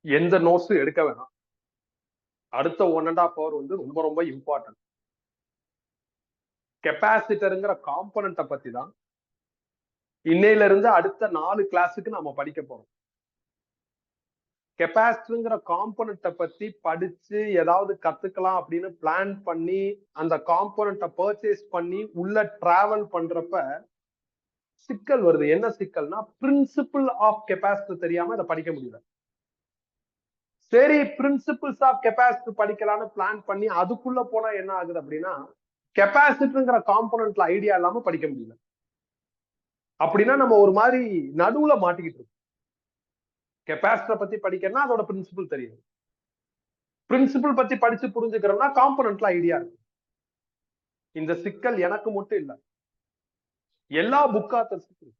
எந்த நோட்ஸும் எடுக்க வேணாம். அடுத்த 1.5 hour வந்து ரொம்ப ரொம்ப இம்பார்ட்டன்ட். கெப்பாசிட்டருங்கிற காம்பனண்ட்டை பத்தி தான் இன்னையில இருந்து அடுத்த 4 கிளாஸுக்கு நாம படிக்க போறோம். கெப்பாசிட்டருங்கிற காம்பனண்ட்டை பத்தி படிச்சு ஏதாவது கத்துக்கலாம் அப்படின்னு பிளான் பண்ணி அந்த காம்பனண்ட்டை பர்ச்சேஸ் பண்ணி உள்ள டிராவல் பண்றப்ப சிக்கல் வருது. என்ன சிக்கல்னா பிரின்சிபிள் ஆஃப் கெப்பாசிட்டர் தெரியாம இதை படிக்க முடியல. சரி, பிரின்சிபிள்ஸ் ஆஃப் கெப்பாசிட்டர் படிக்கலாம்னு பிளான் பண்ணி அதுக்குள்ள போனா என்ன ஆகுது அப்படின்னா கெப்பாசிட்டருங்கிற காம்பனண்ட்ல ஐடியா இல்லாம படிக்க முடியல. அப்படின்னா நம்ம ஒரு மாதிரி நடுவுல மாட்டிக்கிட்டு இருக்கோம். கெப்பாசிட்டரை பத்தி படிக்கணும்னா அதோட பிரின்சிபிள் தெரியும். பிரின்சிபிள் பத்தி படிச்சு புரிஞ்சுக்கிறோம்னா காம்பனண்ட்ல ஐடியா இருக்கு. இந்த சிக்கல் எனக்கு மட்டும் இல்ல, எல்லா புக் ஆத்தர்ஸுக்கும்.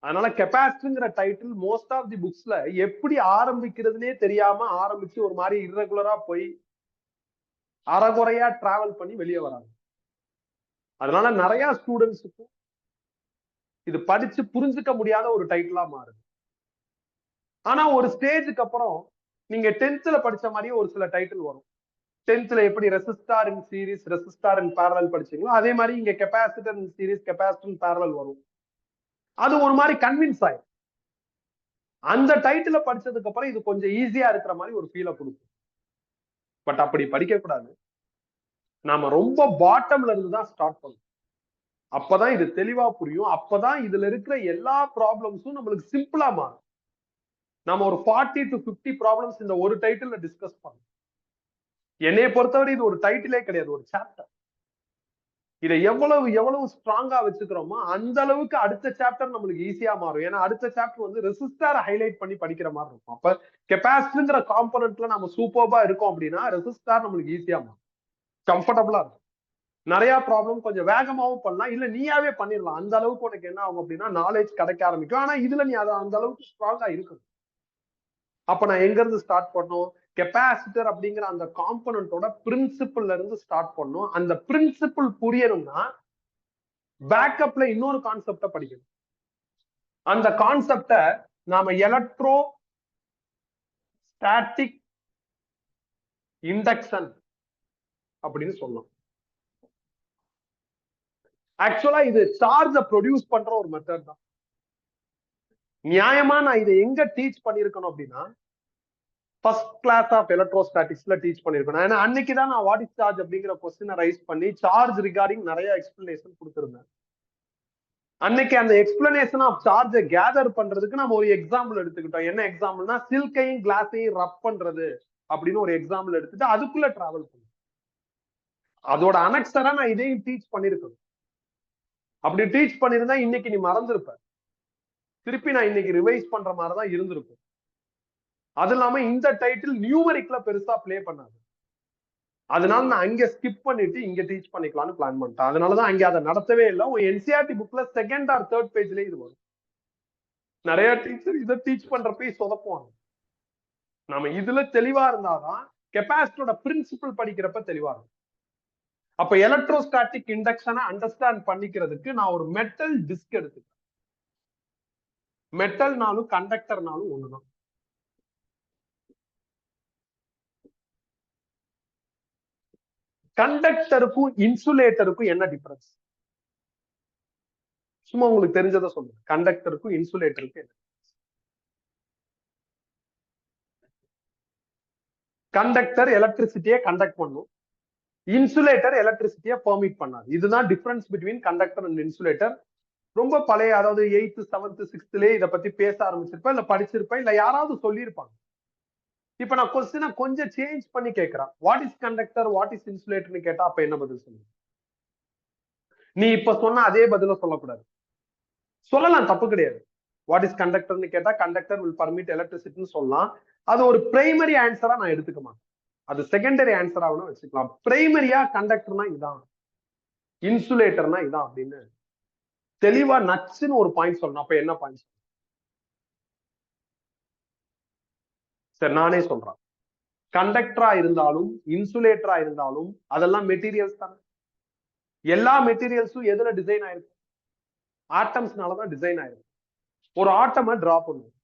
அதனால கெப்பாசிட்டருங்கிற டைட்டில் மோஸ்ட் ஆஃப் தி புக்ஸ்ல எப்படி ஆரம்பிக்கிறதுனே தெரியாம ஆரம்பிச்சு ஒரு மாதிரி இர்ரெகுலரா போய் அறகுறையா டிராவல் பண்ணி வெளியே வராங்க. அதனால நிறைய ஸ்டூடெண்ட்ஸுக்கும் இது படிச்சு புரிஞ்சுக்க முடியாத ஒரு டைட்டிலா மாறுது. ஆனா ஒரு ஸ்டேஜுக்கு அப்புறம் நீங்க 10th படிச்ச மாதிரியே ஒரு சில டைட்டில் வரும். 10th எப்படி resistor in series, resistor in parallel படிச்சீங்களோ அதே மாதிரி இங்க capacitor in series, capacitor in parallel வரும். அது ஒரு மாதிரி கன்வின்ஸ் ஆயிடும். அந்த டைட்டில படிச்சதுக்கு அப்புறம் இது கொஞ்சம் ஈஸியா இருக்கிற மாதிரி ஒரு ஃபீலை கொடுக்கும். பட் அப்படி படிக்க கூடாது. நாம ரொம்ப பாட்டம்ல இருந்து தான் ஸ்டார்ட் பண்ணணும். அப்பதான் இது தெளிவா புரியும். அப்பதான் இதுல இருக்கிற எல்லா ப்ராப்ளம்ஸும் நம்மளுக்கு சிம்பிளா மாறும். நம்ம ஒரு 40 to 50 ப்ராப்ளம்ஸ் இந்த ஒரு டைட்டில் டிஸ்கஸ் பண்ணோம். என்னைய பொறுத்தவரை இது ஒரு டைட்டிலே கிடையாது, ஒரு சாப்டர். இதை எவ்வளவு ஸ்ட்ராங்கா வச்சுக்கிறோமோ அந்த அளவுக்கு அடுத்த சாப்டர் நம்மளுக்கு ஈஸியா மாறும். ஏன்னா அடுத்த சாப்டர் வந்து ரெசிஸ்டார் ஹைலைட் பண்ணி படிக்கிற மாதிரி இருக்கும். அப்ப கெப்பாசிட்டர்ங்கிற காம்பனண்ட்ல நம்ம சூப்பர்பா இருக்கோம் அப்படின்னா ரெசிஸ்டார் நம்மளுக்கு ஈஸியா மாறும், கம்ஃபர்டபுளா இருக்கும். நிறைய ப்ராப்ளம் கொஞ்சம் வேகமாவும் பண்ணலாம், இல்ல நீயாவே பண்ணிடலாம். அந்த அளவுக்கு உனக்கு என்ன ஆகும் அப்படின்னா நாலேஜ் கிடைக்க ஆரம்பிக்கும். ஆனா இதுல நீ அதை அந்த அளவுக்கு ஸ்ட்ராங்கா இருக்கணும். அப்ப நான் எங்க இருந்து ஸ்டார்ட் பண்ணோம்? கெப்பாசிட்டர் அப்படிங்கிற அந்த காம்பனண்டோட பிரின்சிபிள்ல இருந்து ஸ்டார்ட் பண்ணோம். அந்த பிரின்சிபிள் புரியணும்னா பேக்கப்ல இன்னொரு கான்செப்ட படிக்கணும். அந்த கான்செப்ட நாம எலக்ட்ரோ ஸ்டாட்டிக் இண்டக்ஷன் அப்படின்னு சொல்லலாம். ஆக்சுவலா இது சார்ஜ ப்ரொடியூஸ் பண்ற ஒரு மெத்தட் தான். நியாயமா நான் இதை எங்க டீச் பண்ணிருக்கணும் அப்படின்னா ஃபர்ஸ்ட் கிளாஸ் ஆஃப் எலக்ட்ரோஸ்டாட்டிக்ஸ்ல டீச் பண்ணிருக்கணும். ஏன்னா அன்னைக்குதான் நான் வாட் இஸ் சார்ஜ் அப்படிங்கிற கொஸ்டினை ரைஸ் பண்ணி சார்ஜ் ரிகார்டிங் நிறைய எக்ஸ்பிளனேஷன் கொடுத்திருந்தேன். அன்னைக்கு அந்த எக்ஸ்பிளனேஷன் ஆஃப் சார்ஜை கேதர் பண்றதுக்கு நம்ம ஒரு எக்ஸாம்பிள் எடுத்துக்கிட்டோம். என்ன எக்ஸாம்பிள்னா சில்கையும் கிளாஸையும் ரப் பண்றது அப்படின்னு ஒரு எக்ஸாம்பிள் எடுத்துட்டு அதுக்குள்ள டிராவல் பண்ணும். அதோட அனெக்ஸரா நான் இதையும் டீச் பண்ணிருக்கணும். அப்படி டீச் பண்ணிருந்தா இன்னைக்கு நீ மறந்துருப்ப. திருப்பி நான் இன்னைக்கு ரிவைஸ் பண்ற மாதிரிதான் இருந்திருக்கும். அது இல்லாம இந்த டைட்டில் நியூமரிக்ல பெருசா பிளே பண்ணாது. அதனால நான் அங்க ஸ்கிப் பண்ணிட்டு இங்க டீச் பண்ணிக்கலாம்னு பிளான் பண்ணிட்டேன். அதனாலதான் அங்க அதை நடத்தவே இல்லை. என்சிஆர்டி புக்ல 2nd or 3rd பேஜ்ல இது வரும். நிறைய டீச்சர் இதை டீச் பண்றப்ப சொதப்புவாங்க. நம்ம இதுல தெளிவா இருந்தாதான் கெப்பாசிட்டரோட பிரின்சிபிள் படிக்கிறப்ப தெளிவா இருக்கும். அப்ப எலக்ட்ரோஸ்டாட்டிக் இண்டக்ஷனை அண்டர்ஸ்டாண்ட் பண்ணிக்கிறதுக்கு நான் ஒரு மெட்டல் டிஸ்க் எடுத்துக்கிறேன். மெட்டல்னாலும் கண்டக்டர்னாலும் ஒண்ணுதான். கண்டக்டருக்கும் இன்சுலேட்டருக்கும் என்ன டிஃபரன்ஸ்? சும்மா உங்களுக்கு தெரிஞ்சதை சொல்லுங்க. கண்டக்டருக்கும் இன்சுலேட்டருக்கும் என்ன? கண்டக்டர் எலக்ட்ரிசிட்டியை கண்டக்ட் பண்ணும், இன்சுலேட்டர் எலக்ட்ரிசிட்டியை பெர்மிட் பண்ணாது. இதுதான் difference between conductor and insulator. ரொம்ப பழைய, அதாவது 8th 7th 6th இதை பத்தி பேச ஆரம்பிச்சிருப்பேன், இல்ல படிச்சிருப்பேன், இல்ல யாராவது சொல்லியிருப்பாங்க. இப்ப நான் கொஸ்டினை கொஞ்சம் சேஞ்ச் பண்ணி கேட்கிறேன். What is conductor, what is இன்சுலேட்டர்னு கேட்டா அப்ப என்ன பதில் சொல்லுங்க? நீ இப்ப சொன்ன அதே பதில சொல்லக்கூடாது. சொல்லலாம், தப்பு கிடையாது. வாட் இஸ் கண்டக்டர்னு கேட்டா கண்டக்டர் வில் பர்மிட் எலக்ட்ரிசிட்டின்னு சொல்லலாம். அது ஒரு பிரைமரி ஆன்சரா நான் எடுத்துக்க மாட்டேன். அது செகண்டரி ஆன்சரா வச்சுக்கலாம். பிரைமரியா கண்டக்டர்னா இதான், இன்சுலேட்டர்னா இதான் அப்படின்னு தெளிவா நச்சுன்னு ஒரு பாயிண்ட் சொல்லணும். அப்ப என்ன பாயிண்ட்? சரி, நானே சொல்றேன். கண்டக்டரா இருந்தாலும் இன்சுலேட்டரா இருந்தாலும் அதெல்லாம் மெட்டீரியல்ஸ் தானே. எல்லா மெட்டீரியல்ஸும் எதுல டிசைன் ஆயிருக்கு? ஆட்டம்ஸ்னாலதான் டிசைன் ஆயிருக்கு. ஒரு ஆட்டமை டிரா பண்ணுவோம்.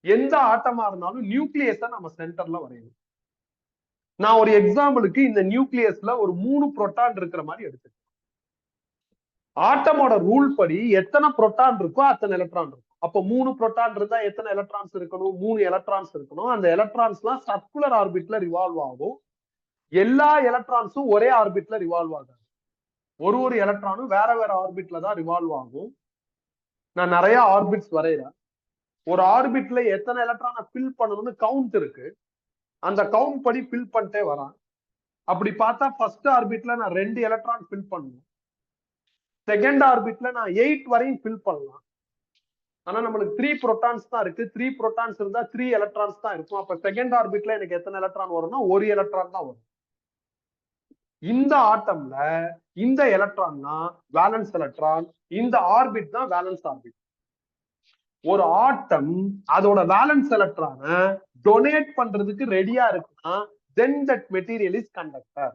எந்த ஆட்டமா இருந்தாலும் நியூக்ளியஸை நம்ம சென்டர்ல வரையணும். நான் ஒரு எக்ஸாம்பிளுக்கு இந்த நியூக்ளியஸ்ல ஒரு 3 புரோட்டான் இருக்கிற மாதிரி எடுத்துக்கேன். ஆட்டமோட ரூல் படி எத்தனை புரோட்டான் இருக்கோ அத்தனை எலக்ட்ரான் இருக்கும். அப்ப 3 புரோட்டான் இருந்தா எத்தனை எலக்ட்ரான்ஸ் இருக்கணும்? 3 எலக்ட்ரான்ஸ் இருக்கணும். அந்த எலக்ட்ரான்ஸ் எல்லாம் சர்க்குலர் ஆர்பிட்ல ரிவால்வ் ஆகும். எல்லா எலக்ட்ரான்ஸும் ஒரே ஆர்பிட்ல ரிவால்வ் ஆகாது. ஒரு எலக்ட்ரானும் வேற வேற ஆர்பிட்ல தான் ரிவால்வ் ஆகும். நான் நிறைய ஆர்பிட்ஸ் வரைகிறேன். ஒரு ஆர்பிட்ல எத்தனை எலக்ட்ரானை ஃபில் பண்ணணும்னு கவுண்ட் இருக்கு. அந்த கவுண்ட் படி ஃபில் பண்ணிட்டே வரான். அப்படி பார்த்தா ஃபர்ஸ்ட் ஆர்பிட்ல நான் 2 எலக்ட்ரான் ஃபில் பண்ணணும். செகண்ட் ஆர்பிட்ல நான் 8 வரையும் ஃபில் பண்ணலாம். ஆனா நம்மளுக்கு 3 புரோட்டான்ஸ் தான் இருக்கு. 3 புரோட்டான்ஸ் இருந்தா 3 எலக்ட்ரான்ஸ் தான் இருக்கும். அப்ப செகண்ட் ஆர்பிட்ல எனக்கு எத்தனை எலக்ட்ரான் வரும்னா 1 எலக்ட்ரான் தான் வரும். இந்த ஆட்டம்ல இந்த எலக்ட்ரான் தான் வேலன்ஸ் எலக்ட்ரான், இந்த ஆர்பிட் தான் வேலன்ஸ் ஆர்பிட். ஒரு ஆட்டம் அதோட வேலன்ஸ் எலக்ட்ரானை டொனேட் பண்றதுக்கு ரெடியா இருக்குன்னா then that material is conductor.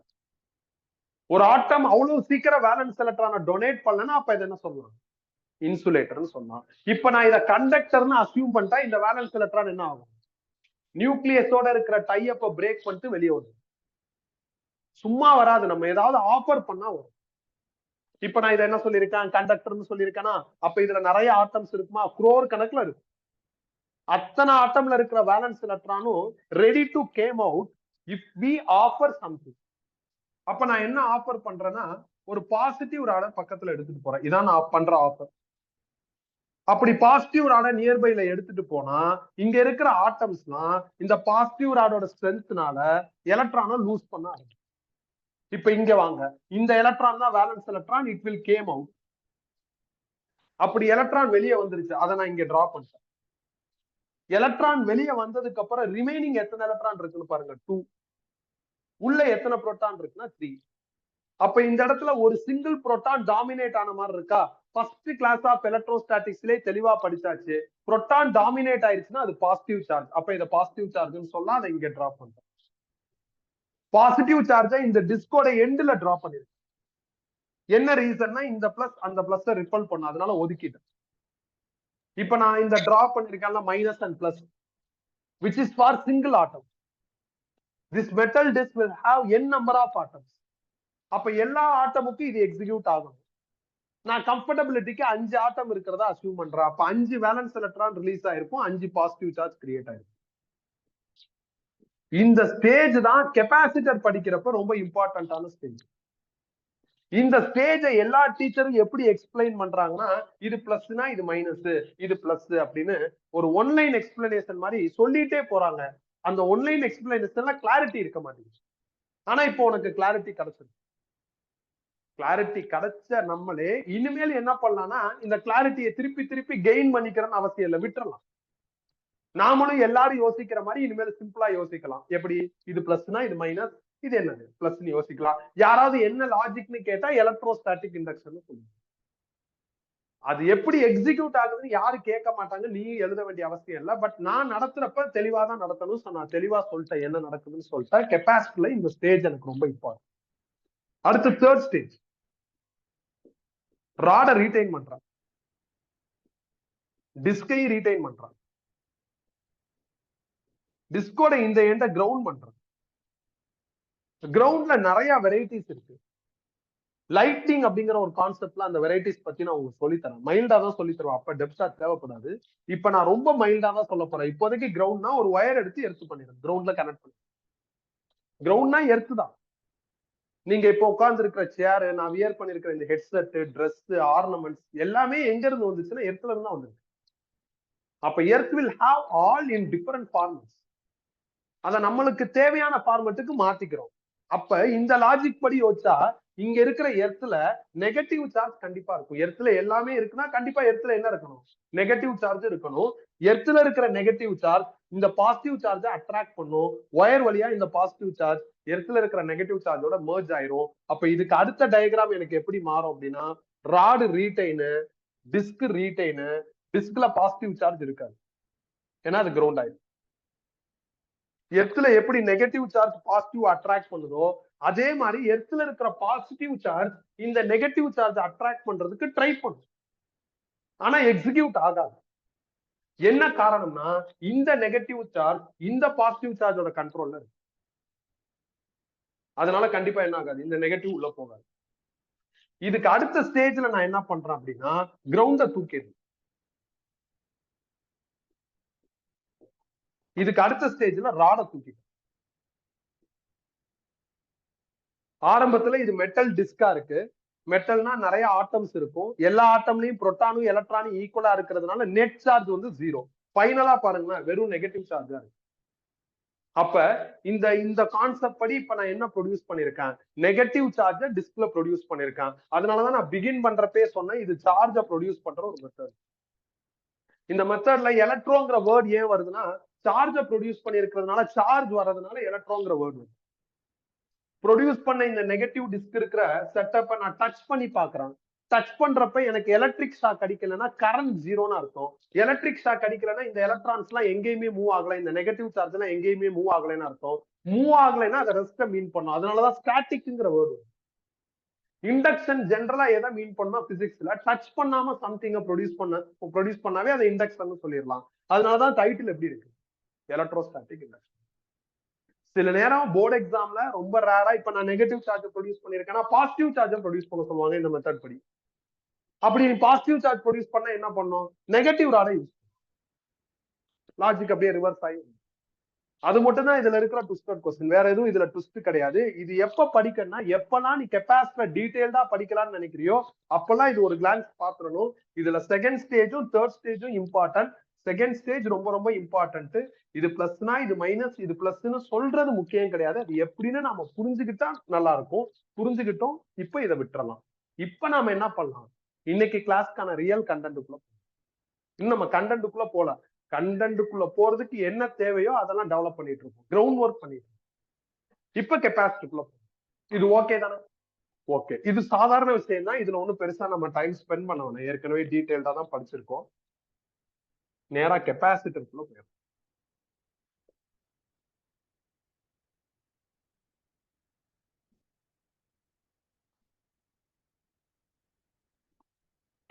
ஒரு ஆட்டம் அவ்வளவு சீக்கிரம் வேலன்ஸ் எலக்ட்ரானை டொனேட் பண்ணலன்னா அப்ப இது என்ன சொல்லலாம்? இன்சுலேட்டர்னு சொன்னான். இப்ப நான் இதை கண்டக்டர்னு அசியூம் பண்ணிட்டா இந்த வேலன்ஸ் எலக்ட்ரான் என்ன ஆகும்? நியூக்ளியஸோட இருக்கிற டைப்பை பிரேக் பண்ணிட்டு வெளியே வரும். சும்மா வராது, நம்ம ஏதாவது ஆஃபர் பண்ணா வரும். இப்ப நான் இதை என்ன சொல்லியிருக்கேன்? கண்டக்டர்னு சொல்லியிருக்கேன்னா அப்ப இதுல நிறைய ஆட்டம்ஸ் இருக்குமா? குரோர் கணக்குல இருக்கு. அத்தனை ஆட்டம்ல இருக்கிற வேலன்ஸ் எலக்ட்ரானும் ready to come out if we offer something. அப்ப நான் என்ன ஆஃபர் பண்றேன்னா ஒரு பாசிட்டிவ் ராட பக்கத்துல எடுத்துட்டு போறேன். இதான் நான் பண்ற ஆஃபர். அப்படி பாசிட்டிவ் ராட நியர்பைல எடுத்துட்டு போனா இங்க இருக்கிற ஆட்டம்ஸ்லாம் இந்த பாசிட்டிவ் ராடோட ஸ்ட்ரென்த்னால எலக்ட்ரானை லூஸ் பண்ண ஆரம்பிக்கும். இப்ப இங்க வாங்க, இந்த எலக்ட்ரான் தான் valence electron, it will came out. அப்படி எலக்ட்ரான் வெளியே வந்துருச்சு, அதை நான் இங்க டிரா பண்ணிட்டேன். எலக்ட்ரான் வெளியே வந்ததுக்கு அப்புறம் ரிமைனிங் எத்தனை எலக்ட்ரான் இருக்குன்னு பாருங்க, 2. உள்ள எத்தனை புரோட்டான் இருக்குன்னா 3. அப்ப இந்த இடத்துல ஒரு சிங்கிள் புரோட்டான் டாமினேட் ஆன மாதிரி இருக்கா? ஃபர்ஸ்ட் கிளாஸ் ஆஃப் எலக்ட்ரோஸ்டாட்டிக்ஸ்லயே தெளிவா படிச்சாச்சு. புரோட்டான் டாமினேட் ஆயிடுச்சுன்னா அது பாசிட்டிவ் சார்ஜ். அப்ப இதை பாசிட்டிவ் சார்ஜ்னு சொல்லலாம். அதை இங்க டிரா பண்றேன். பாசிட்டிவ் சார்ஜை இந்த டிஸ்கோட எண்ட்ல டிரா பண்ணிருக்கு. என்ன ரீசன்னா இந்த பிளஸ் அந்த பிளஸ் ரிப்பல் பண்ண, அதனால ஒதுக்கிட்டேன். இப்ப நான் இந்த டிரா பண்ணிருக்கேன்ல minus and plus, which is for single atom. This metal disk will have n number of atoms. அப்ப எல்லா ஆட்டமுக்கும் இது எக்ஸிக்யூட் ஆகும். நான் கம்ஃபர்டபிலிட்டிக்கு 5 ஆட்டம் இருக்கிறதா அசியூம் பண்றேன். அப்ப 5 வேலன்ஸ் எலக்ட்ரான் ரிலீஸ் ஆயிருக்கும், 5 பாசிட்டிவ் சார்ஜ் கிரியேட் ஆயிருக்கும். இந்த ஸ்டேஜ் தான் கெபாசிட்டர் படிக்கிறப்ப ரொம்ப இம்பார்ட்டன்டான ஸ்டேஜ். இந்த ஸ்டேஜை எல்லா டீச்சரும் எப்படி எக்ஸ்பிளைன் பண்றாங்கன்னா இது பிளஸ்னா இது மைனஸ், இது பிளஸ் அப்படின்னு ஒரு ஒன்லைன் எக்ஸ்பிளனேஷன் மாதிரி சொல்லிட்டே போறாங்க. அந்த ஒன்லைன் எக்ஸ்பிளனேஷன்ல கிளாரிட்டி இருக்க மாட்டேங்குது. ஆனா இப்போ உனக்கு கிளாரிட்டி கிடைச்சிருக்கு. கிளாரிட்டி கிடைச்ச நம்மளே இனிமேல் என்ன பண்ணலாம்னா இந்த கிளாரிட்டியை திருப்பி திருப்பி கெயின் பண்ணிக்கிறன்னு அவசியம் இல்லை, விட்டுறலாம். நாமளும் எல்லாரும் யோசிக்கிற மாதிரி இனிமேல் சிம்பிளா யோசிக்கலாம். எப்படி? இது பிளஸ்னா இது மைனஸ், இது என்னது பிளஸ்ன்னு யோசிக்கலாம். யாராவது என்ன லாஜிக்னு கேட்டா எலக்ட்ரோஸ்டாட்டிக் இண்டக்ஷன் சொல்லுங்க. அது எப்படி எக்ஸிக்யூட் ஆகுதுன்னு யாரு கேட்க மாட்டாங்க, நீ எழுத வேண்டிய அவசியம் இல்லை. பட் நான் நடத்துறப்ப தெளிவா தான் நடத்தணும். நான் தெளிவா சொல்லிட்டேன் என்ன நடக்குதுன்னு சொல்லிட்டேன். கெப்பாசிட்டில இந்த ஸ்டேஜ் எனக்கு ரொம்ப இம்பார்ட்டன்ட். அடுத்து தேர்ட் ஸ்டேஜ், ராட ரீடைன் பண்றான், டிஸ்கை ரீடைன் பண்றான், டிஸ்கோட இந்த எண்ட கிரவுண்ட் பண்றான். கிரவுண்ட்ல நிறைய வெரைட்டிஸ் இருக்கு. லைட்டிங் அப்படிங்கிற ஒரு கான்செப்ட்ல அந்த வெரைட்டிஸ் பத்தி நான் உங்களுக்கு சொல்லித்தரேன். மைல்டா தான் சொல்லி தருவேன், அப்ப டெப்தா தேவைப்படாது. இப்ப நான் ரொம்ப மைல்டா தான் சொல்ல போறேன். இப்போதைக்கு கிரவுண்ட்னா ஒரு ஒயர் எடுத்து பண்ணிடுறேன், கிரவுண்ட்ல கனெக்ட் பண்ணி. கிரவுண்ட்னா எர்த்து தான். நீங்க இப்ப உட்கார்ந்து இருக்கிற சேர், நான் வியர் பண்ணிருக்கிற இந்த ஹெட்செட், ட்ரெஸ், ஆர்னமெண்ட்ஸ் எல்லாமே எங்க இருந்து வந்துச்சுன்னா எர்த்துல இருந்து தான் வந்துருக்கு. அப்ப earth will have all in different formats. அதை நம்மளுக்கு தேவையான ஃபார்மட்டுக்கு மாத்திக்கிறோம். அப்ப இந்த லாஜிக் படி யோசிச்சா இங்க இருக்கிற எர்த்துல நெகட்டிவ் சார்ஜ் கண்டிப்பா இருக்கும். எர்த்துல எல்லாமே இருக்குன்னா கண்டிப்பா எர்த்துல என்ன இருக்கணும்? நெகட்டிவ் சார்ஜ் இருக்கணும். எர்த்துல இருக்கிற நெகட்டிவ் சார்ஜ் இந்த பாசிட்டிவ் சார்ஜை அட்ராக்ட் பண்ணும். ஒயர் வழியா இந்த பாசிட்டிவ் சார்ஜ் எர்த்துல இருக்கிற நெகட்டிவ் சார்ஜோட மெர்ஜ் ஆயிரும். அப்ப இதுக்கு அடுத்த டயக்ராம் எனக்கு எப்படி மாறும் அப்படின்னா, ராடு ரீடைனு, டிஸ்க் ரீடைனு, டிஸ்க்ல பாசிட்டிவ் சார்ஜ் இருக்காது, ஏன்னா அது கிரவுண்ட் ஆயிடும். எர்த்துல எப்படி நெகட்டிவ் சார்ஜ் பாசிட்டிவ் அட்ராக்ட் பண்ணுதோ அதே மாதிரி எர்த்துல இருக்கிற பாசிட்டிவ் சார்ஜ் இந்த நெகட்டிவ் சார்ஜ் அட்ராக்ட் பண்றதுக்கு ட்ரை பண்ணும். ஆனா எக்ஸிக்யூட் ஆகாது. என்ன காரணம்னா இந்த நெகட்டிவ் சார்ஜ் இந்த பாசிட்டிவ் சார்ஜோட கண்ட்ரோல்ல இருக்கு. அதனால கண்டிப்பா என்ன ஆகாது, இந்த நெகட்டிவ் உள்ள போகாது. இதுக்கு அடுத்த ஸ்டேஜ்ல நான் என்ன பண்றேன் அப்படின்னா கிரவுண்ட தூக்கிடு. இதுக்கு அடுத்த ஸ்டேஜ்ல ராட தூக்கிடு. ஆரம்பத்துல இது மெட்டல் டிஸ்கா இருக்கு. மெட்டல்னா நிறைய ஆட்டம்ஸ் இருக்கும். எல்லா ஆட்டம்லயும் புரோட்டானும் எலக்ட்ரானும் ஈக்குவலா இருக்கிறதுனால நெட் சார்ஜ் வந்து 0. ஃபைனலா பாருங்களேன் வெறும் நெகட்டிவ் சார்ஜா இருக்கு. அப்ப இந்த இந்த கான்செப்ட் படி இப்ப நான் என்ன ப்ரொடியூஸ் பண்ணிருக்கேன், நெகட்டிவ் சார்ஜ டிஸ்க்ல ப்ரொடியூஸ் பண்ணிருக்கேன். அதனாலதான் நான் பிகின் பண்றப்பே சொன்னேன் இது சார்ஜ ப்ரொடியூஸ் பண்ற ஒரு மெத்தட். இந்த மெத்தட்ல எலக்ட்ரோங்கிற வேர்ட் ஏன் வருதுன்னா சார்ஜ ப்ரொடியூஸ் பண்ணிருக்கிறதுனால சார்ஜ் வர்றதுனால எலக்ட்ரோங்கிற வேர்ட் வருது. ப்ரொடியூஸ் பண்ண இந்த நெகட்டிவ் டிஸ்க் இருக்கிற செட்டப்பை நான் டச் பண்ணி பாக்குறேன். டச் பண்றப்ப எனக்கு எலக்ட்ரிக் ஷாக் அடிக்கலன்னா கரண்ட் 0ன்னு அர்த்தம். எலக்ட்ரிக் ஷாக் அடிக்கலன்னா இந்த எலக்ட்ரான்ஸ் எல்லாம் எங்கேயுமே மூவ் ஆகல, இந்த நெகட்டிவ் சார்ஜ் எல்லாம் எங்கேயுமே மூவ் ஆகலைன்னு அர்த்தம். மூவ் ஆகலைன்னா அதை ரெஸ்ட மீன் பண்ணும். அதனாலதான் ஸ்டாட்டிக்ங்கிற வேர்டு. இண்டக்ஷன் ஜெனரலா எதை மீன் பண்ணா பிசிக்ஸ்ல டச் பண்ணாம சம்திங்க ப்ரொடியூஸ் பண்ணாவே அதை இண்டக்ஷன் சொல்லிடலாம். அதனாலதான் டைட்டில் எப்படி இருக்கு, எலக்ட்ரோஸ்டாட்டிக் இண்டக்ஷன். சில நேரம் போர்டு எக்ஸாம்ல ரொம்ப ரேரா இப்ப நான் நெகட்டிவ் சார்ஜ் ப்ரொடியூஸ் பண்ணிருக்கேன்னா பாசிட்டிவ் சார்ஜ் ப்ரொடியூஸ் பண்ண சொல்லுவாங்க இந்த மெத்தட் படி. அப்படி பாசிட்டிவ் சார்ஜ் ப்ரொடியூஸ் பண்ண என்ன பண்ணும், நெகட்டிவ் ராட யூஸ். லாஜிக் அப்படியே ரிவர்ஸ் ஆகி. அது மட்டும் தான் இதுல இருக்கிற ட்விஸ்டட் கொஸ்டின். வேற எதுவும் இதுல ட்விஸ்ட் கிடையாது. இது எப்ப படிக்கணும்னா எப்பெல்லாம் நீ கெப்பாசிட்டர் டீடைல்டா படிக்கலாம்னு நினைக்கிறியோ அப்பெல்லாம் இது ஒரு கிளான்ஸ் பாத்துறணும். இதுல செகண்ட் ஸ்டேஜும் தேர்ட் ஸ்டேஜும் இம்பார்ட்டன்ட். செகண்ட் ஸ்டேஜ் ரொம்ப ரொம்ப இம்பார்ட்டன்ட். இது பிளஸ்னா இது மைனஸ் இது பிளஸ்ன்னு சொல்றது முக்கியம் கிடையாது. அது எப்படின்னு நாம புரிஞ்சுக்கிட்டா நல்லா இருக்கும். புரிஞ்சுக்கிட்டோம், இப்ப இதை விட்டுறலாம். இப்ப நாம என்ன பண்ணலாம், இன்னைக்கு கிளாஸ்க்கான ரியல் கண்டென்ட்டுக்குள்ள இன்னும் நம்ம கண்டென்ட்டுக்குள்ள போல. கண்டென்ட்டுக்குள்ள போறதுக்கு என்ன தேவையோ அதெல்லாம் டெவலப் பண்ணிட்டு இருக்கோம், கிரவுண்ட் ஒர்க் பண்ணிட்டு இருக்கோம். இப்ப கெப்பாசிட்டிக்குள்ள இது ஓகே தானே? ஓகே. இது சாதாரண விஷயம் தான். இதுல ஒண்ணும் பெருசா நம்ம டைம் ஸ்பெண்ட் பண்ண வேணாம். ஏற்கனவே டீடைல்டா தான் படிச்சிருக்கோம். நேரா கெப்பாசிட்டருக்குள்ள போயிடும்.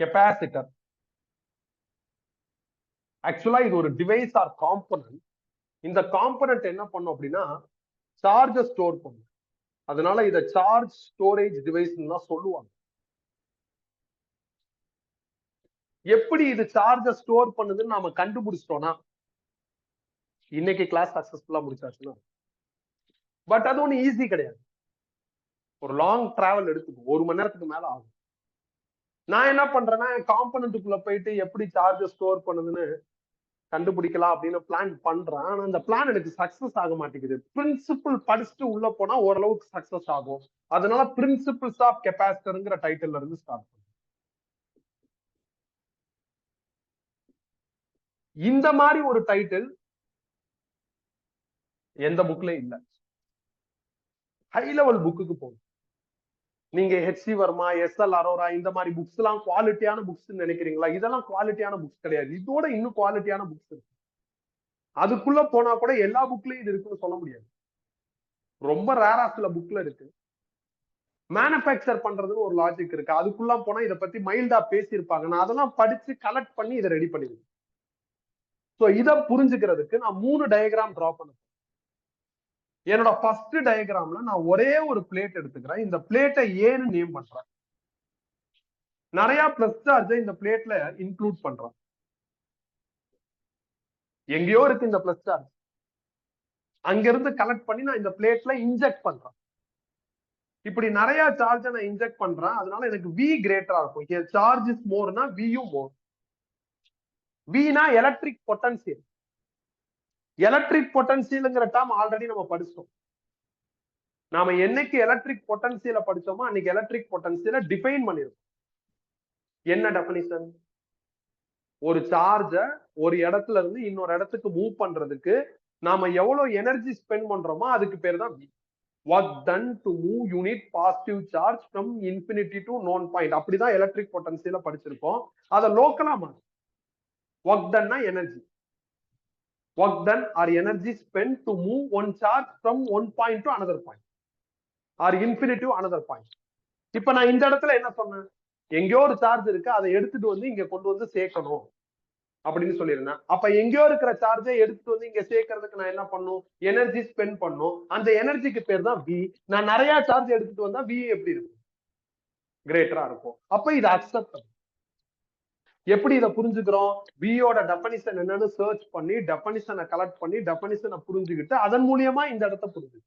கெப்பாசிட்டர் ஆக்சுவலா இது ஒரு டிவைஸ் ஆர் காம்பனன்ட். இந்த காம்பனன்ட் என்ன பண்ணும் அப்படின்னா சார்ஜ ஸ்டோர் பண்ணும். அதனால இத சார்ஜ் ஸ்டோரேஜ் டிவைஸ் தான் சொல்லுவாங்க. எப்படி இது சார்ஜ ஸ்டோர் பண்ணுதுன்னு நாம கண்டுபிடிச்சிட்டோம்னா இன்னைக்கு கிளாஸ் சக்சஸ்ஃபுல்லா முடிச்சாச்சுன்னா. பட் அது ஒண்ணு ஈஸி கிடையாது. ஒரு லாங் டிராவல் எடுத்துக்கும், 1 மணி நேரத்துக்கு மேல ஆகும். நான் என்ன பண்றேன்னா காம்பனன்ட்டுக்குள்ள போயிட்டு எப்படி சார்ஜ் ஸ்டோர் பண்ணுதுன்னு கண்டுபிடிக்கலாம் அப்படின்னு பிளான் பண்றேன். ஆனா அந்த பிளான் எனக்கு சக்சஸ் ஆக மாட்டேங்குது. பிரின்சிபிள் படிச்சுட்டு உள்ள போனா ஓரளவுக்கு சக்சஸ் ஆகும். அதனால பிரின்சிபிள்ஸ் ஆஃப் கெப்பாசிட்டர்ங்கிற டைட்டில்ல இருந்து ஸ்டார்ட் பண்ணும். இந்த மாதிரி ஒரு டைட்டில் எந்த புக்லயும் இல்ல. ஹை லெவல் புக்குக்கு போகும். நீங்க ஹெச்சி வர்மா, எஸ்எல் அரோரா இந்த மாதிரி புக்ஸ் எல்லாம் குவாலிட்டியான புக்ஸ் நினைக்கிறீங்களா? இதெல்லாம் குவாலிட்டியான புக்ஸ் கிடையாது. இதோட இன்னும் குவாலிட்டியான புக்ஸ் இருக்கு. அதுக்குள்ள போனா கூட எல்லா புக்லயும் இது இருக்குன்னு சொல்ல முடியாது. ரொம்ப ரேரா சில புக்ல இருக்கு. மேனுபேக்சர் பண்றதுன்னு ஒரு லாஜிக் இருக்கு. அதுக்குள்ள போனா இதை பத்தி மைல்டா பேசியிருப்பாங்க. நான் அதெல்லாம் படிச்சு கலெக்ட் பண்ணி இதை ரெடி பண்ணிடுவேன். சோ இதை புரிஞ்சுக்கிறதுக்கு நான் 3 டயக்ராம் டிரா பண்ணுவேன். என்னோட ஃபர்ஸ்ட் டயக்ராம்ல நான் ஒரே ஒரு பிளேட் எடுத்துக்கிறேன். இந்த பிளேட்டை ஏன்னு நேம் பண்றேன். நிறைய பிளஸ் சார்ஜ் இந்த பிளேட்ல இன்க்ளூட் பண்றேன். எங்கேயோ இருக்கு இந்த பிளஸ் சார்ஜ். அங்கிருந்து கலெக்ட் பண்ணி நான் இந்த பிளேட்ல இன்ஜெக்ட் பண்றேன். இப்படி நிறைய சார்ஜ் நான் இன்ஜெக்ட் பண்றேன். அதனால எனக்கு V கிரேட்டரா இருக்கும். சார்ஜ் இஸ் மோர்னா வியும் மோர். வினா எலக்ட்ரிக் பொட்டன்சியல். எலக்ட்ரிக் பொட்டன்சியல்ங்கிற டேர்ம் ஆல்ரெடி நம்ம படிச்சோம். நாம என்னைக்கு எலக்ட்ரிக் பொட்டன்சியலை படிச்சோமோ அன்னைக்கு எலக்ட்ரிக் பொட்டன்சியலை டிஃபைன் பண்ணிருக்கோம். என்ன டெபினிஷன்? ஒரு சார்ஜ ஒரு இடத்துல இருந்து இன்னொரு இடத்துக்கு மூவ் பண்றதுக்கு நாம எவ்வளவு எனர்ஜி ஸ்பெண்ட் பண்றோமோ அதுக்கு பேர் தான் V. Work done to move unit positive charge from infinity to known point. அப்படிதான் எலக்ட்ரிக் பொட்டன்சியலை படிச்சிருக்கோம். அதை லோக்கலா மாறும். Work done னா energy. Work done or energy spent to move one charge from one point to another point or infinity to another point. இப்ப நான் இந்த இடத்துல என்ன சொன்னேன், எங்கேயோ ஒரு சார்ஜ் இருக்கு, அதை எடுத்துட்டு வந்து இங்க கொண்டு வந்து சேர்க்கணும். அப்படின்னு சொல்லியிருந்தேன். அப்ப எங்கேயோ இருக்கிற சார்ஜை எடுத்துட்டு வந்து இங்க சேர்க்கறதுக்கு நான் என்ன பண்ணும், எனர்ஜி ஸ்பெண்ட் பண்ணும். அந்த எனர்ஜிக்கு பேர் தான் வி. நான் நிறைய சார்ஜ் எடுத்துட்டு வந்தா வி எப்படி இருக்கும், கிரேட்டரா இருக்கும். அப்ப இது அக்செப்ட். எப்படி இதை புரிஞ்சுக்கிறோம், வியோட டெபனிஷன் என்னன்னு சர்ச் பண்ணி டெபனிஷனை கலெக்ட் பண்ணி டெபனிஷனை புரிஞ்சுக்கிட்டு அதன் மூலியமா இந்த இடத்தை புரிஞ்சு.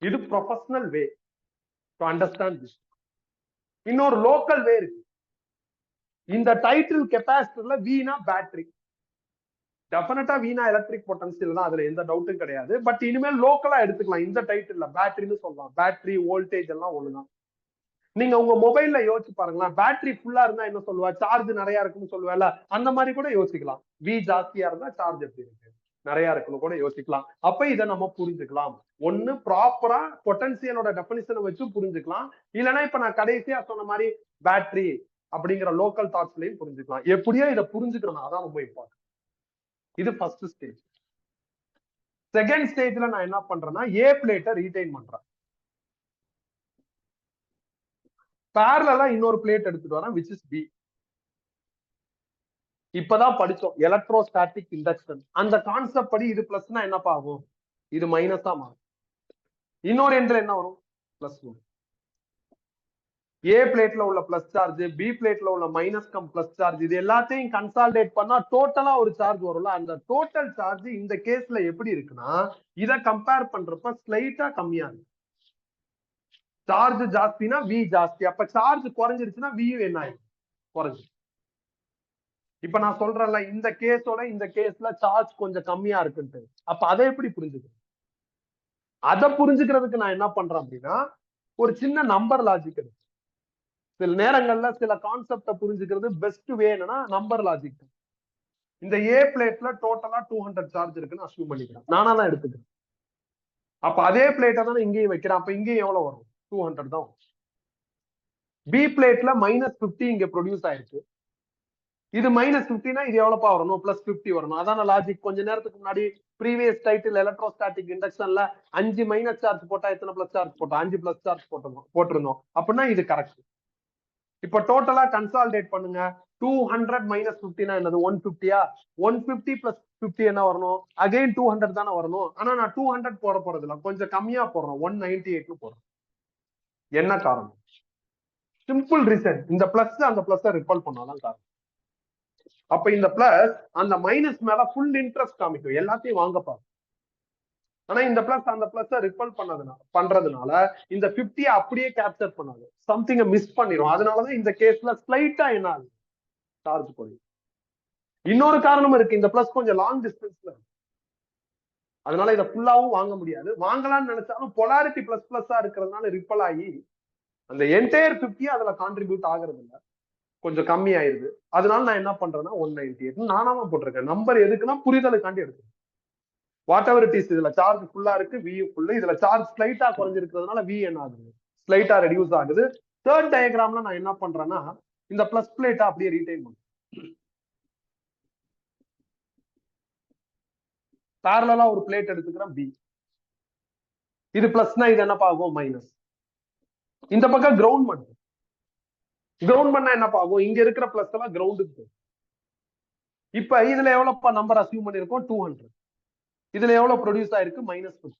இது professional way to understand this. இன்னொரு லோக்கல் வே இருக்கு. இந்த டைட்டில் கெப்பாசிட்டர்ல வீணா பேட்டரி, டெஃபினட்டா வீணா எலக்ட்ரிக் பொட்டன்சியல் தான், அதுல எந்த டவுட்டும் கிடையாது. பட் இனிமேல் லோக்கலா எடுத்துக்கலாம். இந்த டைட்டில்ல பேட்டரின்னு சொல்லலாம். பேட்டரி வோல்டேஜ் எல்லாம் ஒண்ணுதான். நீங்க உங்க மொபைல்ல யோசிச்சு பாருங்களேன், பேட்டரி ஃபுல்லா இருந்தா என்ன சொல்லுவா, சார்ஜ் நிறைய இருக்குன்னு சொல்லுவேல, அந்த மாதிரி கூட யோசிக்கலாம். வி ஜாஸ்தியா இருந்தா சார்ஜ் எப்படி இருக்கு, நிறைய இருக்குன்னு கூட யோசிக்கலாம். அப்ப இதை நம்ம புரிஞ்சுக்கலாம். ஒண்ணு ப்ராப்பரா பொட்டன்சியலோட டெஃபினிஷனை வச்சு புரிஞ்சுக்கலாம். இல்லைன்னா இப்ப நான் கடைசியா சொன்ன மாதிரி பேட்டரி அப்படிங்கிற லோக்கல் தாட்ஸ்லயும் புரிஞ்சுக்கலாம். எப்படியோ இதை புரிஞ்சுக்கணும், அதான் ரொம்ப இம்பார்ட்டன்ட். இது ஃபர்ஸ்ட் ஸ்டேஜ். செகண்ட் ஸ்டேஜ்ல நான் என்ன பண்றேன்னா, ஏ பிளேட்டை ரீடைன் பண்றேன். பேரலா இன்னொரு பிளேட் எடுத்துட்டு வரேன், which is B. இப்பதான் படிச்சோம் எலக்ட்ரோஸ்டாட்டிக் இண்டக்ஷன். அந்த கான்செப்ட் படி இது பிளஸ்னா என்னப்பா ஆகும், இது மைனஸா மாறும். இன்னொரு எண்ட்ல என்ன வரும், பிளஸ் வரும். ஏ பிளேட்ல உள்ள பிளஸ் சார்ஜ், பி பிளேட்ல உள்ள மைனஸ் கம் பிளஸ் சார்ஜ், இது எல்லாத்தையும் கன்சாலிடேட் பண்ணா டோட்டலா ஒரு சார்ஜ் வரும்ல. அந்த டோட்டல் சார்ஜ் இந்த கேஸ்ல எப்படி இருக்குன்னா, இதை கம்பேர் பண்றப்ப ஸ்லைட்டா கம்மியா இருக்கு. சார்ஜ் ஜாஸ்தினா வி ஜாஸ்தி, அப்ப சார்ஜ் குறைஞ்சிருச்சுன்னா வியும் என்ன ஆயிடும், குறைஞ்சு. இப்ப நான் சொல்றேன்ல, இந்த கேஸோட இந்த கேஸ்ல சார்ஜ் கொஞ்சம் கம்மியா இருக்குன்ட்டு, அப்ப அதை எப்படி புரிஞ்சுக்கிறேன்? அதை புரிஞ்சுக்கிறதுக்கு நான் என்ன பண்றேன் அப்படின்னா, ஒரு சின்ன நம்பர் லாஜிக் இருக்கு. சில நேரங்கள்ல சில கான்செப்ட புரிஞ்சுக்கிறது பெஸ்ட் வே என்னன்னா நம்பர் லாஜிக். இந்த ஏ பிளேட்ல டோட்டலா 200 சார்ஜ் இருக்குன்னு அஸ்யூம் பண்ணிக்கிறேன், நானா தான் எடுத்துக்கிறேன். அப்ப அதே பிளேட்டை தான் இங்கேயும் வைக்கிறேன், அப்ப இங்கேயும் எவ்வளவு வரும், 200 தான். பி பிளேட்ல -50 இங்க ப்ரொடியூஸ் ஆயிருக்கு. இது -50னா இது எவ்வளவுப்பா வரணும், +50 வரணும். அதான லாஜிக். கொஞ்ச நேரத்துக்கு முன்னாடி ப்ரீவியஸ் டைட்டில் எலக்ட்ரோஸ்டாட்டிக் இண்டக்ஷன்ல 5 மைனஸ் சார்ஜ் போட்டா எத்தனை பிளஸ் சார்ஜ் போட்டோம், 5 பிளஸ் சார்ஜ் போட்டிருந்தோம். அப்படின்னா இது கரெக்ட். இப்ப டோட்டலா கன்சாலிடேட் பண்ணுங்க. 200 -50னா என்னது, 150யா? 150 + 50 என்ன வரணும், அகைன் 200 தானே வரணும். ஆனா நான் 200 போட போறது இல்ல, கொஞ்சம் கம்மியா போடுறோம், 198 போடுறோம். என்ன காரணம்? சிம்பிள் ரீசன், இந்த பிளஸ் அந்த பிளஸ் ரிப்பல் பண்ணாதான் காரணம். அப்ப இந்த பிளஸ் அந்த மைனஸ் மேல ஃபுல் இன்ட்ரெஸ்ட் காமிக்கும், எல்லாத்தையும் வாங்க பார்க்கும். ஆனா இந்த பிளஸ் அந்த பிளஸ் ரிப்பல் பண்றதுனால இந்த 50 அப்படியே கேப்சர் பண்ணாது, சம்திங் மிஸ் பண்ணிடும். அதனாலதான் இந்த கேஸ்ல ஸ்லைட்டா என்ன ஆகுது, சார்ஜ் குறையும். இன்னொரு காரணம் இருக்கு, இந்த பிளஸ் கொஞ்சம் லாங் டிஸ்டன்ஸ்ல இருக்கு, அதனால இதை ஃபுல்லாவும் வாங்க முடியாது. வாங்கலாம்னு நினைச்சாலும் பொலாரிட்டி பிளஸ் பிளஸ்ஸா இருக்கிறதுனால ரிப்பல் ஆகி அந்த என்டையர் 50 அதுல கான்ட்ரிபியூட் ஆகுறது இல்ல, கொஞ்சம் கம்மி ஆயிருது. அதனால நான் என்ன பண்றேன்னா 198 நானாம போட்டிருக்கேன். நம்பர் எதுக்குன்னா புரிதலுக்காண்டி எடுத்துக்கேன். வாட் எவர் இட் இஸ், இதுல சார்ஜ் ஃபுல்லா இருக்கு, வி ஃபுல்லு, இதுல சார்ஜ் ஸ்லைட்டா குறைஞ்சிருக்கிறதுனால வி என்ன ஆகுது, ஸ்லைட்டா ரெடியூஸ் ஆகுது. தேர்ட் டயக்ராம்ல நான் என்ன பண்றேன்னா, இந்த பிளஸ் பிளேட்டா அப்படியே ரீடைன் பண்றேன். பேரலா ஒரு பிளேட் எடுத்துக்கிறேன் பி. இது பிளஸ்னா இது என்னப்பா ஆகும், மைனஸ். இந்த பக்கம் கிரவுண்ட் பண்ணும். கிரவுண்ட் பண்ணா என்னப்பா ஆகும், இங்க இருக்கிற பிளஸ் எல்லாம் கிரவுண்டுக்கு. இப்ப இதுல எவ்வளவுப்பா நம்பர் அசியூம் பண்ணிருக்கோம், 200. இதுல எவ்வளவு ப்ரொடியூஸ் ஆயிருக்கு, -50.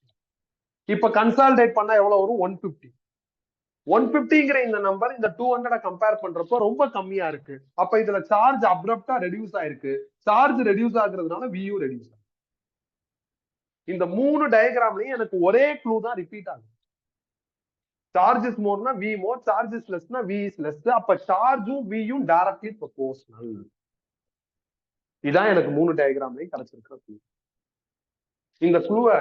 இப்ப கன்சாலிடேட் பண்ணா எவ்வளவு வரும், 150. 150ங்கிற இந்த நம்பர் இந்த 200 கம்பேர் பண்றப்போ ரொம்ப கம்மியா இருக்கு. அப்ப இதுல சார்ஜ் அப்ரப்டா ரெடியூஸ் ஆயிருக்கு. சார்ஜ் ரெடியூஸ் ஆகுறதுனால வியூ ரெடியூஸ் ஆகும். இந்த 3 டயக்ராம்லயும் எனக்கு ஒரே க்ளூ தான் ரிப்பீட் ஆகும். சார்ஜ் இஸ் மோர்னா வி மோர், சார்ஜ் இஸ் லெஸ்னா வி இஸ் லெஸ். அப்ப சார்ஜும் வியும் டைரக்ட்லி ப்ரொபோர்ஷனல். இதான் எனக்கு 3 டயக்ராம்லயும் கிடைச்சிருக்கிற க்ளூ. இந்த க்ளூவை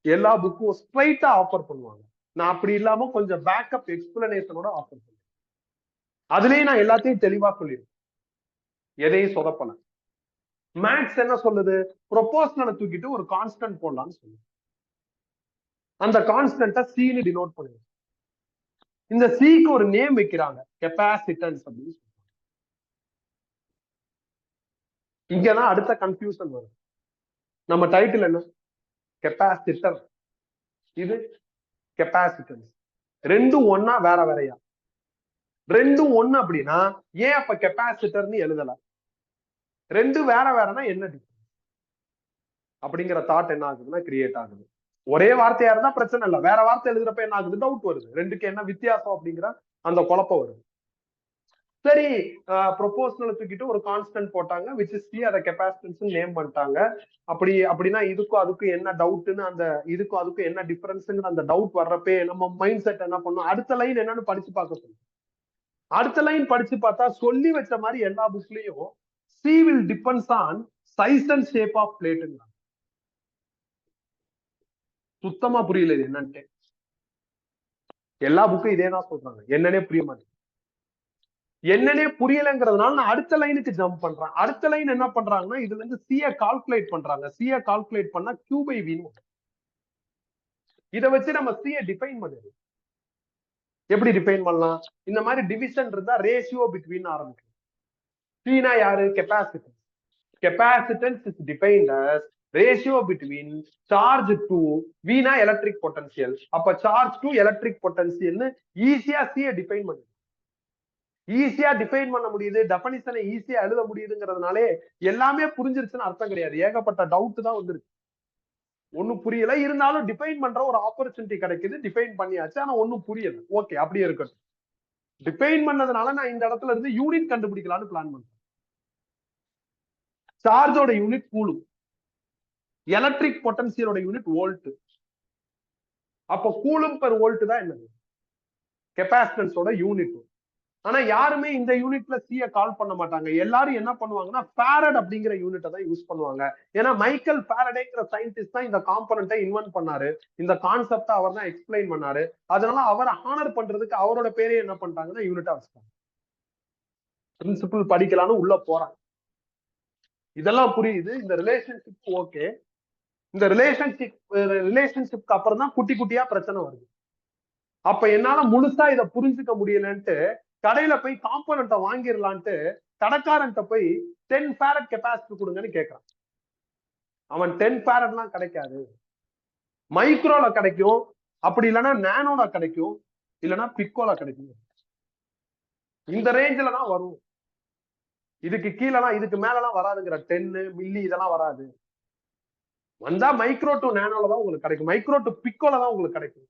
எல்லா புக்கும் ஸ்ட்ரைட்டா ஆஃபர் பண்ணுவாங்க. நான் அப்படி இல்லாம கொஞ்சம் பேக்கப் எக்ஸ்பிளனேஷனோட ஆஃபர் பண்ணுவேன். அதுலயே நான் எல்லாத்தையும் தெளிவா சொல்லிடுவேன், எதையும் சொதப்பல. மேக்ஸ் என்ன சொல்லுது, ப்ரொபோர்ஷனலை தூக்கிட்டு ஒரு கான்ஸ்டன்ட் போடலாம்னு சொல்லுது. அந்த கான்ஸ்டன்ட்டை சீனு டினோட் பண்ணுங்க. இந்த சீக்கு ஒரு நேம் வைக்கிறாங்க, கெப்பாசிட்டன்ஸ் அப்படின்னு சொல்றாங்க. இங்கதான் அடுத்த கன்ஃபியூஷன் வரும். நம்ம டைட்டில் என்ன, கெப்பாசிட்டர், இது கெப்பாசிட்டன்ஸ். ரெண்டும் ஒன்னா வேற வேறையா? ரெண்டும் ஒண்ணு அப்படின்னா ஏன் அப்ப கெப்பாசிட்டர்னு எழுதல? ரெண்டு வேற வேறனா என்ன டிஃபரன்ஸ் அப்படிங்கிற தாட் என்ன ஆகுதுன்னா கிரியேட் ஆகுது. ஒரே வார்த்தையா இருந்தா பிரச்சனை இல்லை, வேற வார்த்தை எழுதுறப்ப என்ன ஆகுது, டவுட் வருது, ரெண்டுக்கு என்ன வித்தியாசம் அப்படிங்கிற அந்த குழப்பம் வருது. சரி, ப்ரொபோஷனல் தூக்கிட்டு ஒரு கான்ஸ்டன்ட் போட்டாங்க, விச் இஸ் சி, அதை கெப்பாசிட்டன்ஸ் நேம் பண்ணிட்டாங்க. அப்படின்னா இதுக்கும் அதுக்கும் என்ன டவுட்னு, அந்த இதுக்கும் அதுக்கும் என்ன டிஃபரன்ஸ்ங்கிற அந்த டவுட் வர்றப்பே நம்ம மைண்ட் செட் என்ன பண்ணும், அடுத்த லைன் என்னன்னு படிச்சு பார்க்க சொல்லும். அடுத்த லைன் படிச்சு பார்த்தா சொல்லி வச்ச மாதிரி எல்லா புக்லயும் C will depends on size and shape of பிளேட்டுங்க. சுத்தமா புரியல இது என்னன்ட்டு. எல்லா புக்கும் இதே தான் சொல்றாங்க, என்னன்னே புரிய மாட்டேங்குது. என்னன்னே புரியலங்கிறதுனால நான் அடுத்த லைனுக்கு ஜம்ப் பண்றேன். அடுத்த லைன் என்ன பண்றாங்கன்னா, இதுல இருந்து சியை கால்குலேட் பண்றாங்க. சியை கால்குலேட் பண்ணா கியூ பை வின்னு. இதை வச்சு நம்ம சியை டிஃபைன் பண்ணுது. எப்படி டிஃபைன் பண்ணலாம், இந்த மாதிரி டிவிஷன் இருந்தா ரேஷியோ பிட்வீன் ஆரம்பிக்கும். சினா யாரு, capacitance. Capacitance is defined as ratio between charge to v னா எலக்ட்ரிக் பொட்டன்ஷியல். அப்ப சார்ஜ் டு எலக்ட்ரிக் பொட்டன்ஷியல்னு ஈஸியா சியை டிஃபைன் பண்ணுது. ஈஸியா டிஃபைன் பண்ண முடியுது, டெஃபினிஷனை ஈஸியா எழுத முடியுதுங்கிறதுனாலே எல்லாமே புரிஞ்சிருச்சுன்னு அர்த்தம் கிடையாது. ஏகப்பட்ட டவுட் தான் வந்துருக்கு, ஒன்னும் புரியல. இருந்தாலும் டிஃபைன் பண்ற ஒரு ஆப்பர்ச்சுனிட்டி கிடைக்குது, டிஃபைன் பண்ணியாச்சு, ஆனா ஒன்னும் புரியல. ஓகே, அப்படியே இருக்கட்டும். டிஃபைன் பண்ணதுனால நான் இந்த இடத்துல இருந்து யூனிட் கண்டுபிடிக்கலாம்னு பிளான் பண்றேன். சார்ஜோட யூனிட் கூலும், எலக்ட்ரிக் பொட்டன்சியலோட யூனிட் வோல்ட். அப்போ கூலும் பெர் வோல்ட் தான் என்னது, கெப்பாசிட்டன்ஸோட யூனிட். ஆனா யாருமே இந்த யூனிட்ல சியை கால் பண்ண மாட்டாங்க. எல்லாரும் என்ன பண்ணுவாங்கன்னா ஃபாரட் அப்படிங்கிற யூனிட்டை தான் யூஸ் பண்ணுவாங்க. ஏன்னா மைக்கேல் ஃபாரடேங்கிற சயின்டிஸ்ட் தான் இந்த காம்பனண்ட்டை இன்வென்ட் பண்ணாரு, இந்த கான்செப்டை அவர் தான் எக்ஸ்பிளைன் பண்ணாரு. அதனால அவரை ஹானர் பண்றதுக்கு அவரோட பேரே என்ன பண்ணிட்டாங்கன்னா யூனிட்டா வச்சுட்டாங்க. பிரின்சிபிள் படிக்கலாம்னு உள்ள போறாங்க. இதெல்லாம் புரியுது, இந்த ரிலேஷன்ஷிப் ஓகே. இந்த ரிலேஷன்ஷிப்க்கு அப்புறம் தான் குட்டி குட்டியா பிரச்சனை வருது. அப்ப என்னால முழுசா இதை புரிஞ்சுக்க முடியலன்ட்டு கடையில போய் காம்பனண்ட்டை வாங்கிடலான்ட்டு கடைக்காரன்ட்ட போய் 10 ஃபாரட் கெப்பாசிட்டி கொடுங்கன்னு கேட்கறான். அவன் 10 ஃபாரட்லாம் கிடைக்காது, மைக்ரோல கிடைக்கும், அப்படி இல்லைன்னா நானோல கிடைக்கும், இல்லைன்னா பிக்கோல கிடைக்கும். இந்த ரேஞ்சில தான் வரும், இதுக்கு கீழெல்லாம் இதுக்கு மேலலாம் வராதுங்கிற 10 மில்லி இதெல்லாம் வராது. வந்தா மைக்ரோ டு நானோல தான் உங்களுக்கு கிடைக்கும், மைக்ரோ டு பிக்கோல தான் உங்களுக்கு கிடைக்கும்,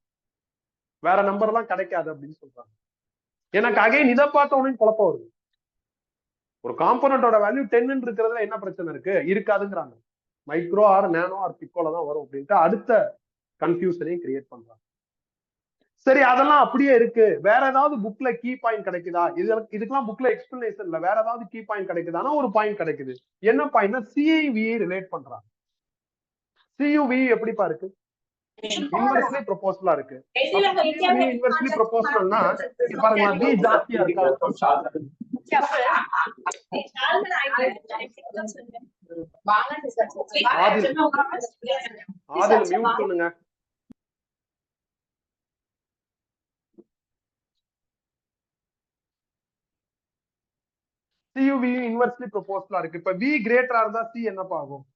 வேற நம்பர் எல்லாம் கிடைக்காது அப்படின்னு சொல்றாங்க. எனக்கு அகைன் இதை பார்த்த உடனே குழப்பம் வருது. ஒரு காம்பனண்டோட வேல்யூ 10 இருக்கிறதுல என்ன பிரச்சனை இருக்கு, இருக்காதுங்கிறாங்க. மைக்ரோ ஆர் நானோ ஆர் பிக்கோல தான் வரும் அப்படின்ட்டு அடுத்த கன்ஃபியூஷனையும் கிரியேட் பண்றாங்க. சரி, அதெல்லாம் அப்படியே இருக்கு, வேற ஏதாவது புக்ல கீ பாயிண்ட் கிடைக்குதா, இதுக்கெல்லாம் புக்ல எக்ஸ்பிளனேஷன் இல்ல, வேற ஏதாவது கீ பாயிண்ட் கிடைக்குதானா ஒரு பாயிண்ட் கிடைக்குது. என்ன பாயிண்ட்னா சிஐவியை ரிலேட் பண்றாங்க. சியுவி எப்படிப்பா இருக்கு, இன்வெர்ஸ்லி ப்ரொபோஷனலா இருக்கு. இன்வெர்ஸ்லி ப்ரொபோஷனல்னா பாருங்க, வி ஜாஸ்தியா இருக்கா, ஆதில் மியூட் பண்ணுங்க. சியுவி இன்வெர்ஸ்லி ப்ரொபோஷனலா இருக்கு. இப்ப வி கிரேட்டரா இருந்தா சி என்னப்பா ஆகும்,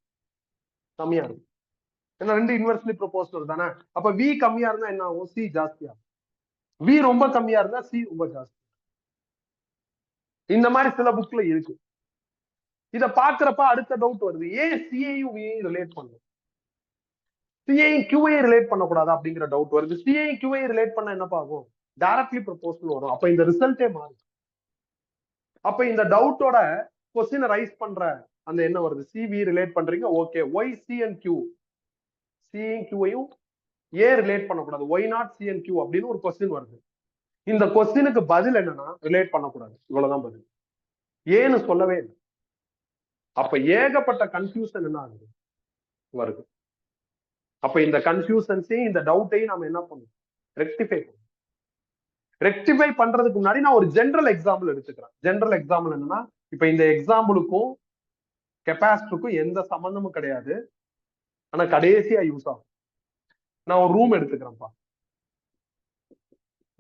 கம்மியா இருக்கும். ஏன்னா ரெண்டு இன்வெர்ஸ்லி ப்ரொபோஷனல் தானே. அப்ப வி கம்மியா இருந்தா என்ன ஆகும், சி ஜாஸ்தியா. வி ரொம்ப கம்மியா இருந்தா சி ரொம்ப ஜாஸ்தி. இந்த மாதிரி சில புக்ல இருக்கு. இத பாக்குறப்ப அடுத்த டவுட் வருது, ஏன் சிஐயும் வி ரிலேட் பண்ணும், சிஐயும் கியூஐ ரிலேட் பண்ணக்கூடாது அப்படிங்கிற டவுட் வருது. சிஐயும் கியூஐ ரிலேட் பண்ண என்னப்பா ஆகும், டைரக்ட்லி ப்ரொபோஷனல் வரும். அப்ப இந்த ரிசல்ட்டே மாறும். அப்ப இந்த டவுட்டோட கொஸ்டினை ரைஸ் பண்ற அந்த என்ன வருது, சிவி ரிலேட் பண்றீங்க, okay, why C and Q, சியும் கியூவையும் ஏன் ரிலேட் பண்ணக்கூடாது, why not C and Q அப்படின்னு ஒரு கொஸ்டின் வருது. இந்த கொஸ்டினுக்கு பதில் என்னன்னா ரிலேட் பண்ணக்கூடாது, இவ்வளவுதான் பதில், ஏன்னு சொல்லவே இல்லை. அப்ப ஏகப்பட்ட கன்ஃபியூஷன் என்ன ஆகுது வருது. அப்ப இந்த கன்ஃபியூஷன்ஸையும் இந்த டவுட்டையும் நம்ம என்ன பண்ணணும், ரெக்டிஃபை பண்ணணும். ரெக்டிஃபை பண்றதுக்கு முன்னாடி நான் ஒரு ஜெனரல் எக்ஸாம்பிள் எடுத்துக்கிறேன். ஜெனரல் எக்ஸாம்பிள் என்னன்னா, இப்ப இந்த எக்ஸாம்பிளுக்கும் கெப்பாசிட்டருக்கும் எந்த சம்பந்தமும் கிடையாது, ஆனா கடைசியா யூஸ் ஆகும். நான் ஒரு ரூம் எடுத்துக்கிறேன்ப்பா,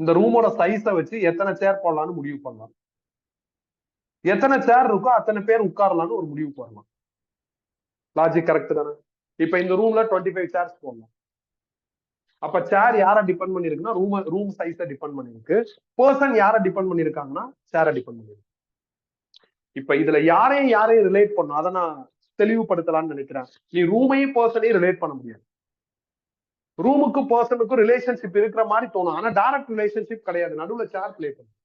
இந்த ரூமோட சைஸை வச்சு எத்தனை சேர் போடலாம்னு முடிவு பண்ணலாம், எத்தனை சேர் இருக்கோ அத்தனை பேர் உட்காரலாம்னு ஒரு முடிவு போடலாம். லாஜிக் கரெக்ட் தானே. இப்ப இந்த ரூம்ல 25 சேர்ஸ் போடலாம். அப்ப சேர் யாரை டிபெண்ட் பண்ணிருக்குன்னா ரூம் சைஸை டிபெண்ட் பண்ணிருக்கு. பர்சன் யாரை டிபெண்ட் பண்ணிருக்காங்கன்னா சேரை டிபெண்ட் பண்ணிருக்கு. இப்ப இதுல யாரையும் ரிலேட் பண்ணும், அதை நான் தெளிவுபடுத்தலாம்னு நினைக்கிறேன். நீ ரூமையும் பர்சனையும் ரிலேட் பண்ண முடியாது. ரூமுக்கும் பர்சனுக்கும் ரிலேஷன்ஷிப் இருக்கிற மாதிரி தோணும், ஆனா டைரக்ட் ரிலேஷன்ஷிப் கிடையாது, நடுவுல சேர் பிளே பண்ணும்.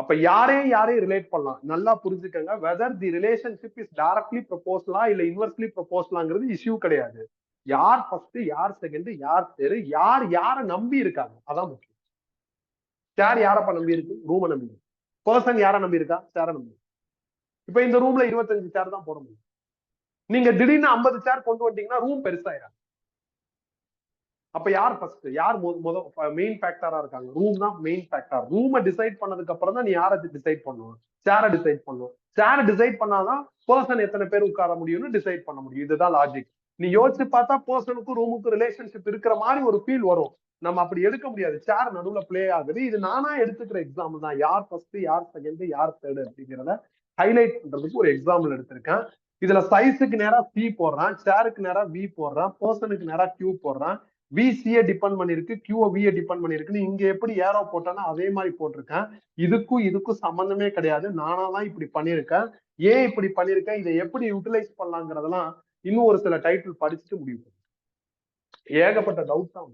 அப்ப யாரையும் ரிலேட் பண்ணலாம். நல்லா புரிஞ்சுக்கங்க, whether the relationship is directly ப்ரொபோசலா இல்ல இன்வெர்ஸ்லி ப்ரொபோசலாங்கிறது இஷ்யூ கிடையாது. யார் ஃபர்ஸ்ட், யார் செகண்ட், யார் தேர்டு, யார நம்பி இருக்காங்க, அதான் முக்கியம். சேர் யாரப்ப நம்பி இருக்கு? ரூமை நம்பி இருக்கு. பர்சன் யார நம்பி இருக்கா? சேர நம்பி. இப்ப இந்த ரூம்ல 25 சேர் தான் போட முடியும். நீங்க திடீர்னு 50 சேர் கொண்டு வந்தீங்கன்னா ரூம் பெருசாயிரும். அப்ப யார் ஃபர்ஸ்ட், யார் மெயின் ஃபேக்டரா இருக்காங்க? ரூம் தான் மெயின் ஃபேக்டர். ரூமை டிசைட் பண்ணதுக்கு அப்புறம் தான் நீ யாரை டிசைட் பண்ணுவோம்? சேரை டிசைட் பண்ணுவோம். சேரை டிசைட் பண்ணாதான் பர்சன் எத்தனை பேர் உட்கார முடியும்னு டிசைட் பண்ண முடியும். இதுதான் லாஜிக். நீ யோசிச்சு பார்த்தா பர்சனுக்கும் ரூமுக்கும் ரிலேஷன்ஷிப் இருக்கிற மாதிரி ஒரு ஃபீல் வரும். நம்ம அப்படி எடுக்க முடியாது. சேர் நடுவுல பிளே ஆகுது. இது நானா எடுத்துக்கிற எக்ஸாம்பிள் தான். யார் ஃபர்ஸ்ட், யார் செகண்ட், யார் தேர்டு அப்படிங்கிறத ஹைலைட் பண்றதுக்கு ஒரு எக்ஸாம்பிள் எடுத்திருக்கேன். இதுல சைஸுக்கு நேரா சி போடுறான், சேருக்கு நேரா வி போடுறான், பர்சனுக்கு நேரா கியூ போடுறான். விசிய டிபெண்ட் பண்ணிருக்கு, கியூ விய டிபெண்ட் பண்ணிருக்குன்னு இங்க எப்படி ஏரோ போட்டானா அதே மாதிரி போட்டிருக்கேன். இதுக்கும் சம்பந்தமே கிடையாது. நானா தான் இப்படி பண்ணிருக்கேன். ஏன் இப்படி பண்ணிருக்கேன், இதை எப்படி யூட்டிலைஸ் பண்ணலாங்கிறதெல்லாம் இன்னும் ஒரு சில டைட்டில் படிச்சுட்டு முடிவு பண்ணும். ஏகப்பட்ட டவுட் தான்.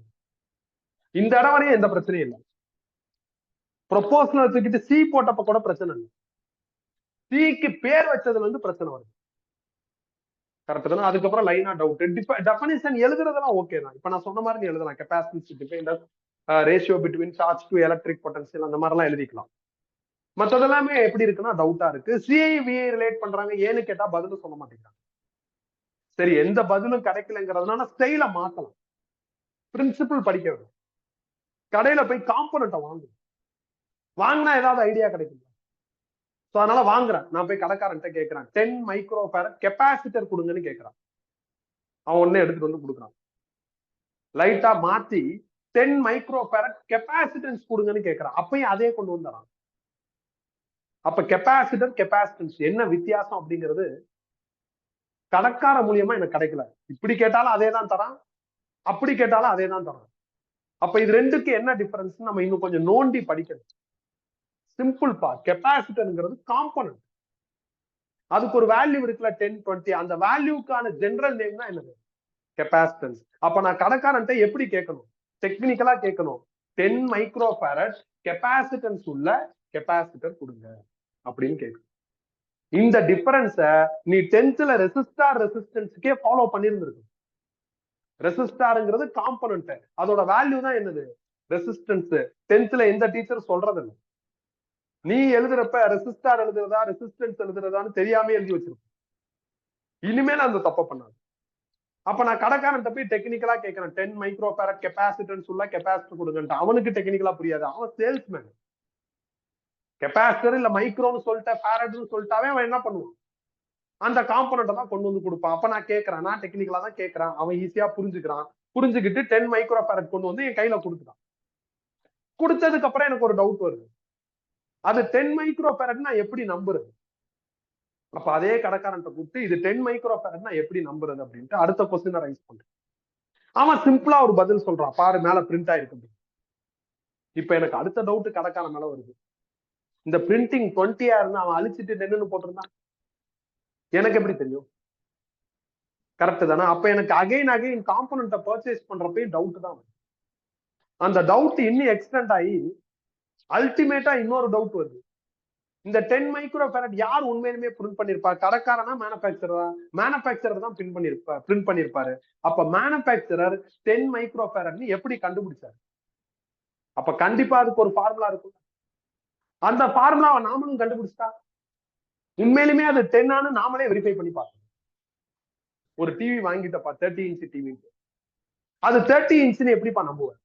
இந்த இடம் வரையும் எந்த பிரச்சனையும் இல்லை. ப்ரொபோசல் தூக்கிட்டு சி போட்டப்ப கூட பிரச்சனை இல்லை. சிக்கு பேர் வச்சதுல இருந்து பிரச்சனை வருது. கரெக்ட் தானே? அதுக்கப்புறம் லைனா டவுட். டெஃபினிஷன் எழுதுறதெல்லாம் ஓகே தான். இப்ப நான் சொன்ன மாதிரி நீ எழுதலாம். Capacity depend ratio between charge to electric potential, அந்த மாதிரிலாம் எழுதிக்கலாம். மற்றதெல்லாமே எப்படி இருக்குன்னா டவுட்டா இருக்கு. சிஐவிஐ ரிலேட் பண்றாங்க, ஏன்னு கேட்டா பதிலும் சொல்ல மாட்டேங்கிறாங்க. சரி, எந்த பதிலும் கிடைக்கலங்கிறதுனால ஸ்டைல மாத்தலாம். பிரின்சிபிள் படிக்க வேணும். கடையில போய் காம்போனண்ட்டை வாங்கினா ஏதாவது ஐடியா கிடைக்கும். அதனால வாங்குறேன். நான் போய் கடைக்காரன்ட்ட கேட்கிறேன், 10 மைக்ரோ ஃபேரட் கெப்பாசிட்டர் கொடுங்கன்னு கேட்கிறான். அவன் ஒண்ணு எடுத்துட்டு வந்து கொடுக்குறான். லைட்டா மாத்தி 10 மைக்ரோ ஃபேரட் கெப்பாசிட்டன்ஸ் கொடுங்கன்னு கேட்கிறான். அப்பயும் அதே கொண்டு வந்துறான். அப்ப கெப்பாசிட்டர் கெப்பாசிட்டன்ஸ் என்ன வித்தியாசம் அப்படிங்கிறது கடைக்கார மூலியமா எனக்கு கிடைக்கல. இப்படி கேட்டாலும் அதே தான் தரான், அப்படி கேட்டாலும் அதே தான் தரான். அப்ப இது ரெண்டுக்கு என்ன டிஃபரன்ஸ் நம்ம இன்னும் கொஞ்சம் நோண்டி படிக்கணும். சிம்பிள் பா. கெப்பாசிட்டர்ங்கிறது காம்போனன்ட். அதுக்கு ஒரு வேல்யூ இருக்குல்ல, 10, 20. அந்த வேல்யூக்கான ஜெனரல் நேம் தான் என்னது? கெப்பாசிட்டன்ஸ். அப்ப நான் கடைக்காரன்ட்ட எப்படி கேட்கணும்? டெக்னிக்கலா கேட்கணும். 10 மைக்ரோ ஃபேரட் கெப்பாசிட்டன்ஸ் உள்ள கெப்பாசிட்டர் கொடுங்க அப்படின்னு கேட்கணும். இந்த டிஃபரன்ஸ நீ 10th ரெசிஸ்டன்ஸ்க்கே ஃபாலோ பண்ணிருந்திருக்கும். ரெசிஸ்டார்ங்கிறது காம்போனன்ட், அதோட வேல்யூ தான் என்னது? ரெசிஸ்டன்ஸ். 10th எந்த டீச்சர் சொல்றது இல்லை. நீ எழுதுறப்ப ரெசிஸ்டார் எழுதுறதா ரெசிஸ்டன்ஸ் எழுதுறதான்னு தெரியாம எழுதி வச்சிருக்க. இனிமேல் அந்த தப்ப பண்ணாது. அப்ப நான் கடைக்காரன்ட்ட போய் டெக்னிக்கலா கேட்கிறேன், 10 மைக்ரோ ஃபேரட் கெப்பாசிட்டன்ஸ் உள்ள கெப்பாசிட்டர் கொடுங்கன்ட்டு. அவனுக்கு டெக்னிக்கலா புரியாது, அவன் சேல்ஸ்மேன். கெப்பாசிட்டர் இல்ல மைக்ரோன்னு சொல்லிட்ட, ஃபேரட்னு சொல்லிட்டாவே அவன் என்ன பண்ணுவான்? அந்த காம்போனண்ட்டை தான் கொண்டு வந்து கொடுப்பான். அப்ப நான் கேட்கிறேன், நான் டெக்னிக்கலா தான் கேட்கிறேன். அவன் ஈஸியா புரிஞ்சுக்கிறான். புரிஞ்சுக்கிட்டு 10 மைக்ரோ ஃபேரட் கொண்டு வந்து என் கையில கொடுத்துட்டான். கொடுத்ததுக்கு அப்புறம் எனக்கு ஒரு டவுட் வருது, அது 10 மைக்ரோ ஃபேரட் நான் எப்படி நம்புறது? அப்ப அதே கடைக்காரன்ட்ட கூப்பிட்டு இது 10 மைக்ரோ ஃபேரட் நான் எப்படி நம்புறது அப்படின்ட்டு அடுத்த கொஸ்டினை ரைஸ் பண்றேன். அவன் சிம்பிளா ஒரு பதில் சொல்றான், பாரு மேல பிரிண்ட் ஆயிருக்கு. இப்ப எனக்கு அடுத்த டவுட் கடைக்காரன் மேல வருது. இந்த பிரிண்டிங் 20 இருந்து அவன் அழிச்சிட்டு 10ன்னு போட்டிருந்தான், எனக்கு எப்படி தெரியும்? கரெக்ட் தானே? அப்ப எனக்கு அகைன் காம்போனன்ட்டை பர்ச்சேஸ் பண்றப்பயும் டவுட் தான். அந்த டவுட் இன்னும் எக்ஸ்டெண்ட் ஆகி அல்டிமேட்டா இன்னொரு டவுட் வருது. இந்த 10 மைக்ரோ ஃபேரட் யார் உண்மையிலுமே பிரிண்ட் பண்ணிருப்பா? கடைக்காரனா மேனுபேக்சரரா? மேனுபேக்சரர் தான் பிரிண்ட் பண்ணிருப்பாரு. அப்ப மேனுபேக்சரர் 10 மைக்ரோ ஃபேரட்னு எப்படி கண்டுபிடிச்சாரு? அப்ப கண்டிப்பா அதுக்கு ஒரு ஃபார்முலா இருக்கும். அந்த ஃபார்முலாவை நாமளும் கண்டுபிடிச்சா உண்மையிலுமே அது 10 ஆனு நாமளே வெரிஃபை பண்ணி பார்க்கணும். ஒரு டிவி வாங்கிட்டப்பா, 30 இன்ச் டிவி. அது 30 இன்ச்னு எப்படிப்பா நம்புவேன்?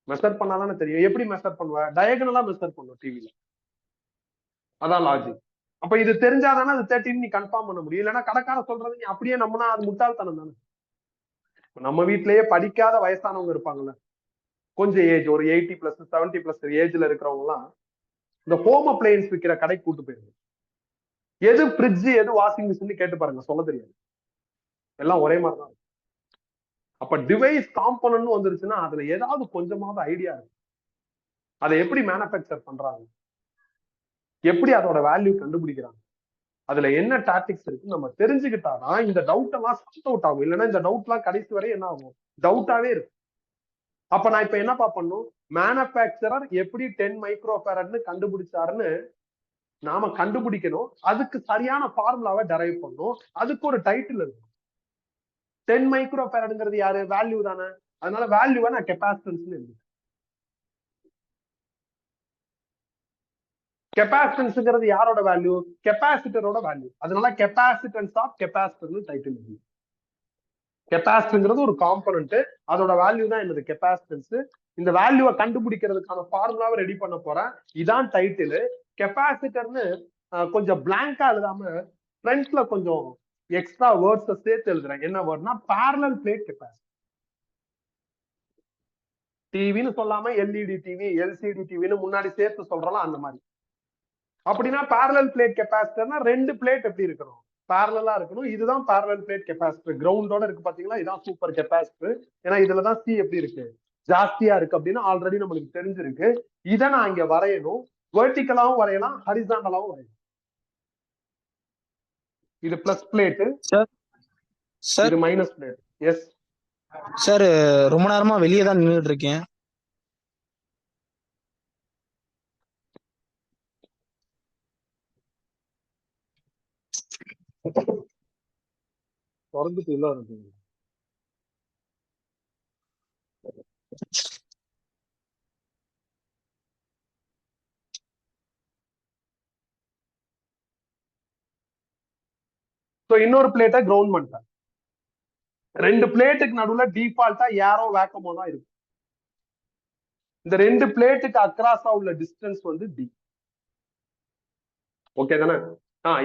மெஷர் பண்ணாதானே தெரியும். எப்படி மெஷர் பண்ணுவ? டயகனலா மெஷர் பண்ணும் டிவில. அதான் லாஜிக். அப்ப இது தெரிஞ்சாதானே அது 30 நீ கன்ஃபார்ம் பண்ண முடியும். இல்லைன்னா கடைக்கார சொல்றது நீ அப்படியே நம்பினா அது முட்டாள்தனம் தானே. நம்ம வீட்லயே படிக்காத வயசானவங்க இருப்பாங்கல்ல, கொஞ்சம் ஏஜ், ஒரு 80+, 70+ ஏஜ்ல இருக்கிறவங்க எல்லாம் இந்த ஹோம் அப்ளையன்ஸ் விற்கிற கடைக்கு கூட்டு போயிருங்க. எது ஃப்ரிட்ஜ், எது வாஷிங் மிஷின் கேட்டு பாருங்க, சொல்ல தெரியாது. எல்லாம் ஒரே மாதிரி தான். அப்ப டிவைஸ் காம்போனன்ட் வந்துருச்சுன்னா அதுல ஏதாவது கொஞ்சமாவது ஐடியா இருக்கு. அதை எப்படி மேனுபேக்சர் பண்றாங்க? எப்படி அதோட வேல்யூ கண்டுபிடிக்கிறாங்க, அதுல என்ன டாக்டிக்ஸ் இருக்கு நம்ம தெரிஞ்சுக்கிட்டாதான் இந்த டவுட் எல்லாம் சார்ட் அவுட் ஆகும். இல்லைன்னா இந்த டவுட் எல்லாம் கடைசி வரை என்ன ஆகும், டவுட்டாவே இருக்கு. அப்ப நான் இப்ப என்னப்பா பண்ணும், மேனுபேக்சரர் எப்படி 10 மைக்ரோஃபாரட்னு கண்டுபிடிச்சாருன்னு நாம கண்டுபிடிக்கணும். அதுக்கு சரியான ஃபார்முலாவை டெரைவ் பண்ணும். அதுக்கு ஒரு டைட்டில் இருக்கும். 10 மைக்ரோஃபாரட்ங்கிறது யாரு, வேல்யூ தானே. அதனால வேல்யூவை நான் கெப்பாசிட்டன்ஸ் எழுதுறேன். கெப்பாசிட்டன்ஸ்ங்கிறது யாரோட வேல்யூ, கெப்பாசிட்டரோட வேல்யூ. அதனால கெப்பாசிட்டன்ஸ் ஆஃப் கெப்பாசிட்டர்னு டைட்டில் எழுது. கெப்பாசிட்டர்ங்கிறது ஒரு காம்பனன்ட், அதோட வேல்யூ தான் என்னது, கெப்பாசிட்டன்ஸ். இந்த வேல்யூவை கண்டுபிடிக்கிறதுக்கான ஃபார்முலாவை ரெடி பண்ண போறேன். இதான் டைட்டில். கெப்பாசிட்டர்னு கொஞ்சம் பிளாங்கா எழுதாம ஃப்ரண்ட்ல கொஞ்சம் எக்ஸ்ட்ரா வேர்ட்ஸ் சேர்த்து எழுதுறேன். என்ன வேர்ட்னா parallel plate கெப்பாசிட்டர். டிவின்னு சொல்லாம எல்இடி டிவி, எல்சிடி டிவின்னு முன்னாடி சேர்த்து சொல்றோம் அந்த மாதிரி. அப்படின்னா parallel plate கெப்பாசிட்டர்னா 2 பிளேட் எப்படி இருக்கணும், பேரலா இருக்கணும். இதுதான் parallel plate கெப்பாசிட்டர். கிரவுண்டோட இருக்கு பாத்தீங்களா, இதான் சூப்பர் கெப்பாசிட்டர். ஏன்னா இதுலதான் சி எப்படி இருக்கு, ஜாஸ்தியா இருக்கு அப்படின்னு ஆல்ரெடி நம்மளுக்கு தெரிஞ்சிருக்கு. இதை நான் இங்க வரையணும். வெர்டிகலாவும் வரையலாம், ஹரிசாண்டலாவும் வரையலாம். இது பிளஸ் பிளேட், இது மைனஸ் பிளேட். எஸ் சார், ரொம்ப நேரமா வெளியே தான் நின்றுட்டு இருக்கேன். திறந்துட்டு இல்ல இருக்கு. இன்னொரு பிளேட்டை கிரவுண்ட் பண்ணிட்டேன். 2 பிளேட்டுக்கு நடுவுல டிஃபால்ட்டா ஏரோ வேக்கமோ தான் இருக்கும். இந்த 2 பிளேட்டுக்கு அக்ராஸா உள்ள டிஸ்டன்ஸ் வந்து டி. ஓகே தானே.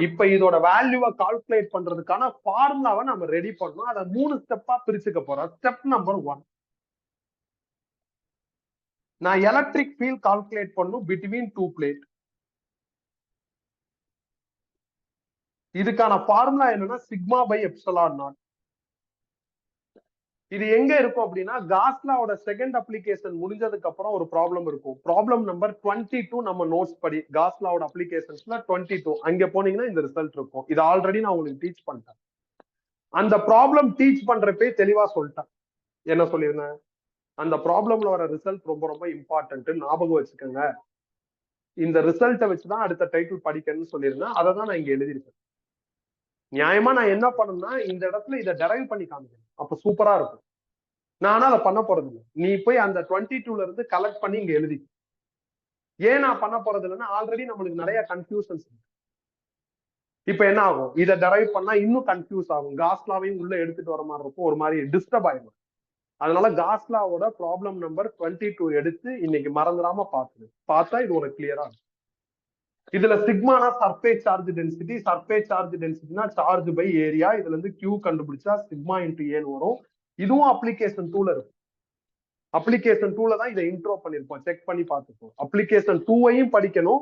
இப்ப இதோட வேல்யூவை கால்குலேட் பண்றதுக்கான ஃபார்முலாவை நம்ம ரெடி பண்ணணும். அதை 3 ஸ்டெப்பா பிரிச்சுக்க போறோம். ஸ்டெப் நம்பர் 1, நான் எலக்ட்ரிக் ஃபீல்ட் கால்குலேட் பண்ணும் பிட்வீன் 2 பிளேட். இதுக்கான ஃபார்முலா என்னன்னா சிக்மா பை எப்சிலான் நாட். இது எங்க இருக்கும் அப்படின்னா காஸ்லாவோட செகண்ட் அப்ளிகேஷன் முடிஞ்சதுக்கு அப்புறம் ஒரு ப்ராப்ளம் இருக்கும். ப்ராப்ளம் நம்பர் 22 நம்ம நோட்ஸ் படி காஸ்லாவோட அப்ளிகேஷன்ஸ்ல 22 அங்க போனீங்கன்னா இந்த ரிசல்ட் இருக்கும். இது ஆல்ரெடி நான் உங்களுக்கு டீச் பண்ணிட்டேன். அந்த ப்ராப்ளம் டீச் பண்றப்பே தெளிவா சொல்லிட்டேன். என்ன சொல்லியிருந்தேன், அந்த ப்ராப்ளம்ல வர ரிசல்ட் ரொம்ப ரொம்ப இம்பார்ட்டன்ட், ஞாபகம் வச்சுக்கோங்க. இந்த ரிசல்ட்டை வச்சுதான் அடுத்த டைட்டில் படிக்கணும்னு சொல்லியிருந்தேன். அதை தான் நான் இங்க எழுதியிருக்கேன். நியாயமா நான் என்ன பண்ணணும்னா இந்த இடத்துல இதை டெரைவ் பண்ணி காமிக்கணும். அப்ப சூப்பரா இருக்கும். நானும் அதை பண்ண போறது இல்லை. நீ போய் அந்த 22ல இருந்து கலெக்ட் பண்ணி இங்க எழுதி. ஏன் நான் பண்ண போறது இல்லைன்னா ஆல்ரெடி நம்மளுக்கு நிறைய கன்ஃபியூஷன்ஸ் இருக்கு. இப்ப என்ன ஆகும், இதை டெரைவ் பண்ணா இன்னும் கன்ஃபியூஸ் ஆகும். காஸ்லாவையும் உள்ள எடுத்துட்டு வர மாதிரி இருக்கும், ஒரு மாதிரி டிஸ்டர்ப் ஆயிடும். அதனால காஸ்லாவோட ப்ராப்ளம் நம்பர் 22 எடுத்து இன்னைக்கு மறந்துடாம பார்த்தா இது உனக்கு கிளியரா இருக்கும். இதுல சிக்மானா surface charge density, surface charge டென்சிட்டினா சார்ஜ் பை ஏரியா. இதுல இருந்து கியூ கண்டுபிடிச்சா சிக்மா இன்டு ஏன்னு வரும். இதுவும் அப்ளிகேஷன் 2ல இருக்கும். அப்ளிகேஷன் 2ல தான் இதை இன்ட்ரோ பண்ணிருப்போம், செக் பண்ணி பார்த்துப்போம். அப்ளிகேஷன் 2வையும் படிக்கணும்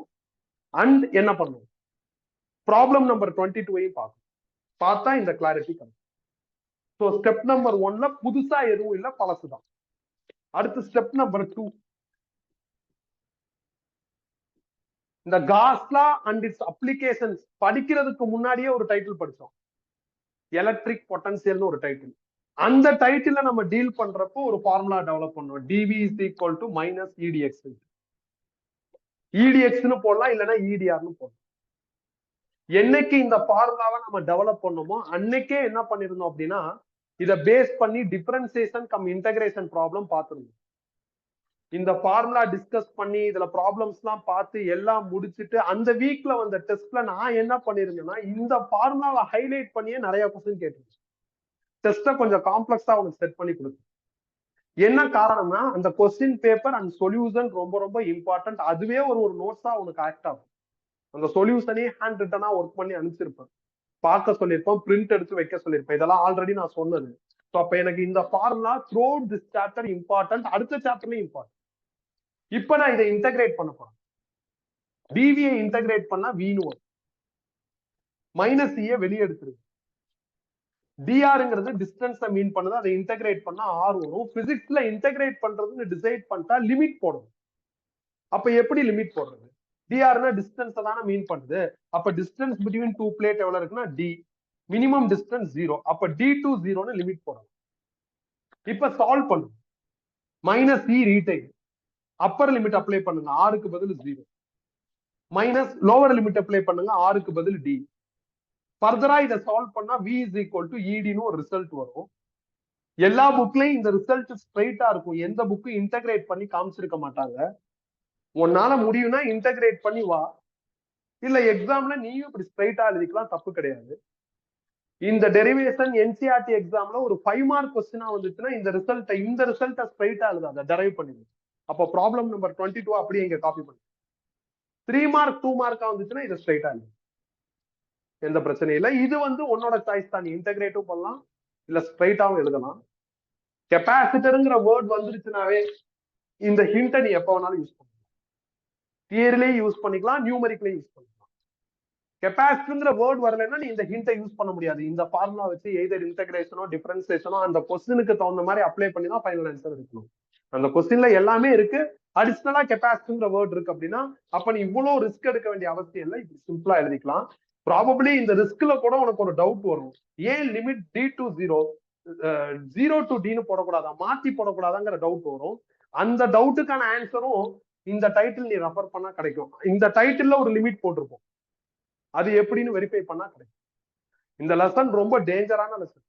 அண்ட் என்ன பண்ணணும், ப்ராப்ளம் நம்பர் 22வையும் பார்க்கணும். பார்த்தா இந்த கிளாரிட்டி கிடைக்கும். ஸோ ஸ்டெப் நம்பர் 1ல புதுசா எதுவும் இல்லை, பழசுதான். அடுத்து ஸ்டெப் நம்பர் 2, இந்த காஸ்லா அண்ட் இட்ஸ் அப்ளிகேஷன்ஸ் படிக்கிறதுக்கு முன்னாடியே ஒரு டைட்டில் படிச்சோம், எலக்ட்ரிக் பொட்டன்சியல்னு ஒரு டைட்டில். அந்த டைட்டில நம்ம டீல் பண்றப்போ ஒரு ஃபார்முலா டெவலப் பண்ணுவோம், dV is equal to minus E dx. இடிஎக்ஸ்னு போடலாம், இல்லைன்னா இடிஆர்னு போடலாம். என்னைக்கு இந்த ஃபார்முலாவை நம்ம டெவலப் பண்ணோமோ அன்னைக்கே என்ன பண்ணிருந்தோம் அப்படின்னா இதை பேஸ் பண்ணி டிஃபரன்சியேஷன் கம் இன்டகிரேஷன் ப்ராப்ளம் பார்த்துருந்தோம். இந்த ஃபார்முலா டிஸ்கஸ் பண்ணி இதுல ப்ராப்ளம்ஸ் எல்லாம் பார்த்து எல்லாம் முடிச்சுட்டு அந்த வீக்ல வந்த டெஸ்ட்ல நான் என்ன பண்ணிருந்தேன்னா இந்த ஃபார்முலாவை ஹைலைட் பண்ணியே நிறைய கொஸ்டின் கேட்டிருந்தேன். டெஸ்ட்டை கொஞ்சம் காம்ப்ளெக்ஸா உனக்கு செட் பண்ணி கொடுத்து. என்ன காரணம்னா அந்த கொஸ்டின் பேப்பர் அண்ட் சொல்யூஷன் ரொம்ப ரொம்ப இம்பார்ட்டன்ட். அதுவே ஒரு நோட்ஸா உனக்கு ஆக்ட் ஆகும். அந்த சொல்யூஷனே ஹேண்ட் ரிட்டனா ஒர்க் பண்ணி அனுப்பிச்சிருப்பேன், பார்க்க சொல்லியிருப்போம், பிரிண்ட் எடுத்து வைக்க சொல்லியிருப்பேன். இதெல்லாம் ஆல்ரெடி நான் சொன்னது. ஸோ அப்ப எனக்கு இந்த formula through this chapter important, அடுத்த சாப்டர்லயும் இம்பார்ட்டன்ட். இப்ப நான் இதை இன்டகிரேட் பண்ண போறேன். டிவியை இன்டகிரேட் பண்ணா வீணு வரும், மைனஸ் சியை வெளியே எடுத்துருக்கு. டிஆர்ங்கிறது டிஸ்டன்ஸை மீன் பண்ணுது, அதை இன்டகிரேட் பண்ணா ஆர் வரும். பிசிக்ஸ்ல இன்டகிரேட் பண்றதுன்னு டிசைட் பண்ணிட்டா லிமிட் போடணும். அப்ப எப்படி லிமிட் போடுறது, டிஆர்னா டிஸ்டன்ஸ் தானே மீன் பண்ணுது. அப்ப டிஸ்டன்ஸ் பிட்வீன் டூ பிளேட் எவ்வளவு இருக்குன்னா டி, மினிமம் டிஸ்டன்ஸ் 0. அப்ப டி டு 0ன்னு லிமிட் போடணும். இப்ப சால்வ் பண்ணுங்க. மைனஸ் இ ரீடைன், அப்பர் லிமிட் அப்ளை பண்ணுங்க, ஆருக்கு பதில் 0. மைனஸ் லோவர் லிமிட் அப்ளை பண்ணுங்க, ஆருக்கு பதில் டி. ஃபர்தரா இதை சால்வ் பண்ணா v இஸ் ஈக்குவல் டு இடின்னு ஒரு ரிசல்ட் வரும். எல்லா புக்லயும் இந்த ரிசல்ட் ஸ்ட்ரைட்டா இருக்கும். எந்த புக்கும் இன்டகிரேட் பண்ணி காமிச்சிருக்க மாட்டாங்க. உன்னால முடியும்னா இன்டகிரேட் பண்ணி வா, இல்ல எக்ஸாம்ல நீயும் இப்படி ஸ்ட்ரைட்டா எழுதிக்கலாம், தப்பு கிடையாது. இந்த டெரிவேஷன் என்சிஆர்டி எக்ஸாம்ல ஒரு 5 மார்க் கொஸ்டினா வந்துச்சுன்னா இந்த ரிசல்ட்டை ஸ்ட்ரைட்டா எழுதாத, டெரைவ் பண்ணிடு. அப்போ ப்ராப்ளம் நம்பர் 22 அப்படியே இங்க காப்பி பண்ணு. 3 மார்க் 2 மார்க்கா வந்துச்சுன்னா இதை ஸ்ட்ரைட்டா எழுது, எந்த பிரச்சனையும் இல்லை. இது வந்து உன்னோட சாய்ஸ் தான், நீ இன்டகிரேட்டும் பண்ணலாம் இல்ல ஸ்ட்ரைட்டாவும் எழுதலாம். கெப்பாசிட்டருங்கிற வேர்ட் வந்துருச்சுனாவே இந்த ஹிண்ட்டை நீ எப்ப வேணாலும் யூஸ் பண்ணலாம். தியரிலையும் யூஸ் பண்ணிக்கலாம், நியூமரிக்லையும் யூஸ் பண்ணிக்கலாம். கெப்பாசிட்டருங்கிற வேர்ட் வரலைன்னா நீ இந்த ஹிண்ட்டை யூஸ் பண்ண முடியாது. இந்த ஃபார்முலா வச்சு எய்தர் இன்டகிரேஷனோ டிஃபரன்சியேஷனோ அந்த கொஸ்டினுக்கு தகுந்த மாதிரி அப்ளை பண்ணி தான் ஃபைனல் ஆன்சர் இருக்கணும். அந்த கொஸ்டின்ல எல்லாமே இருக்கு, அடிஷனலா கெப்பாசிட்டிங்கிற வேர்ட் இருக்கு அப்படின்னா அப்ப நீ இவ்வளவு ரிஸ்க் எடுக்க வேண்டிய அவசியம் இல்லை, இப்படி சிம்பிளா எழுதிக்கலாம். ப்ராபபிளி இந்த ரிஸ்க்ல கூட உனக்கு ஒரு டவுட் வரும், ஏன் லிமிட் டி டு 0 டு டின்னு போடக்கூடாதா, மாத்தி போடக்கூடாதாங்கிற டவுட் வரும். அந்த டவுட்டுக்கான ஆன்சரும் இந்த டைட்டில் நீ ரெஃபர் பண்ணா கிடைக்கும். இந்த டைட்டில்ல ஒரு லிமிட் போட்டிருப்போம், அது எப்படின்னு வெரிஃபை பண்ணா கிடைக்கும். இந்த லெசன் ரொம்ப டேஞ்சரான லெசன்,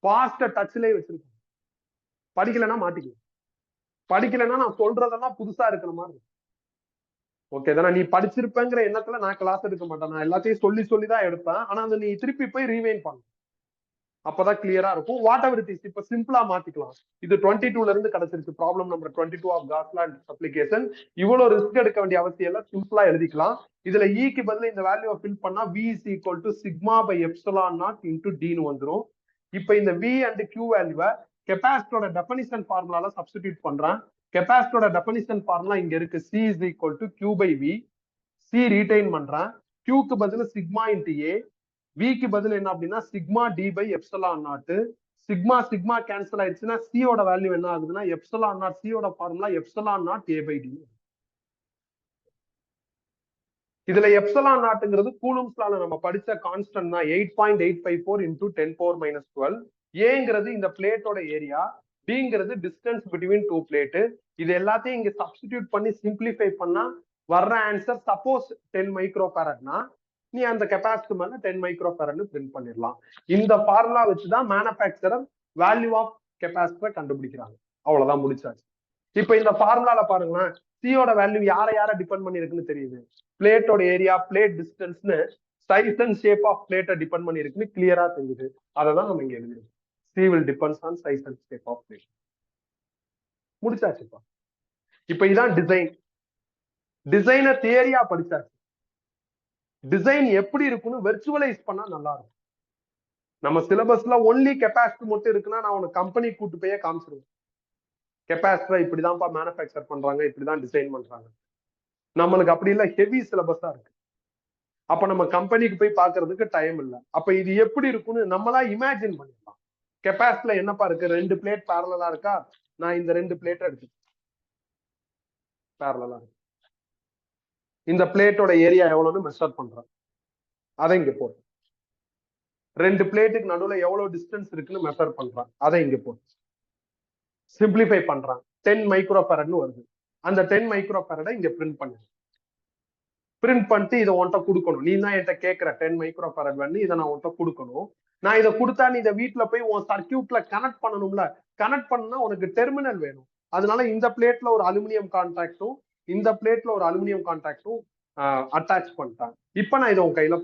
பாஸ்ட டச்லயே வச்சிருக்கோம். படிக்கலைன்னா மாட்டிக்கலாம், படிக்கலைன்னா நான் சொல்றதெல்லாம் புதுசா இருக்கிற மாதிரி இருக்கும். ஓகே தானே? நீ படிச்சிருப்பேங்கிற எண்ணத்துல நான் கிளாஸ் எடுக்க மாட்டேன், நான் எல்லாத்தையும் சொல்லி சொல்லிதான் எடுப்பேன். ஆனா அதை நீ திருப்பி போய் ரீவைன் பண்ண, அப்பதான் கிளியரா இருக்கும். வாட் எவர் இட் இஸ், இப்ப சிம்பிளா மாத்திக்கலாம். இது 22ல இருந்து கிடைச்சிருச்சு, ப்ராப்ளம் நம்பர் 22 ஆஃப் காஸ்லாண்ட் அப்ளிகேஷன். இவ்வளவு ரிஸ்க் எடுக்க வேண்டிய அவசியம் இல்ல, சிம்பிளா எழுதிக்கலாம். இதுல ஈக்கு பதில் இந்த வேல்யூ ஃபில் பண்ணா v is equal to sigma by epsilon naught into d ன்னு வந்துரும். இப்ப இந்த v and q வேல்யூவை கெப்பாசிட்டரோட டெஃபினிஷன் ஃபார்முலால சப்ஸ்டிடியூட் பண்றேன். கெப்பாசிட்டரோட டெஃபினிஷன் ஃபார்முலா இங்க இருக்கு, c is equal to q by v. c retain பண்றேன், q க்கு பதில் சிக்மா இன்டு a, v க்கு பதில் என்ன அப்படின்னா sigma D by epsilon naught. Sigma sigma cancel ஆயிடுச்சுன்னா c ஓட வேல்யூ என்ன ஆகுதுன்னா எப்சிலான் நாட், c ஓட formula epsilon naught a by d. இதுல எப்சிலான் நாட்ங்கிறது கூலும்ஸ் லால நம்ம படிச்ச கான்ஸ்டன்ட் தான், 8.854 into 10⁻⁻12. ஏங்கிறது இந்த பிளேட்டோட ஏரியா, டிங்கிறது டிஸ்டன்ஸ் பிட்வீன் டூ பிளேட். இது எல்லாத்தையும் இங்க சப்ஸ்டிடியூட் பண்ணி சிம்பிளிஃபை பண்ணா வர்ற ஆன்சர் சப்போஸ் 10 மைக்ரோஃபாரட்னா நீ அந்த கெப்பாசிட்டி மேல 10 மைக்ரோஃபாரட்னு பிரிண்ட் பண்ணிடலாம். இந்த ஃபார்முலா வச்சுதான் மேனுஃபேக்சரர் வேல்யூ ஆஃப் கெப்பாசிட்டரை கண்டுபிடிக்கிறாங்க. அவ்வளவுதான், முடிச்சாச்சு. இப்ப இந்த ஃபார்முலால பாருங்களேன், சியோட வேல்யூ யாரை டிபெண்ட் பண்ணி இருக்குன்னு தெரியுது, பிளேட்டோட ஏரியா, பிளேட் டிஸ்டன்ஸ்னு சைஸ் அண்ட் ஷேப் ஆஃப் பிளேட்டை டிபெண்ட் பண்ணி இருக்குன்னு கிளியரா தெரியுது. அதை தான் நம்ம இங்க எழுதிருக்கோம், C will depends on size and shape of plate. முடிச்சாச்சுப்பா. இப்ப இதான் டிசைன். டிசைனை தியரியா படிச்சாச்சு, டிசைன் எப்படி இருக்குன்னு வெர்ச்சுவலைஸ் பண்ணா நல்லா இருக்கும். நம்ம சிலபஸ்ல ஒன்லி கெப்பாசிட்டி மட்டும் இருக்குன்னா நான் உனக்கு கம்பெனி கூட்டு போயே காமிச்சிருவேன், கெப்பாசிட்டரை இப்படிதான்ப்பா மேனுஃபேக்சர் பண்றாங்க, இப்படிதான் டிசைன் பண்றாங்க. நம்மளுக்கு அப்படி இல்ல, ஹெவி சிலபஸா இருக்கு. அப்ப நம்ம கம்பெனிக்கு போய் பாக்குறதுக்கு டைம் இல்லை. அப்ப இது எப்படி இருக்குன்னு நம்மளா இமேஜின் பண்ணிடலாம். கெப்பாசிட்டில என்னப்பா இருக்கு, 2 பிளேட் பேரலா இருக்கா, நான் இந்த 2 பிளேட் எடுத்து பேரலா இருக்கு, இந்த பிளேட்டோட ஏரியா எவ்வளவுன்னு மெஷர் பண்றேன், அதை இங்க போட்டு 2 பிளேட்டுக்கு நடுவுல எவ்வளவு டிஸ்டன்ஸ் இருக்குன்னு மெஷர் பண்றேன், அதை இங்க போட்டு சிம்பிளிஃபை பண்றான். 10 மைக்ரோஃபாரட்னு வருது, அந்த 10 மைக்ரோஃபாரடை இங்க பிரிண்ட் பண்ணு. பிரிண்ட் பண்ணிட்டு இதை உன்கிட்ட கொடுக்கணும். நீ தான் என்கிட்ட கேட்கிற 10 மைக்ரோஃபாரட் வேணும், இதை நான் உன்கிட்ட கொடுக்கணும். நான் இதை கொடுத்தா நீ இதை வீட்டுல போய் உன் சர்க்கியூட்ல கனெக்ட் பண்ணணும்ல, கனெக்ட் பண்ணா உனக்கு டெர்மினல் வேணும். அதனால இந்த பிளேட்ல ஒரு அலுமினியம் கான்டாக்டும் இந்த பிளேட்ல ஒரு அலுமினியம் கான்டாக்டும் அட்டாச் பண்ணிட்டாங்க. இப்ப நான் இதை உன் கையில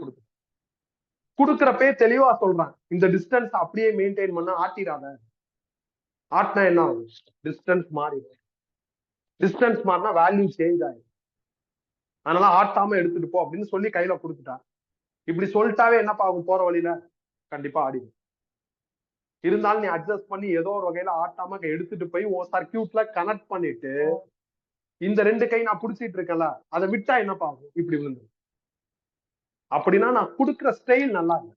கொடுக்குறப்பே தெளிவா சொல்றேன், இந்த டிஸ்டன்ஸ் அப்படியே மெயின்டைன் பண்ண ஆட்டிடாத. ஆட்டினா என்ன ஆகும், டிஸ்டன்ஸ் மாறிடும். டிஸ்டன்ஸ் மாறினா வேல்யூ சேஞ்ச் ஆயிடும். அதனால ஆட்டாம எடுத்துட்டு போ அப்படின்னு சொல்லி கையில கொடுத்துட்டா. இப்படி சொல்லிட்டாவே என்னப்பா ஆகும், போற வழியில கண்டிப்பா ஆடிடும். இருந்தாலும் நீ அட்ஜஸ்ட் பண்ணி ஏதோ ஒரு வகையில ஆட்டாம எடுத்துட்டு போய் உன் சர்க்கியூட்ல கனெக்ட் பண்ணிட்டு இந்த 2 கை நான் புடிச்சிட்டு இருக்கேன்ல, அதை விட்டா என்னப்பா ஆகும், இப்படி விழுந்து. அப்படின்னா நான் கொடுக்குற ஸ்டைல் நல்லா இல்லை,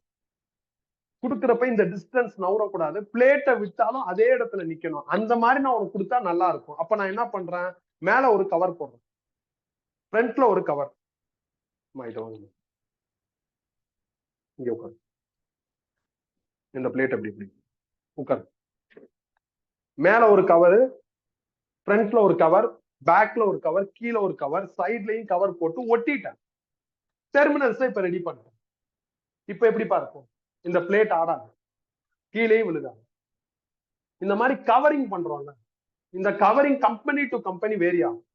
கொடுக்குறப்ப இந்த டிஸ்டன்ஸ் நவரக்கூடாது, பிளேட்டை விட்டாலும் அதே இடத்துல நிக்கணும். அந்த மாதிரி நான் உனக்கு கொடுத்தா நல்லா இருக்கும். அப்ப நான் என்ன பண்றேன், மேல ஒரு கவர் போடுறேன். ஃப்ரண்ட்ல ஒரு கவர், இங்க உட்காரு, இந்த பிளேட் அப்படி இப்படி உட்காரு. மேல ஒரு கவர், ஃப்ரண்ட்ல ஒரு கவர், பேக்ல ஒரு கவர், கீழே ஒரு கவர், சைட்லயும் கவர் போட்டு ஒட்டிட்டேன். டெர்மினல்ஸ் இப்ப ரெடி பண்ணிட்டேன். இப்ப எப்படி பார்ப்போம், இந்த பிளேட் ஆடாது, கீழே விழுகாது. இந்த மாதிரி கவரிங் பண்றோம்ல, இந்த covering company to company vary ஆகும்.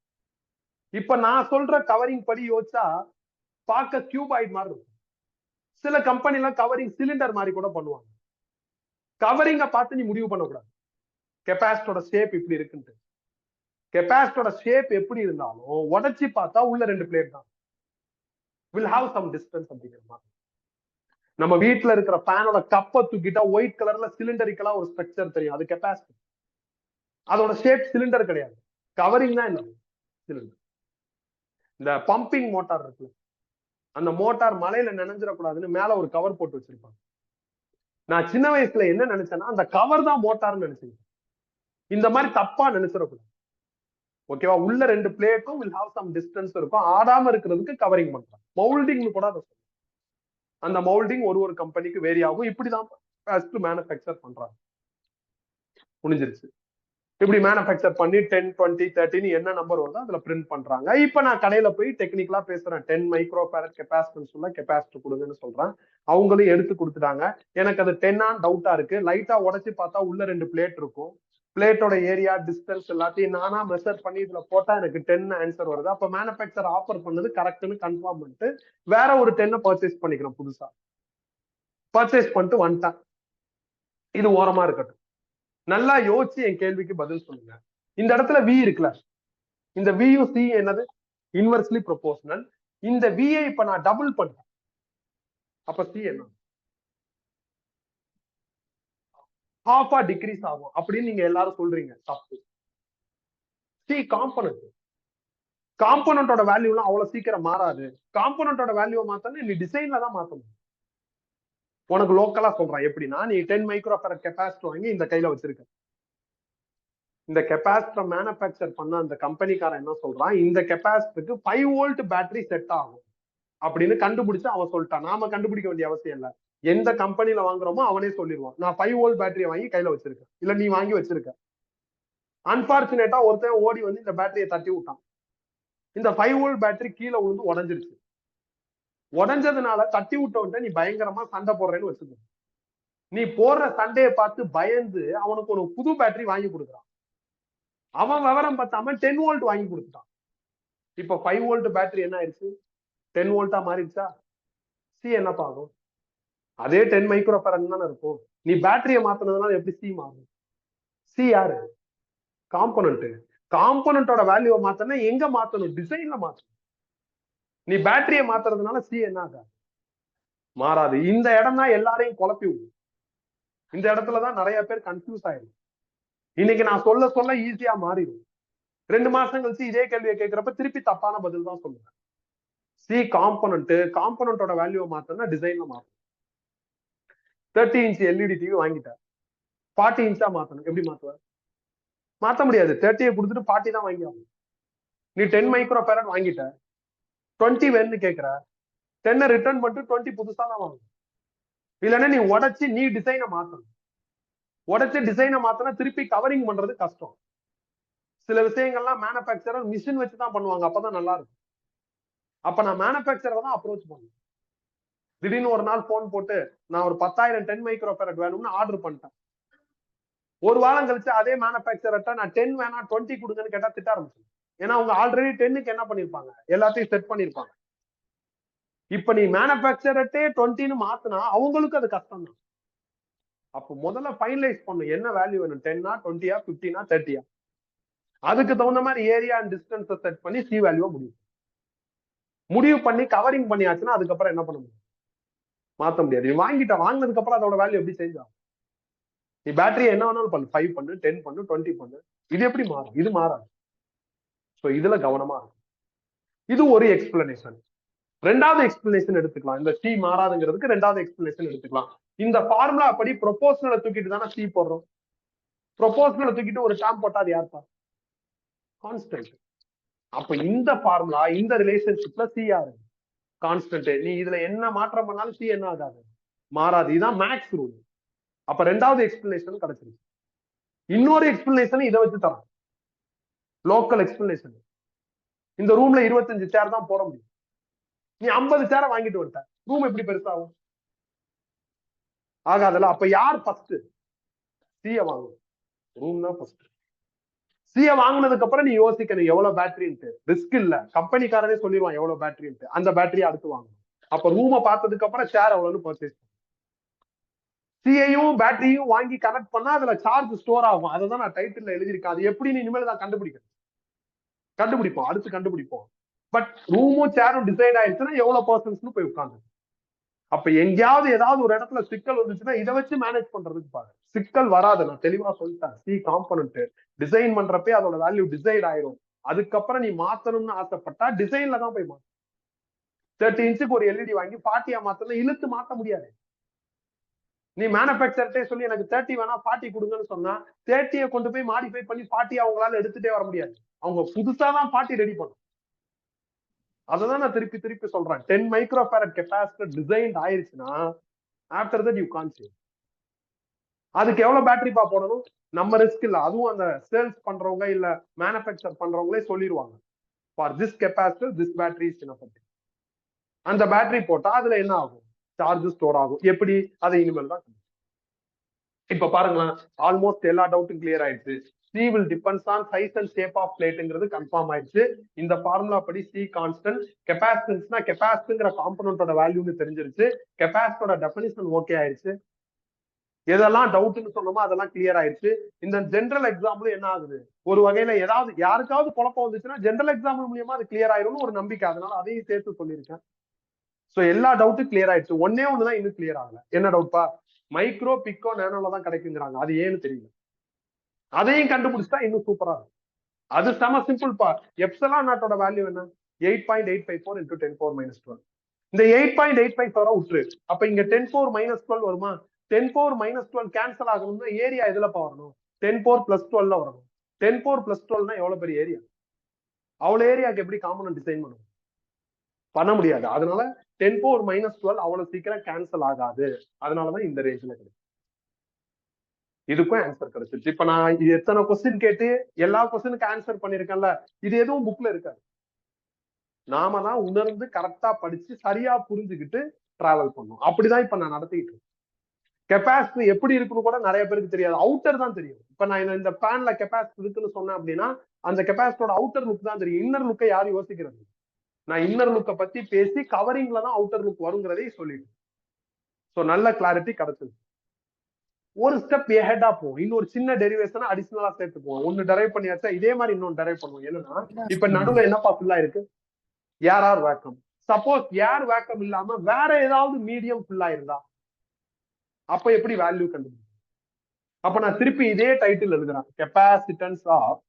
இப்ப நான் சொல்ற கவரிங் படி யோசிச்சா பார்க்க கியூபாய்ட் மாதிரி இருக்கும். சில கம்பெனில கவரிங் சிலிண்டர் மாதிரி கூட பண்ணுவாங்க. கவரிங்க பார்த்து நீ முடிவு பண்ணக்கூடாது கெப்பாசிட்டரோட ஷேப் இப்படி இருக்குன்ட்டு. கெப்பாசிட்டரோட ஷேப் எப்படி இருந்தாலும் உடைச்சி பார்த்தா உள்ள 2 பிளேட் தான். will have some distance அப்படிங்கிற மாதிரி. நம்ம வீட்டுல இருக்கிற ஃபேனோட கப்பை தூக்கிட்டா ஒயிட் கலர்ல சிலிண்டரிக்கலா ஒரு ஸ்ட்ரக்சர் தெரியும், அது கெப்பாசிட்டி. அதோட ஷேப் சிலிண்டர் கிடையாது, கவரிங் தான் என்ன சிலிண்டர். இந்த பம்பிங் மோட்டார் இருக்குல்ல, அந்த மோட்டார் மலையில நினைஞ்சிடக்கூடாதுன்னு மேல ஒரு கவர் போட்டு வச்சிருப்பாங்க. நான் சின்ன வயசுல என்ன நினைச்சேன்னா அந்த கவர் தான் மோட்டார்னு நினைச்சேன். இந்த மாதிரி தப்பா நினைச்சிடக்கூடாது. ஓகேவா, உள்ள 2 பிளேட்டும் will have some distance இருக்கும், ஆடாம இருக்கிறதுக்கு கவரிங் பண்றாங்க. மவுல்டிங் கூட அந்த மவுல்டிங் ஒரு கம்பெனிக்கு வேரி ஆகும். இப்படிதான் ஃபர்ஸ்ட் மேனுஃபேக்சர் பண்றாங்க. முடிஞ்சிருச்சு. இப்படி மேனுஃபேக்சர் பண்ணி 10, 20, 30 என்ன நம்பர் வருதோ அதுல பிரிண்ட் பண்றாங்க. இப்ப நான் கடையில போய் டெக்னிக்கலா பேசுறேன், 10 மைக்ரோ ஃபேரட் கெப்பாசிட்டன்ஸ் கெப்பாசிட்டர் கொடுங்கன்னு சொல்றேன். அவங்களும் எடுத்து கொடுத்துட்டாங்க. எனக்கு அது 10 டவுட்டா இருக்கு. லைட்டா உடைச்சு பார்த்தா உள்ள 2 பிளேட் இருக்கும். பிளேட்டோட ஏரியா டிஸ்டன்ஸ் எல்லாத்தையும் நானா மெஷர் பண்ணி இதுல போட்டா எனக்கு 10 ஆன்சர் வருது. அப்ப மேனுஃபேக்சர் ஆஃபர் பண்ணது கரெக்ட்னு கன்ஃபார்ம் பண்ணிட்டு வேற ஒரு 10 பர்ச்சேஸ் பண்ணிக்கிறோம். புதுசா பர்ச்சேஸ் பண்ணிட்டு வந்துட்டேன். இது ஓரமா இருக்கட்டும். நல்லா யோசிச்சு என் கேள்விக்கு பதில் சொல்லுங்க. இந்த இடத்துல வி இருக்குல்ல, இந்த வியும் சி என்னது, இன்வெர்ஸ்லி ப்ரொபோர்ஷனல். இந்த வியை இப்ப நான் டபுள் பண்றேன், அப்ப சி என்ன, ஹாஃபா டிக்ரீஸ் ஆகும் அப்படின்னு நீங்க எல்லாரும் சொல்றீங்க. தப்பு. சி காம்பனன்ட், காம்பனன்ட்டோட வேல்யூலாம் அவ்வளவு சீக்கிரம் மாறாது. காம்பனன்ட்டோட வேல்யூ மாத்தணும் நீ டிசைன்ல தான் மாத்தணும். உனக்கு லோக்கலா சொல்றேன் எப்படின்னா, நீ 10 மைக்ரோ ஃபேரட் கெப்பாசிட்டர் வாங்கி இந்த கையில வச்சிருக்க. இந்த கெப்பாசிட்டர் மேனுஃபேக்சர் பண்ண அந்த கம்பெனிக்காரன் என்ன சொல்றான், இந்த கெப்பாசிட்டருக்கு 5 வோல்ட் பேட்டரி செட் ஆகும் அப்படின்னு கண்டுபிடிச்சு அவன் சொல்லிட்டான். நாம கண்டுபிடிக்க வேண்டிய அவசியம் இல்லை. எந்த கம்பெனில வாங்குறோமோ அவனே சொல்லிடுவான். நான் 5 வோல்ட் பேட்டரியை வாங்கி கையில வச்சிருக்கேன், இல்ல நீ வாங்கி வச்சிருக்க. அன்பார்ச்சுனேட்டா ஒருத்தன் ஓடி வந்து இந்த பேட்டரியை தட்டி விட்டான். இந்த 5 வோல்ட் பேட்டரி கீழே விழுந்து உடஞ்சிருச்சு. உடஞ்சதுனால தட்டி விட்டவன்ட்ட நீ பயங்கரமா சண்டை போடுறேன்னு வச்சுக்கோ. நீ போடுற சண்டையை பார்த்து பயந்து அவனுக்கு ஒரு புது பேட்டரி வாங்கி கொடுக்குறான். அவன் விவரம் பார்த்தாம 10 வோல்ட் வாங்கி கொடுத்துட்டான். இப்ப 5 வோல்ட் பேட்டரி என்ன ஆயிடுச்சு, 10 வோல்ட்டா மாறிடுச்சா? சி என்ன ஆகும்? அதே 10 மைக்ரோ ஃபேரட் தானே இருக்கும். நீ பேட்டரியை மாத்தினதுனால எப்படி சி மாறும்? சி யாரு? காம்பனன்ட். காம்பனன்ட்டோட வேல்யூவை மாத்தனா எங்க மாத்தணும்? டிசைன்ல மாத்தணும். நீ பேட்டரியை மாத்துறதுனால சி என்ன ஆகாது, மாறாது. இந்த இடம் தான் எல்லாரையும் குழப்பி விடும். இந்த இடத்துலதான் நிறைய பேர் கன்ஃபியூஸ் ஆயிடும். இன்னைக்கு நான் சொல்ல சொல்ல ஈஸியா மாறிடும். 2 மாசம் கழிச்சு இதே கேள்வியை கேட்கிறப்ப திருப்பி தப்பான பதில் தான் சொல்லுவேன். சி காம்பனன்ட், காம்பனன்ட்டோட வேல்யூவை மாத்தனா டிசைன்ல மாத்தணும். 30 இன்ச் எல்இடி டிவி வாங்கிட்டேன், 40 இன்ச்சா மாத்தணும். எப்படி மாத்துவ? மாத்த முடியாது. 30 கொடுத்துட்டு 40 தான் வாங்கி ஆகும். நீ 10 மைக்ரோ ஃபேரட் வாங்கிட்ட, 20 வேணும்னு கேட்கிற, 10 ரிட்டர்ன் பண்ணிட்டு 20 புதுசா தான் வாங்கணும். இல்லைன்னா நீ உடைச்சு நீ டிசைனை மாத்தணும். உடைச்சு டிசைனை மாத்தினா திருப்பி கவரிங் பண்றது கஷ்டம். சில விஷயங்கள்லாம் மேனுஃபேக்சரர் மிஷின் வச்சு தான் பண்ணுவாங்க, அப்பதான் நல்லா இருக்கும். அப்ப நான் மேனுஃபேக்சரை தான் அப்ரோச் பண்ணுவேன். திடீர்னு ஒரு நாள் போன் போட்டு நான் ஒரு 10,000 10 மைக்ரோ ஃபேரட் வேணும்னு ஆர்டர் பண்ணிட்டேன். ஒரு வாரம் கழிச்சு அதே மேனுஃபேக்சர்ட்ட நான் 10 வேணா 20 கொடுங்கன்னு கேட்டா திட்ட ஆரம்பிச்சு. ஏன்னா அவங்க ஆல்ரெடி 10க்கு என்ன பண்ணிருப்பாங்க, எல்லாத்தையும் செட் பண்ணிருப்பாங்க. இப்ப நீ மேனுஃபேக்சரட்டே 20ன்னு மாத்தினா அவங்களுக்கு அது கஷ்டம் தான். அப்போ முதல்ல ஃபைனலைஸ் பண்ணும், என்ன வேல்யூ வேணும், 10ஆ 20ஆ 15ஆ 30ஆ. அதுக்கு தகுந்த மாதிரி ஏரியா அண்ட் டிஸ்டன்ஸ் செட் பண்ணி சி வேல்யூ முடிவு பண்ணி கவரிங் பண்ணியாச்சுன்னா அதுக்கப்புறம் என்ன பண்ண முடியும்? மாத்த முடியாது. நீ வாங்கினதுக்கு அப்புறம் அதோட வேல்யூ எப்படி சேஞ்ச் ஆகும்? நீ பேட்டரி என்ன வேணாலும் பண்ணு, 5 பண்ணு, 10 பண்ணு, 20 பண்ணு, இது எப்படி மாறும்? இது மாறாது. சோ இதுல கவனமா இருக்கும். இது ஒரு எக்ஸ்பிளனேஷன். ரெண்டாவது எக்ஸ்பிளனேஷன் எடுத்துக்கலாம். இந்த சி மாறாதுங்கிறதுக்கு ரெண்டாவது எக்ஸ்பிளனேஷன் எடுத்துக்கலாம். இந்த ஃபார்முலா படி ப்ரொபோஷனலை தூக்கிட்டு தானே சி போடுறோம். ப்ரொபோஷனலை தூக்கிட்டு ஒரு டேர்ம் போட்டா அது யாருப்பா? கான்ஸ்டன்ட். அப்ப இந்த ஃபார்முலா இந்த ரிலேஷன்ஷிப்ல சி யாரு கான்ஸ்டன்ட். நீ இதுல என்ன மாற்றம் பண்ணாலும் சி என்ன ஆகாது, மாறாது. இதுதான் மேக்ஸ் ரூல். அப்ப ரெண்டாவது எக்ஸ்பிளனேஷன் கிடைச்சிருக்கு. இன்னொரு எக்ஸ்பிளனேஷன் இதை வச்சு தரான், லோக்கல் எக்ஸ்பிளனேஷன். இந்த ரூம்ல 25 சேர் தான் போட முடியும். நீ 50 சேரை வாங்கிட்டு வந்துட்ட, ரூம் எப்படி பெருசாகும்? ஆகாதுல்ல. அப்ப யார் ஃபர்ஸ்ட் சிய வாங்கணும்? ரூம் தான் ஃபர்ஸ்ட். சிய வாங்கினதுக்கு அப்புறம் நீ யோசிக்கணும் எவ்வளவு பேட்டரின்ட்டு. ரிஸ்க் இல்ல, கம்பெனிக்காரனே சொல்லிடுவான் எவ்வளவு பேட்டரின்ட்டு. அந்த பேட்டரியை அடுத்து வாங்கணும். அப்ப ரூமை பார்த்ததுக்கு அப்புறம் ஷேர் எவ்வளவுன்னு பர்ச்சேஸ். சியையும் பேட்டரியும் வாங்கி கனெக்ட் பண்ணா அதுல சார்ஜ் ஸ்டோர் ஆகும். அதை தான் நான் டைட்டில் எழுதியிருக்கேன். அது எப்படி இனிமேல் தான் கண்டுபிடிப்போம், அடுத்து கண்டுபிடிப்போம். பட் ரூமும் சேரும் டிசைட் ஆயிடுச்சுன்னா எவ்வளவு பர்சன்ட்ஸ்னு போய் உட்காந்து. அப்ப எங்கேயாவது ஏதாவது ஒரு இடத்துல சிக்கல் வந்துச்சுன்னா இதை வச்சு மேனேஜ் பண்றதுக்கு பாரு. சிக்கல் வராது, நான் தெளிவா சொல்லிட்டேன். சி காம்பனன்ட் டிசைன் பண்றப்பே அதோட வேல்யூ டிசைட் ஆயிரும். அதுக்கப்புறம் நீ மாத்தணும்னு ஆசைப்பட்டா டிசைன்ல தான் போய் மாத்த. 30 இன்ச்சுக்கு ஒரு எல்இடி வாங்கி 40 மாத்தணும், இழுத்து மாத்த முடியாது. நீ மேனுபேக்சர்ட்டே சொல்லி எனக்கு 30 வேணா 40 கொடுங்கன்னு சொன்னா 30 கொண்டு போய் மாடிஃபை பண்ணி 40 அவங்களால எடுத்துட்டே வர முடியாது. அவங்க புதுசா தான் 40 ரெடி பண்ணும். அததான் நான் திருப்பி திருப்பி சொல்றேன். 10 மைக்ரோஃபாரட் கெப்பாசிட்டர் டிசைன் ஆயிருச்சுன்னா after that you can't save. அதுக்கு எவ்வளவு பேட்டரி போடணும் நம்ம ரிஸ்க் இல்ல. அதுவும் அந்த சேல்ஸ் பண்றவங்க இல்ல மேனுபேக்சர் பண்றவங்களே சொல்லிடுவாங்க, for this capacitor this battery is enough. அந்த பேட்டரி போட்டா அதுல என்ன ஆகும், சார்ஜ் ஸ்டோர் ஆகும். எப்படி, அதை இனிமேல் தான். இப்ப பாருங்களேன், ஆல்மோஸ்ட் எல்லா டவுட்டும் கிளியர் ஆயிடுச்சு. C will depends on size and shape of plateங்கிறது கன்ஃபார்ம் ஆயிடுச்சு. இந்த ஃபார்முலா படி C கான்ஸ்டன்ட். கெபாசிட்டன்ஸ்னா கெபாசிட்டிங்கிற காம்பனன்ட்டோட வேல்யூன்னு தெரிஞ்சிருச்சு. கெபாசிட்டோட டெஃபினிஷன் ஓகே ஆயிடுச்சு. எதெல்லாம் டவுட்னு சொன்னோமோ அதெல்லாம் கிளியர் ஆயிடுச்சு. இந்த ஜெனரல் எக்ஸாம்பிள் என்ன ஆகுது, ஒரு வகையில ஏதாவது யாருக்காவது குழப்பம் வந்துச்சுன்னா ஜெனரல் எக்ஸாம்பிள் மூலியமா அது கிளியர் ஆயிரும்னு ஒரு நம்பிக்கை. அதனால அதையும் சேர்த்து சொல்லியிருக்கேன். சோ எல்லா டவுட்டும் கிளியர் ஆயிடுச்சு. ஒன்னே ஒண்ணுதான் இன்னும் கிளியர் ஆகல. என்ன டவுட்பா? மைக்ரோ பிக்கோ நேனோல தான் கிடைக்குங்கிறாங்க. அது ஏன்னு தெரியல. அதையும் கண்டுபிடிச்சா இன்னும் சூப்பரா இருக்கும். அது செம சிம்பிள்பா. எப்சிலான் நாட்டோட வேல்யூ என்ன? 8.854 into 10⁻⁻12. இந்த 8.854 விட்டுரு. அப்ப இங்க 10⁻⁻12 வருமா? 10⁻⁻12 கேன்சல் ஆகணும்னா ஏரியா எதுலப்பா வரணும்? 10⁻+12 வரணும். 10⁻+12 எவ்வளவு பெரிய ஏரியா? அவ்வளவு ஏரியாக்கு எப்படி காம்பனன்ட் டிசைன் பண்ணுவோம்? பண்ண முடியாது. அதனால 10⁻⁻12 அவ்வளவு சீக்கிரம் கேன்சல் ஆகாது. அதனாலதான் இந்த ரேஞ்ச்ல கிடைக்கும். இதுக்கும் ஆன்சர் கிடைச்சிருச்சு. இப்ப நான் இது எத்தனை கொஸ்டின் கேட்டு எல்லா கொஸ்டினுக்கு ஆன்சர் பண்ணிருக்கேன்ல, இது எதுவும் புக்ல இருக்காது. நாம தான் உணர்ந்து கரெக்டா படிச்சு சரியா புரிஞ்சுக்கிட்டு டிராவல் பண்ணும். அப்படிதான் இப்ப நான் நடத்திட்டு இருக்கேன். கெப்பாசிட்டி எப்படி இருக்குன்னு கூட நிறைய பேருக்கு தெரியாது, அவுட்டர் தான் தெரியும். இப்ப நான் இந்த பேன்ல கெப்பாசிட்டி இருக்குன்னு சொன்னேன் அப்படின்னா அந்த கெப்பாசிட்டியோட அவுட்டர் லுக் தான் தெரியும். இன்னர் லுக்கை யாரும் யோசிக்கிறது? நான் இன்னர் லுக்கை பத்தி பேசி கவரிங்ல தான் அவுட்டர் லுக் வருங்கிறதே சொல்லிட்டு. சோ நல்ல கிளாரிட்டி கிடைச்சது. ஒரு ஸ்டெப் ஹெட்டா போகும். இன்னொரு சின்ன டெரிவேஷன் அடிஷனலா சேர்த்துப்போம். ஒன்னு டெரைவ் பண்ணியாச்சா இதே மாதிரி இன்னொன்று டெரைவ் பண்ணுவோம். என்னன்னா இப்ப நடுவுல என்னப்பா ஃபுல்லா இருக்கு? ஏர் ஆர் வேக்கம். சப்போஸ் ஏர் வேக்கம் இல்லாம வேற ஏதாவது மீடியம் ஃபுல்லா இருந்தா அப்ப எப்படி வேல்யூ கண்டுபிடிக்கும்? அப்ப நான் திருப்பி இதே டைட்டில் எழுதுறேன், capacitance of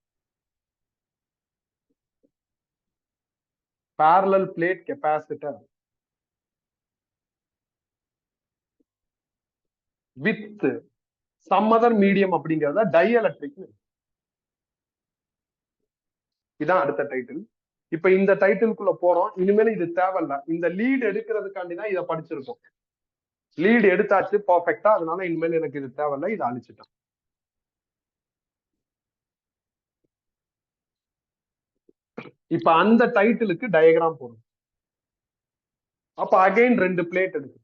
parallel plate capacitor with some other medium அப்படிங்கறத டைஎலக்ட்ரிக். இதான் அடுத்த டைட்டில். இப்ப இந்த டைட்டிலுக்குள்ள போறோம். இனிமேல் இது தேவையில்ல. இந்த லீட் எடுக்கிறதுக்காண்டிதான் இதை படிச்சிருக்கோம். லீட் எடுத்தாச்சு பர்ஃபெக்டா. அதனால இனிமேல் எனக்கு இது தேவையில்ல, இதை அழிச்சிட்டேன். இப்ப அந்த டைட்டிலுக்கு டயக்ராம் போடும். அப்ப அகைன் 2 பிளேட் எடுக்கும்.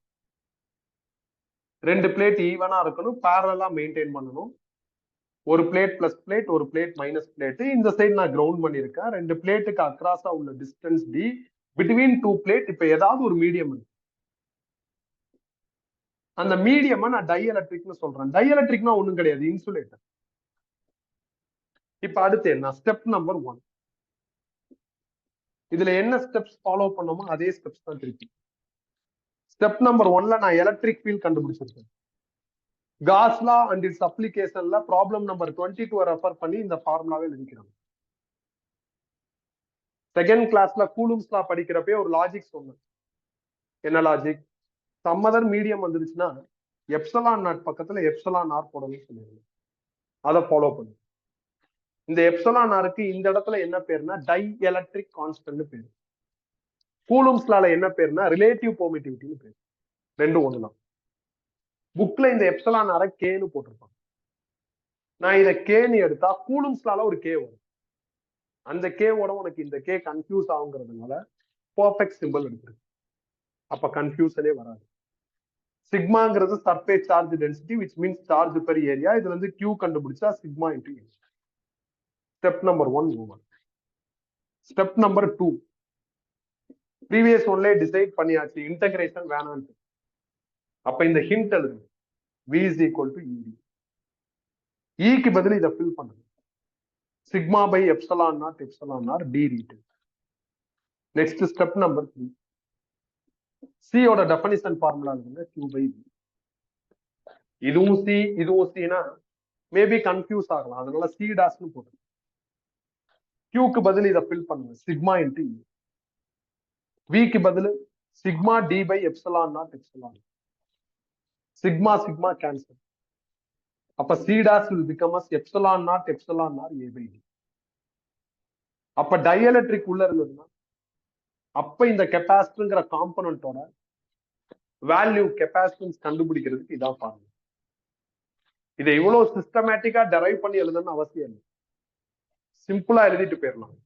2 பிளேட் ஈவனா இருக்கணும், பேரலா மெயின்டைன் பண்ணணும். ஒரு பிளேட் பிளஸ் பிளேட், ஒரு பிளேட் மைனஸ் பிளேட். இந்த சைடு நான் கிரவுண்ட் பண்ணிருக்கேன். 2 பிளேட்டுக்கு அக்ராஸா உள்ள டிஸ்டன்ஸ் டி. பிட்வீன் 2 பிளேட் இப்ப ஏதாவது ஒரு மீடியம் இருக்கு. அந்த மீடியமா நான் டைஎலக்ட்ரிக்னு சொல்றேன். டைஎலக்ட்ரிக்னா ஒண்ணும் கிடையாது, இன்சுலேட்டர். இப்ப அடுத்து என்ன? Step number 1. இதுல என்ன ஸ்டெப்ஸ் ஃபாலோ பண்ணோமோ அதே ஸ்டெப்ஸ் தான் திருப்பி. ஸ்டெப் நம்பர் 1ல நான் எலக்ட்ரிக் ஃபீல்ட் கண்டுபிடிச்சிருக்கேன். காஸ் லா அண்ட் இட்ஸ் அப்ளிகேஷன்ல ப்ராப்ளம் நம்பர் 22 ரெஃபர் பண்ணி இந்த ஃபார்முலாவே எழுதிக்கிறோம். செகண்ட் கிளாஸ்ல கூலும்ஸ் லா படிக்கிறப்பே ஒரு லாஜிக் சொன்னேன். என்ன லாஜிக்? சம் அதர் மீடியம் வந்துருச்சுன்னா எப்சிலான் நாட் பக்கத்துல எப்சிலான் ஆர் போடணும்னு சொல்லிருக்கேன். அதை ஃபாலோ பண்ணு. இந்த எப்சிலான் ஆருக்கு இந்த இடத்துல என்ன பேருனா டை எலக்ட்ரிக் கான்ஸ்டன்ட் பேரு. கூலும்ஸ் லால என்ன பேருனா ரிலேட்டிவ் பெர்மிட்டிவிட்டின்னு பேரு. ரெண்டும் ஒண்ணுதான். புக்ல இந்த எப்சிலான் ஆர கேன்னு போட்டிருப்பாங்க. நான் இதை கேன்னு எடுத்தா கூலும்ஸ் லால ஒரு கே வரும். அந்த கேவோட உனக்கு இந்த கே கன்ஃபியூஸ் ஆகுங்கிறதுனால பெர்ஃபெக்ட் சிம்பிள் எடுத்துருக்கு. அப்ப கன்ஃபியூஷனே வராது. சிக்மாங்கிறது surface charge density which means charge per area. இதுல இருந்து Q கண்டுபிடிச்சா sigma into A. Step number 1 over. Step number 2 previous ஒன்லயே டிசைட் பண்ணியாச்சு இன்டகிரேஷன் வேணான்ட்டு. அப்ப இந்த ஹிண்ட் எழுதுங்க. V is equal to ED. க்கு பதில் இதை ஃபில் பண்ணுங்க. Sigma by epsilon naught D read. Next step number 3. C ஓட டெஃபினிஷன் ஃபார்முலா இருக்குங்க Q பை V. இதுவும் C இதுவும் Cனா மேபி கன்ஃபியூஸ் ஆகலாம். அதனால C டாஸ்னு போட்டு Qக்கு பதில் இதை ஃபில் பண்ணுங்க. Sigma into E. Vக்கு பதில் sigma D by epsilon naught epsilon. Sigma sigma cancel. அப்ப C dash will become as epsilon naught A by D. அப்ப டைஎலக்ட்ரிக் உள்ள இருந்ததுன்னா அப்ப இந்த கெப்பாசிட்டர்ங்கிற காம்பனன்ட்டோட வேல்யூ கெப்பாசிட்டன்ஸ் கண்டுபிடிக்கிறதுக்கு இதான் பாருங்க. இதை இவ்வளவு சிஸ்டமேட்டிக்கா டெரைவ் பண்ணி எழுதணும்னு அவசியம் இல்லை. சிம்பிளா எழுதிட்டு போயிடலாம்.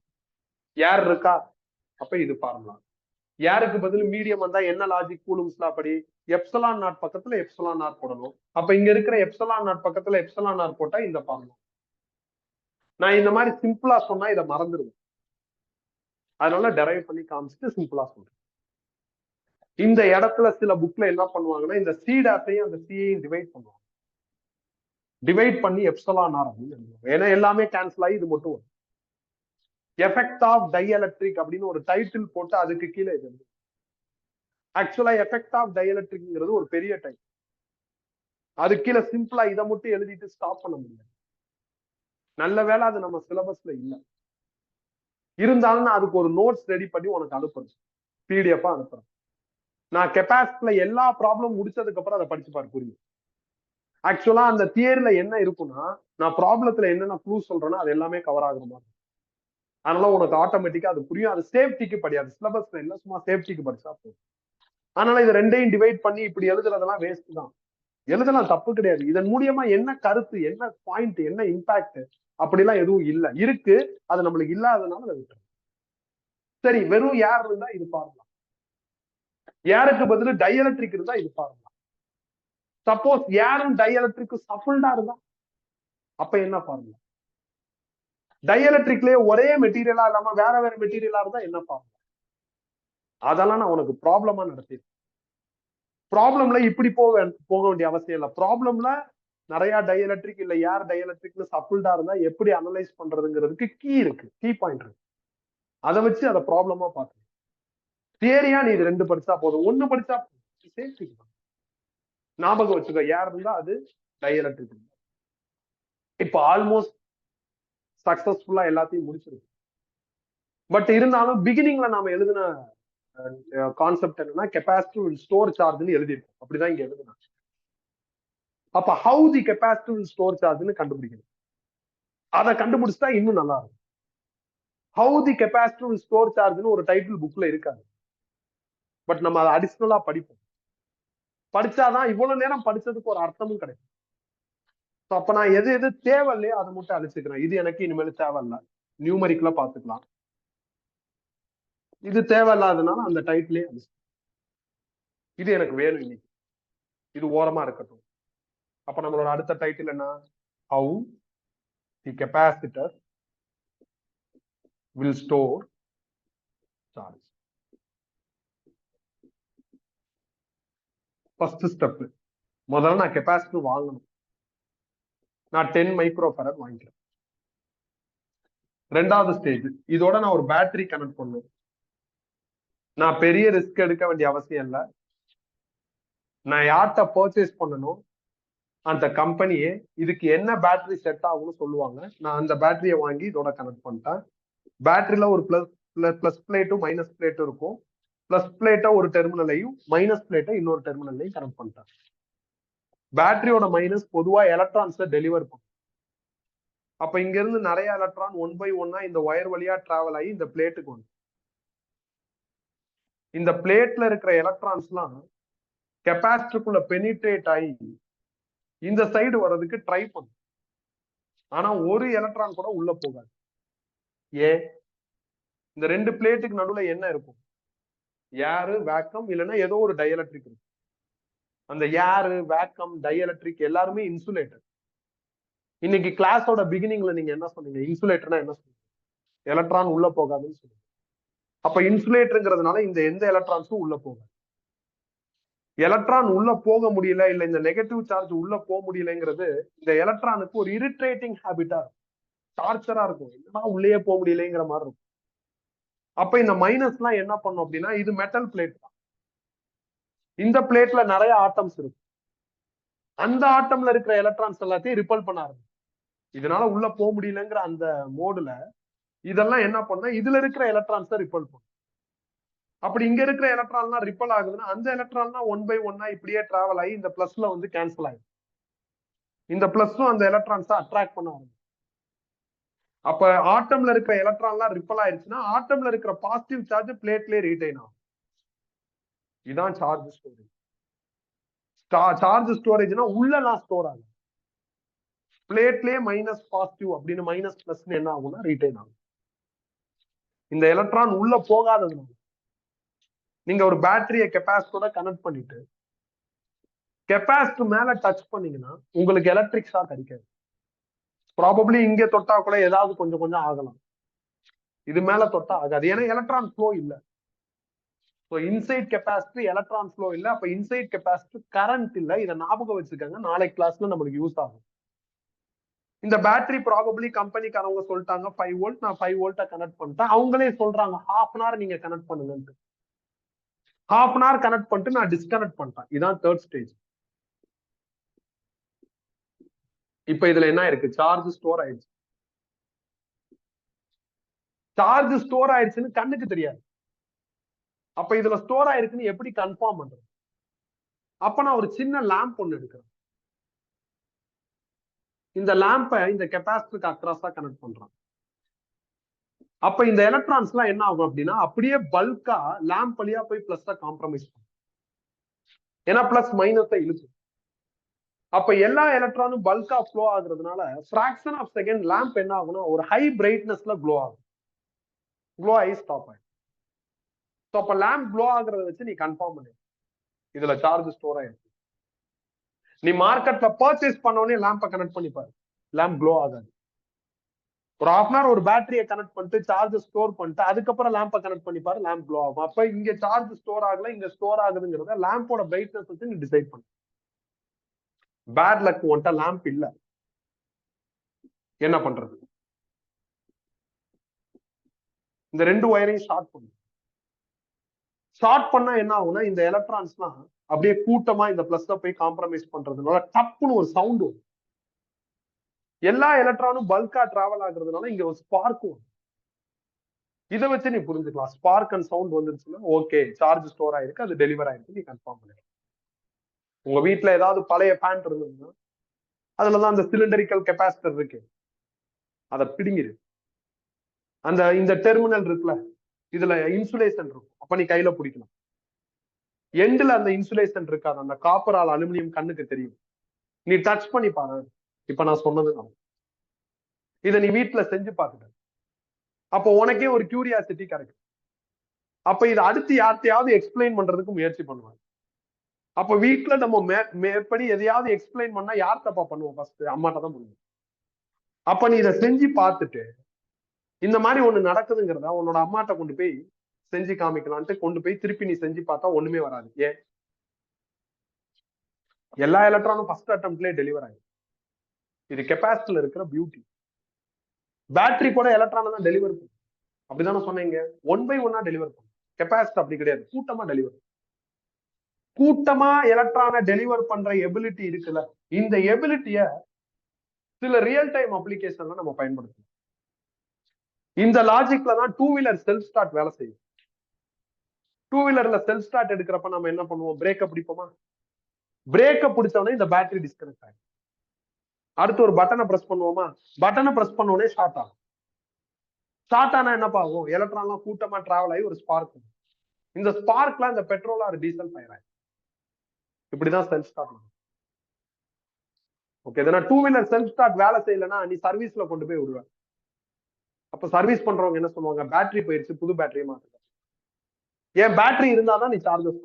யார் இருக்கா அப்ப இது பாருங்களா. யாருக்கு பதில் மீடியம் வந்தா என்ன லாஜிக் கூலும்ஸ்ல அப்படி எப்சிலான் நாட் பக்கத்துல எப்சிலான் நாட் போடணும். அப்ப இங்க இருக்கிற எப்சிலான் நாட் பக்கத்துல எப்சிலான் நாட் போட்டா இந்த பாருங்க. நான் இந்த மாதிரி சிம்பிளா சொன்னா இதை மறந்துடுவேன். அதனால டெரைவ் பண்ணி காமிச்சிட்டு சிம்பிளா சொல்றேன். இந்த இடத்துல சில புக்ல என்ன பண்ணுவாங்கன்னா இந்த C டாஸையும் அந்த சியையும் டிவைட் பண்ணுவாங்க. டிவைட் பண்ணி எப்சிலான் ஆர் அப்படின்னு. ஏன்னா எல்லாமே கேன்சல் ஆகி இது மட்டும் வரும். எஃபெக்ட் ஆஃப் டைஎலக்ட்ரிக் அப்படின்னு ஒரு டைட்டில் போட்டு அதுக்கு கீழே இது. ஆக்சுவலா எஃபெக்ட் ஆஃப் டைஎலக்ட்ரிக்ங்கிறது ஒரு பெரிய டைப். அது கீழே சிம்பிளா இதை மட்டும் எழுதிட்டு ஸ்டாப் பண்ண முடியாது. நல்ல வேலை அது நம்ம சிலபஸ்ல இல்லை. இருந்தாலும் நான் அதுக்கு ஒரு நோட்ஸ் ரெடி பண்ணி உனக்கு அனுப்புறேன். பிடிஎஃப் அனுப்புறேன். நான் கெப்பாசிட்டில எல்லா ப்ராப்ளம் முடிச்சதுக்கு அப்புறம் அதை படிச்சு பாரு புரியும். ஆக்சுவலா அந்த தியரியில என்ன இருக்குன்னா நான் ப்ராப்ளத்துல என்னென்ன ப்ளூ சொல்றேன்னா அது எல்லாமே கவர் ஆகுற மாதிரி. அதனால உனக்கு ஆட்டோமேட்டிக்கா அது புரியும். அது சேஃப்டிக்கு படியாது. சிலபஸ்ல இல்ல சும்மா சேஃப்டிக்கு படிச்சா போதும். அதனால இது ரெண்டையும் டிவைட் பண்ணி இப்படி எழுதுறதெல்லாம் வேஸ்ட் தான். எழுதலாம், தப்பு கிடையாது. இதன் மூலியமா என்ன கருத்து, என்ன பாயிண்ட், என்ன இம்பாக்ட் அப்படிலாம் எதுவும் இல்லை. இருக்கு, அது நம்மளுக்கு இல்லாததுனால அதை விட்டுரும். சரி, வெறும் ஏர் இருந்தா இது பாருங்க. ஏருக்கு பதில் டைஎலக்ட்ரிக் இருந்தா இது பாருங்க. சப்போஸ் ஏரும் டைஎலக்ட்ரிக் சஃபிள்டா இருந்தா அப்ப என்ன பாருங்க. டைஎலக்ட்ரிக்லயே ஒரே மெட்டீரியலா இல்லாம வேற வேற மெட்டீரியலா இருந்தா என்ன பாருங்க. அதெல்லாம் நான் உனக்கு ப்ராப்ளமா நடத்திருக்கேன். ப்ராப்ளம்ல இப்படி போக வேண்டிய அவசியம் இல்லை. ப்ராப்ளம்ல நிறைய டைஎலக்ட்ரிக் இல்ல ஏர் டைஎலக்ட்ரிக்னு சஃபிள்டா இருந்தா எப்படி அனலைஸ் பண்றதுங்கிறதுக்கு கீ இருக்கு, கீ பாயிண்ட் இருக்கு. அதை வச்சு அதை ப்ராப்ளமா பார்த்து தியரியா நீ இது 2 படிச்சா போதும். 1 படிச்சா சேஃப்டி ஞாபகம் வச்சுக்கோ. ஏர் இருந்தா அது டைஎலக்ட்ரிக். இப்ப ஆல்மோஸ்ட் சக்சஸ்ஃபுல்லா எல்லாத்தையும் முடிச்சிருக்கு. பட் இருந்தாலும் பிகினிங்ல நாம எழுதின கான்செப்ட் என்னன்னா கெப்பாசிட்டி வில் ஸ்டோர் சார்ஜ்னு எழுதிருக்கோம். அப்படிதான் இங்க எழுதுனாங்க. அப்ப how the capacity will store சார்ஜ்னு கண்டுபிடிக்கணும். அதை கண்டுபிடிச்சா இன்னும் நல்லா இருக்கும். How the capacity will store சார்ஜ்னு ஒரு டைட்டில் புக்ல இருக்காது. பட் நம்ம அதை அடிஷனலா படிப்போம். படிச்சாதான் இவ்வளவு நேரம் படிச்சதுக்கு ஒரு அர்த்தமும் கிடைக்கும். அப்ப நான் எது எது தேவையில்லையோ அதை மட்டும் அழிச்சுக்கிறேன். இது எனக்கு இனிமேல் தேவையில்லை, நியூமரிக்கலா பாத்துக்கலாம். இது தேவையில்லாதனால அந்த டைட்டிலே அழிச்சு. இது எனக்கு வேணும் இன்னைக்கு, இது ஓரமா இருக்கட்டும். அப்ப நம்மளோட அடுத்த டைட்டில் என்ன? How the capacitor will store charge. First step, முதல்ல நான் கெப்பாசிட்டர் வாங்கணும். நான் 10 மைக்ரோஃபாரட் வாங்கிக்கிறேன். ரெண்டாவது ஸ்டேஜ், இதோட நான் ஒரு பேட்டரி கனெக்ட் பண்ணும். நான் பெரிய ரிஸ்க் எடுக்க வேண்டிய அவசியம் இல்லை. நான் யார்கிட்ட பர்ச்சேஸ் பண்ணணும் அந்த கம்பெனியே இதுக்கு என்ன பேட்டரி செட் ஆகும்னு சொல்லுவாங்க. நான் அந்த பேட்டரியை வாங்கி இதோட கனெக்ட் பண்ணிட்டேன். பேட்டரியில ஒரு பிளஸ் பிளேட்டும் மைனஸ் பிளேட்டும் இருக்கும். பிளஸ் பிளேட்டை ஒரு டெர்மினலையும் மைனஸ் பிளேட்டை இன்னொரு டெர்மினலையும் கனெக்ட் பண்ணிட்டேன். பேட்டரியோட மைனஸ் பொதுவா எலக்ட்ரான்ஸை டெலிவர் பண்ணும். அப்ப இங்க இருந்து நிறைய எலக்ட்ரான் 1 by 1 இந்த ஒயர் வழியா டிராவல் ஆகி இந்த பிளேட்டுக்கு வந்து இந்த பிளேட்ல இருக்கிற எலக்ட்ரான்ஸ் எல்லாம் கெப்பாசிட்டருக்குள்ள பெனிட்ரேட் ஆகி இந்த சைடு வர்றதுக்கு ட்ரை பண்ணும். ஆனா ஒரு எலக்ட்ரான் கூட உள்ள போகாது. ஏன்? இந்த ரெண்டு பிளேட்டுக்கு நடுவுல என்ன இருக்கும்? ஏரு, வேக்கம், இல்லைன்னா ஏதோ ஒரு டைஎலக்ட்ரிக் இருக்கும். அந்த ஏரு, வேக்கம், டைஎலக்ட்ரிக் எல்லாருமே இன்சுலேட்டர். இன்னைக்கு கிளாஸோட பிகினிங்ல நீங்க என்ன சொன்னீங்க? இன்சுலேட்டர்னா என்ன சொன்னீங்க? எலக்ட்ரான் உள்ள போகாதுன்னு சொல்லுங்க. அப்ப இன்சுலேட்டருங்கிறதுனால இந்த எந்த எலக்ட்ரான்ஸும் உள்ள போகாது. எலக்ட்ரான் உள்ள போக முடியல, இல்ல இந்த நெகட்டிவ் சார்ஜ் உள்ள போக முடியலங்கிறது இந்த எலக்ட்ரானுக்கு ஒரு இரிட்ரேட்டிங் ஹேபிட்டா இருக்கும், டார்ச்சரா இருக்கும். என்னன்னா உள்ளே போக முடியலங்கிற மாதிரி இருக்கும். அப்ப இந்த மைனஸ் எல்லாம் என்ன பண்ணும் அப்படின்னா, இது மெட்டல் பிளேட் தான். இந்த பிளேட்ல நிறைய ஆட்டம்ஸ் இருக்கு. அந்த ஆட்டம்ல இருக்கிற எலக்ட்ரான்ஸ் எல்லாத்தையும் ரிப்பல் பண்ண ஆரம்பிக்கும். இதனால உள்ள போக முடியலங்கிற அந்த மோடுல இதெல்லாம் என்ன பண்ணா, இதுல இருக்கிற எலக்ட்ரான்ஸ் ரிப்பல் பண்ணும். அப்படி இங்க இருக்கிற எலக்ட்ரான்லாம் ரிப்பல் ஆகுதுன்னா அந்த எலக்ட்ரான்லாம் 1 by 1 இப்படியே டிராவல் ஆகி இந்த பிளஸ்ல வந்து கேன்சல் ஆகும். இந்த பிளஸும் அந்த எலக்ட்ரான்ஸை அட்ராக்ட் பண்ண ஆரம்பிக்கும். அப்ப ஆட்டம்ல இருக்கிற எலக்ட்ரான்லாம் ரிப்பல் ஆயிடுச்சுன்னா ஆட்டம்ல இருக்கிற பாசிட்டிவ் சார்ஜ் பிளேட்லயே ரீடைன் ஆகும். இதுதான் சார்ஜ் ஸ்டோரேஜ். சார்ஜ் ஸ்டோரேஜ்னா உள்ளலாம் ஸ்டோர் ஆகும். பிளேட்லயே மைனஸ் பாசிட்டிவ் அப்படின்னு மைனஸ் பிளஸ் என்ன ஆகும்னா ரீடைன் ஆகும். இந்த எலக்ட்ரான் உள்ள போகாததுனால நீங்க ஒரு பேட்டரியை கெப்பாசிட்டரோட கனெக்ட் பண்ணிட்டு கெப்பாசிட்டர் மேல டச் பண்ணீங்கன்னா உங்களுக்கு எலக்ட்ரிக் ஷாக் அடிக்காது. ப்ராபப்ளி இங்க தொட்டா கூட ஏதாவது கொஞ்சம் கொஞ்சம் ஆகலாம், இது மேல தொட்டா ஆகாது. ஏன்னா எலக்ட்ரான் ஃப்ளோ இல்ல. So inside capacity electron flow இல்ல. அப்ப இன்சைட் கெப்பாசிட்டி கரண்ட் இல்ல. இதை ஞாபகம் வச்சுக்கோங்க, நாளைக்கு கிளாஸ்ல நம்மளுக்கு யூஸ் ஆகும். இந்த பேட்டரி ப்ராபப்ளி கம்பெனிக்காரவங்க சொல்லிட்டாங்க 5 வோல்ட், நான் 5 வோல்ட்டை கனெக்ட் பண்ணிட்டேன். அவங்களே சொல்றாங்க ½ an hour நீங்க கனெக்ட் பண்ணுங்கன்ட்டு. ½ an hour கனெக்ட் பண்ணிட்டு நான் டிஸ்கனெக்ட் பண்ணிட்டேன். இதான் தேர்ட் ஸ்டேஜ். இப்ப இதுல என்ன இருக்கு? சார்ஜ் ஸ்டோர் ஆயிடுச்சு. சார்ஜ் ஸ்டோர் ஆயிடுச்சுன்னு கண்ணுக்கு தெரியாது. அப்ப இதுல ஸ்டோர் ஆயிருக்குன்னு எப்படி கன்ஃபார்ம் பண்றது? அப்ப நான் ஒரு சின்ன லேம்ப் ஒண்ணு எடுக்கிறேன். இந்த லேம்பை இந்த கெப்பாசிட்டருக்கு அக்ராஸா கனெக்ட் பண்றேன். அப்ப இந்த எலக்ட்ரான்ஸ் எல்லாம் என்ன ஆகும் அப்படின்னா அப்படியே பல்கா லேம்ப் வழியா போய் பிளஸ் காம்ப்ரமைஸ் பண்ணும். ஏன்னா பிளஸ் மைனஸ் இழுக்கும். அப்ப எல்லா எலக்ட்ரானும் பல்கா ஃப்ளோ ஆகுறதுனால ஃபிராக்ஷன் ஆஃப் செகண்ட் லேம்ப் என்ன ஆகும்னா ஒரு ஹை பிரைட்னஸ்ல க்ளோ ஆகும். க்ளோ ஆகி ஸ்டாப் ஆகும். ஸோ அப்ப லேம்ப் க்ளோ ஆகுறத வச்சு நீ கன்ஃபார்ம் பண்ணு இதுல சார்ஜ் ஸ்டோர் ஆயிருக்கு. நீ மார்க்கெட்ல பர்ச்சேஸ் பண்ணோடனே லேம்பை கனெக்ட் பண்ணி பாரு, லேம்ப் க்ளோ ஆகாது. ஒரு ½ an hour ஒரு பேட்டரியை கனெக்ட் பண்ணிட்டு சார்ஜ் ஸ்டோர் பண்ணிட்டு அதுக்கப்புறம் லேம்பை கனெக்ட் பண்ணி பாரு, லேம்ப் க்ளோ ஆகும். அப்ப இங்க சார்ஜ் ஸ்டோர் ஆகல, இங்க ஸ்டோர் ஆகுதுங்கிறத லேம்போட பிரைட்னஸ் வச்சு நீ டிசைட் பண்ணு. பேட் லக், உன்ட்ட லேம்ப் இல்ல, என்ன பண்றது? இந்த ரெண்டு ஒயரையும் ஷார்ட் பண்ணு. ஷார்ட் பண்ணா என்ன ஆகும்னா இந்த எலக்ட்ரான்ஸ்லாம் அப்படியே கூட்டமா இந்த பிளஸ்ல போய் காம்ப்ரமைஸ் பண்றதுனால டப்புன்னு ஒரு சவுண்ட் வரும். எல்லா எலக்ட்ரானும் பல்கா டிராவல் ஆகுறதுனால இங்க ஒரு ஸ்பார்க் வரும். இதை வச்சு நீ புரிஞ்சுக்கலாம். ஸ்பார்க் அண்ட் சவுண்ட் வந்துருச்சுன்னா ஓகே, சார்ஜ் ஸ்டோர் ஆயிருக்கு, அது டெலிவர் ஆயிருக்கு, நீ கன்ஃபார்ம் பண்ணிக்கலாம். உங்க வீட்டுல ஏதாவது பழைய பேண்ட் இருந்ததுன்னா அதுலதான் அந்த சிலிண்டரிக்கல் கெப்பாசிட்டர் இருக்கு, அதை பிடிங்கிரு. அந்த இந்த டெர்மினல் இருக்குல்ல, இதுல இன்சுலேஷன் இருக்கும், அப்ப நீ கையில பிடிக்கணும். எண்டுல அந்த இன்சுலேஷன் இருக்காது, அந்த காப்பர் ஆல் அலுமினியம் கண்ணுக்கு தெரியும். நீ டச் பண்ணி பாரு. இப்ப நான் சொன்னது இதை நீ வீட்டுல செஞ்சு பார்த்துட்ட. அப்போ உனக்கே ஒரு கியூரியாசிட்டி கிடைக்கும். அப்ப இதை அடுத்து யார்த்தையாவது எக்ஸ்பிளைன் பண்றதுக்கு முயற்சி பண்ணுவாங்க. அப்ப வீட்டுல நம்ம மேற்படி எதையாவது எக்ஸ்பிளைன் பண்ணா யார் தப்பா பண்ணுவோம்? ஃபர்ஸ்ட் அம்மாட்ட தான் பண்ணுவோம். அப்ப நீ இதை செஞ்சு பார்த்துட்டு இந்த மாதிரி ஒண்ணு நடக்குதுங்கிறத உன்னோட அம்மாட்ட கொண்டு போய் செஞ்சு காமிக்கலான்ட்டு கொண்டு போய் திருப்பி நீ செஞ்சு பார்த்தா ஒண்ணுமே வராது. ஏன்? எல்லா எலக்ட்ரானும் ஃபர்ஸ்ட் அட்டம்ப்ட்லயே டெலிவர் ஆகும். இது கெப்பாசிட்டில இருக்கிற பியூட்டி. பேட்டரி கூட எலக்ட்ரான தான் டெலிவர் பண்ணும். அப்படிதானே சொன்னீங்க? 1 by 1 டெலிவர் பண்ணும். கெப்பாசிட்டி அப்படி கிடையாது, கூட்டமா டெலிவர். கூட்டமா எலக்ட்ரான டெலிவர் பண்ற எபிலிட்டி இருக்குல்ல, இந்த எபிலிட்டிய சில ரியல் டைம் அப்ளிகேஷன்ல நம்ம பயன்படுத்தலாம். இந்த லாஜிக்ல தான் டூ வீலர் செல்ஃப் ஸ்டார்ட் வேலை செய்யும். டூ வீலர்ல செல்ஃப் ஸ்டார்ட் எடுக்கிறப்ப நம்ம என்ன பண்ணுவோம்? பிரேக்க பிடிப்போமா? பிரேக்க பிடிச்சோடனே இந்த பேட்டரி டிஸ்கனெக்ட் ஆகும். அடுத்து ஒரு பட்டனை பிரஸ் பண்ணுவோமா, பட்டனை பிரஸ் பண்ண உடனே ஸ்டார்ட் ஆகும். ஸ்டார்ட் ஆனா என்னப்பா ஆகும், எலக்ட்ரான்லாம் கூட்டமா டிராவல் ஆகி ஒரு ஸ்பார்க். இந்த ஸ்பார்க்ல இந்த பெட்ரோல் ஆர் டீசல் ஃபயர் ஆகும். இப்படிதான் செல்ஃப் ஸ்டார்ட் ஆகும். ஓகே, இதனா டூ வீலர் செல்ஃப் ஸ்டார்ட் வேலை செய்யலன்னா நீ சர்வீஸ்ல கொண்டு போய் விடுவேன். அப்ப சர்வீஸ் பண்றவங்க என்ன சொல்லுவாங்க, பேட்டரி போயிருச்சு, புது பேட்டரி மாத்துங்க. ஏன் பேட்டரி இருந்தாதான் நீ சார்ஜர்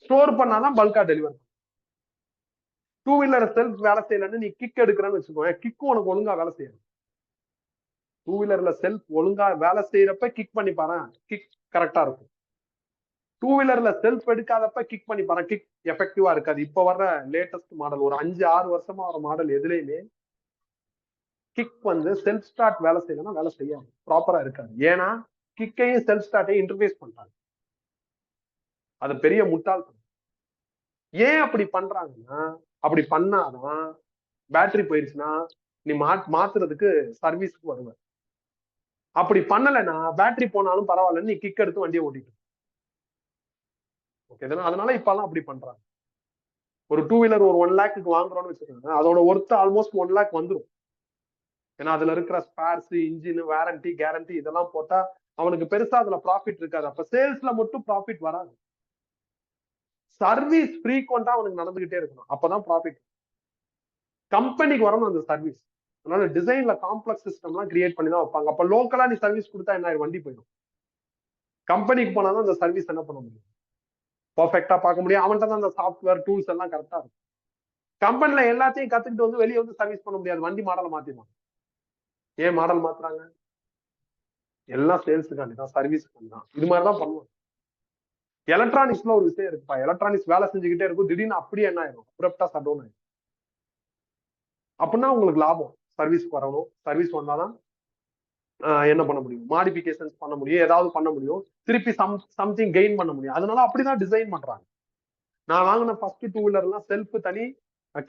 ஸ்டோர் பண்ணாதான் பல்கா டெலிவரி. டூ வீலர் செல்ஃப் வேலை செய்யலன்னு நீ கிக் எடுக்கிறன்னு வச்சுக்கோங்க, கிக் உனக்கு ஒழுங்கா வேலை செய்யணும். டூ வீலர்ல செல்ஃப் ஒழுங்கா வேலை செய்யறப்ப கிக் பண்ணி பாரு, கிக் கரெக்டா இருக்கும். டூ வீலர்ல செல்ஃப் எடுக்காதப்ப கிக் பண்ணி பாரு, கிக் எஃபெக்டிவா இருக்காது. இப்ப வர்ற லேட்டஸ்ட் மாடல், ஒரு 5-6 வருஷமா வர மாடல் எதுலையுமே கிக் வந்து செல்ஃப் ஸ்டார்ட் வேலை செய்யணும்னா வேலை செய்யாது, ப்ராப்பரா இருக்காது. ஏன்னா கிக்கையும் செல்ஃப் ஸ்டார்ட்டையும் இன்டர்ஃபேஸ் பண்றாங்க. அது பெரிய முட்டாள்தனம். ஏன் அப்படி பண்றாங்கன்னா, அப்படி பண்ணாதான் பேட்டரி போயிருச்சுன்னா நீ மாத்துறதுக்கு சர்வீஸ்க்கு வருவ. அப்படி பண்ணலைன்னா பேட்டரி போனாலும் பரவாயில்லன்னு நீ கிக் எடுத்து வண்டியை ஓட்டிட்டு. ஓகே, அதனால இப்ப எல்லாம் அப்படி பண்றாங்க. ஒரு டூ வீலர் ஒரு 1 லேக்கு வாங்குறோம்னு வச்சுக்கோங்க, அதோட ஒர்த் ஆல்மோஸ்ட் 1 லேக் வந்துடும். ஏன்னா அதுல இருக்கிற ஸ்பேர்ஸ், இன்ஜின், வாரண்டி, கேரண்டி இதெல்லாம் போட்டா அவனுக்கு பெருசா அதுல ப்ராஃபிட் இருக்காது. அப்ப சேல்ஸ்ல மட்டும் ப்ராஃபிட் வராது. சர்வீஸ் ஃப்ரீக்வெண்டா அவனுக்கு நடந்துகிட்டே இருக்கணும், அப்பதான் ப்ராஃபிட். கம்பெனிக்கு வரணும் அந்த சர்வீஸ். அதனால டிசைன்ல காம்ப்ளெக்ஸ் சிஸ்டம் எல்லாம் கிரியேட் பண்ணி தான் வைப்பாங்க. அப்ப லோக்கலா நீ சர்வீஸ் கொடுத்தா என்ன ஆயிரும், வண்டி போயிடும். கம்பெனிக்கு போனாதான் அந்த சர்வீஸ் என்ன பண்ண முடியும், பர்ஃபெக்டா பார்க்க முடியும். அவன்கிட்ட தான் அந்த சாஃப்ட்வேர் டூல்ஸ் எல்லாம் கரெக்டா இருக்கும். கம்பெனில எல்லாத்தையும் கத்துக்கிட்டு வந்து வெளியே வந்து சர்வீஸ் பண்ண முடியாது, வண்டி மாடலை மாத்திடுவாங்க. ஏன் மாடல் மாத்துறாங்க, எல்லாம் சேல்ஸுக்காண்டி தான், சர்வீஸ்க்காண்டி தான். இது மாதிரிதான் பண்ணுவாங்க. எலக்ட்ரானிக்ஸ்ல ஒரு விஷயம் இருக்குப்பா, எலக்ட்ரானிக்ஸ் வேலை செஞ்சுக்கிட்டே இருக்கும், திடீர்னு அப்படியே என்ன ஆயிரும், அப்ரப்டா ஷட் டவுன் ஆயிரும். அப்படின்னா உங்களுக்கு லாபம், சர்வீஸ்க்கு வரணும். சர்வீஸ் வந்தாதான் என்ன பண்ண முடியும், மாடிபிகேஷன்ஸ் பண்ண முடியும், ஏதாவது பண்ண முடியும், திருப்பி சம்திங் கெயின் பண்ண முடியும். அதனால அப்படிதான் டிசைன் பண்றாங்க. நான் வாங்கின ஃபர்ஸ்ட் டூ வீலர் எல்லாம் செல்ஃப் தனி,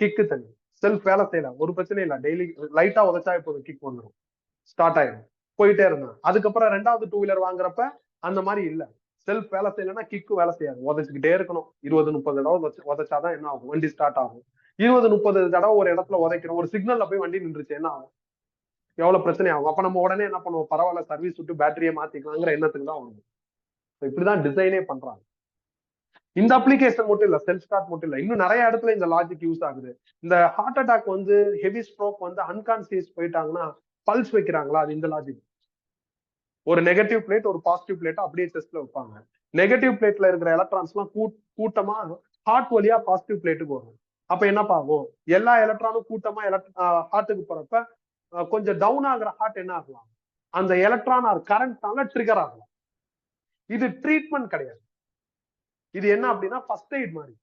கிக்கு தனி. செல்ஃப் வேலை செய்யலாம், ஒரு பிரச்சனை இல்லை, டெய்லி லைட்டா உதச்சா இப்போது கிக் வந்துடும், ஸ்டார்ட் ஆயிடும், போயிட்டே இருந்தேன். அதுக்கப்புறம் 2வது டூ வீலர் வாங்குறப்ப அந்த மாதிரி இல்ல, செல்ஃப் வேலை செய்யலன்னா கிக்கு வேலை செய்யாது, உதச்சுக்கிட்டே இருக்கணும். 20-30 தடவை உதச்சாதான் என்ன ஆகும், வண்டி ஸ்டார்ட் ஆகும். 20-30 தடவை ஒரு இடத்துல உதைக்கிறோம், ஒரு சிக்னல்ல போய் வண்டி நின்றுச்சு, என்ன ஆகும், எவ்வளவு பிரச்சனை ஆகும். அப்ப நம்ம உடனே என்ன பண்ணுவோம், பரவாயில்ல சர்வீஸ் விட்டு பேட்டரியை மாத்திக்கலாங்கிற எண்ணத்துக்கு தான் வரும். இப்படிதான் டிசைனே பண்றாங்க. இந்த அப்ளிகேஷன் மட்டும் இல்ல, செல்ஃப் ஸ்டார்ட் மட்டும் இல்ல, இன்னும் நிறைய இடத்துல இந்த லாஜிக் யூஸ் ஆகுது. இந்த ஹார்ட் அட்டாக் வந்து, ஹெவி ஸ்ட்ரோக் வந்து அன்கான்சியஸ் போயிட்டாங்கன்னா பல்ஸ் வைக்கிறாங்களா, அது இந்த லாஜிக். ஒரு நெகட்டிவ் பிளேட் ஒரு பாசிட்டிவ் பிளேட் அப்படியே செஸ்ட்ல வைப்பாங்க. நெகட்டிவ் பிளேட்ல இருக்கிற எலக்ட்ரான்ஸ் எல்லாம் கூட்டமா ஹார்ட் வழியா பாசிட்டிவ் பிளேட்டுக்கு வரும். அப்ப என்னப்பா ஆகும், எல்லா எலக்ட்ரானும் கூட்டமா ஹார்ட்டுக்கு போறப்ப கொஞ்சம் டவுன் ஆகுற ஹார்ட் என்ன ஆகலாம், அந்த எலக்ட்ரான் ஆர் கரண்ட்னால ட்ரிகர் ஆகலாம். இது ட்ரீட்மெண்ட் கிடையாது, இது என்ன அப்படின்னா ஃபர்ஸ்ட் எய்ட் மாதிரி.